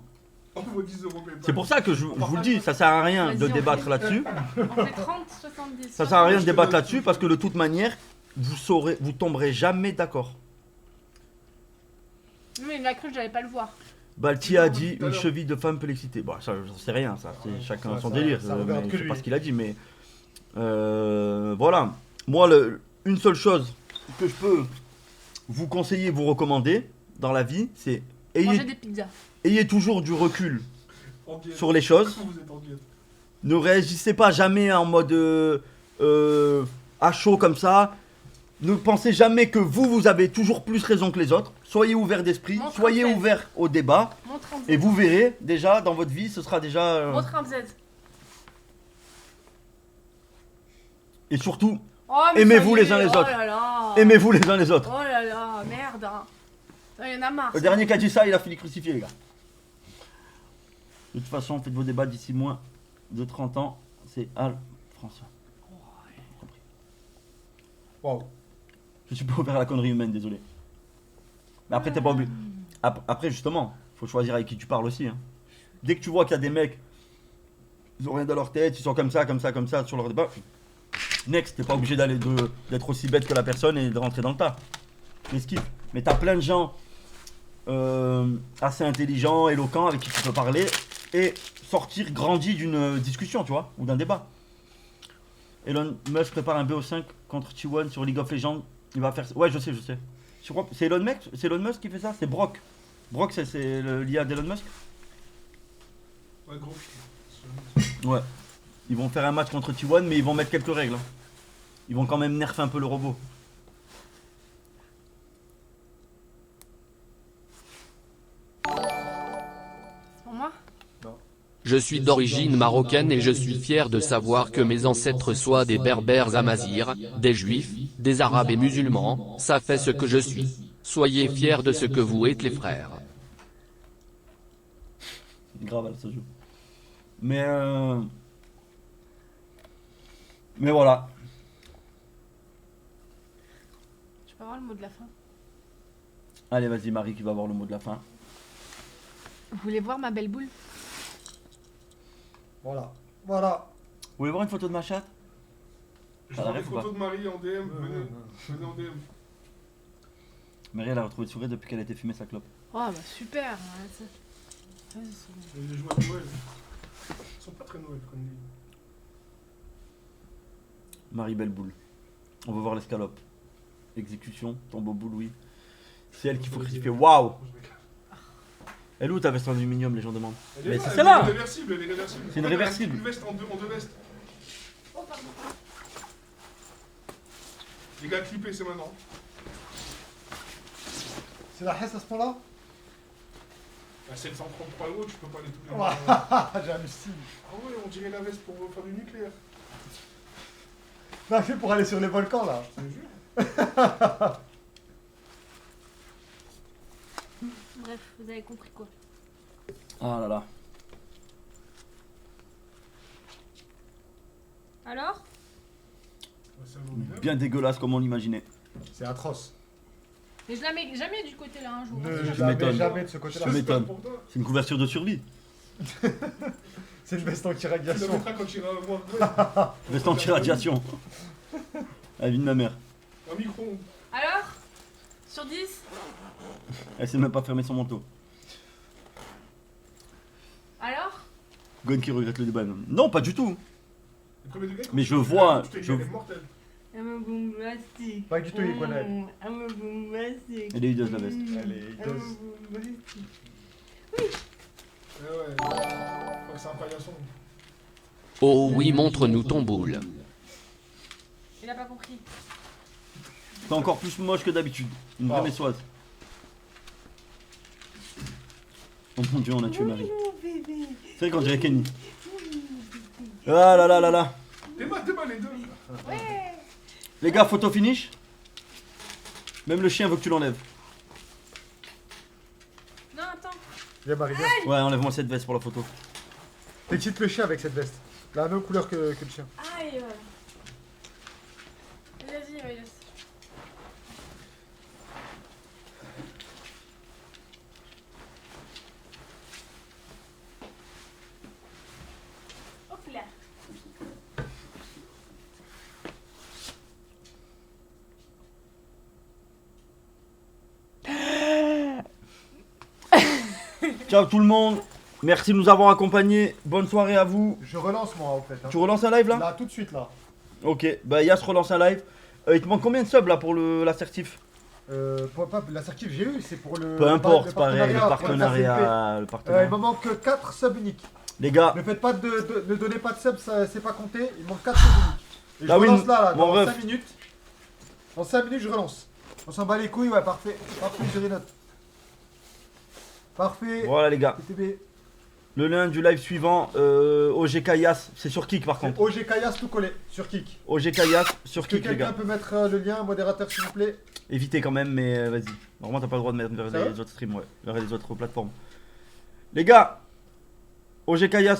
On vaut 10 euros. C'est pour ça que je vous le dis, ça sert à rien de Vas-y, on débattre fait- là-dessus. On fait 30, 70. Ça sert à rien de débattre là-dessus parce que de toute manière, vous tomberez jamais d'accord. Mais il a cru que j'allais pas le voir. Balti a dit une cheville de femme peut l'exciter. Bon, ça, j'en sais rien, ça, c'est chacun son délire. ça regarde Mais que je sais lui. pas ce qu'il a dit, mais voilà. Moi, une seule chose que je peux vous conseiller, vous recommander dans la vie, c'est Manger des pizzas. ayez toujours du recul En diète. sur les choses. Vous êtes en diète. Ne réagissez pas jamais en mode à chaud comme ça. Ne pensez jamais que vous avez toujours plus raison que les autres. Soyez ouverts d'esprit, Montre soyez un Z. ouverts au débat. Montre un Z. Et vous verrez, déjà, dans votre vie, ce sera déjà... Montre un Z. Et surtout, Oh, mais aimez-vous ça y les uns est, les autres. Oh là là. Aimez-vous les uns les autres. Oh là là, merde. Hein. Il y en a marre. Le dernier qui a dit ça, il a fini crucifié, les gars. De toute façon, faites vos débats d'ici moins de 30 ans. C'est Al François. Waouh. Je suis pas ouvert à la connerie humaine, désolé. Mais après, t'es pas obligé. Après, justement, faut choisir avec qui tu parles aussi. Hein. Dès que tu vois qu'il y a des mecs, ils ont rien dans leur tête, ils sont comme ça sur leur débat. Next, t'es pas obligé d'être aussi bête que la personne et de rentrer dans le tas. Esquive. Mais t'as plein de gens assez intelligents, éloquents, avec qui tu peux parler et sortir grandi d'une discussion, tu vois, ou d'un débat. Elon Musk prépare un BO5 contre T1 sur League of Legends. Il va faire. Ouais, je sais. Je crois. C'est Elon Musk qui fait ça. C'est Brock. Brock, c'est l'IA d'Elon Musk. Ouais, gros. Ouais. Ils vont faire un match contre T1, mais ils vont mettre quelques règles. Hein. Ils vont quand même nerfer un peu le robot. C'est pour moi? Je suis d'origine marocaine et je suis fier de savoir que mes ancêtres soient des berbères amazirs, des juifs, des arabes et musulmans, ça fait ce que je suis. Soyez fiers de ce que vous êtes les frères. Grave, ce jeu. Mais voilà. Je peux avoir le mot de la fin? Allez, vas-y, Marie, qui va avoir le mot de la fin. Vous voulez voir ma belle boule? Voilà. Voilà. Vous voulez voir une photo de ma chatte? Je Ça vois des arrive ou pas? photos de Marie en DM. Venez en DM. Marie, elle a retrouvé le sourire depuis qu'elle a été fumée sa clope. Oh bah super. Les jouets de Noël. Ils sont pas très Noël comme lui. Marie Belle Boule. On va voir l'escalope. Exécution, tombeau boule, oui. C'est elle qu'il faut crucifier. Waouh! Elle est où ta veste en aluminium, les gens demandent? Mais c'est celle-là! Elle est réversible, elle est réversible. C'est une réversible. Une veste en deux vestes. Les gars, clippez, c'est maintenant. C'est la hesse à ce point-là? À 733 euros, tu peux pas les tous les J'hallucine. Ah ouais, on dirait la veste pour faire du nucléaire. Non, c'est pour aller sur les volcans là. Je te jure. Bref, vous avez compris quoi. Ah là là. Alors? Bien dégueulasse comme on l'imaginait. C'est atroce. Mais je la mets jamais du côté là un jour. Tu m'étonnes. Jamais de ce côté-là. Tu m'étonnes. C'est une couverture de survie. C'est une veste Tu le anti-radiation. mettras quand tu iras voir. Veste anti-radiation. La vie de ma mère. Un micro. Alors? sur 10. Elle sait même pas fermer son manteau. Alors? Gon qui regrette le débat. Non, pas du tout. Le premier degré, Mais je quand vois. tu t'es dit, Je... elle est mortelle. Pas du tout, il connaît. Elle est hideuse la veste. Elle est hideuse. Ouais, je crois que c'est un paillasson. Oh oui, montre-nous ton boule. Il a pas compris. T'es encore plus moche que d'habitude. Une vraie Oh. messoise. Oh mon dieu, on a tué Marie. C'est vrai qu'on dirait Kenny. Ah là là là là. T'es mal les deux. Les gars, photo finish. Même le chien veut que tu l'enlèves. Non, attends. Viens Marie, viens. Ouais, enlève-moi cette veste pour la photo. T'excites le chien avec cette veste. La même couleur que le chien. Aïe. Vas-y, laisse. Hop là. Ciao tout le monde. Merci de nous avoir accompagnés. Bonne soirée à vous. Je relance moi en fait. Hein. Tu relances un live là? Là, tout de suite là. Ok, bah Yas relance un live. Il te manque combien de subs là pour l'assertif? Pas l'assertif j'ai eu, c'est pour le. Peu importe, le pareil, le pour partenariat. Le il partenariat. me manque 4 subs uniques. Les gars, Ne faites pas ne donnez pas de subs, c'est pas compté. Il manque 4 subs uniques. Et je Ah oui, relance là, mon dans ref. 5 minutes. Dans 5 minutes, je relance. On s'en bat les couilles, ouais, parfait. Parfait, je les note. Parfait. voilà les gars. TTB. Le lien du live suivant, OGK Yas, c'est sur Kik par contre. OG Kayas tout collé sur Kik. OGK Yas sur Est-ce que Kik les quelqu'un gars. peut mettre le lien, modérateur s'il vous plaît? Évitez quand même, mais vas-y. Normalement, t'as pas le droit de mettre vers Sérieux les autres streams, ouais. Vers les autres plateformes. Les gars, OGK Yas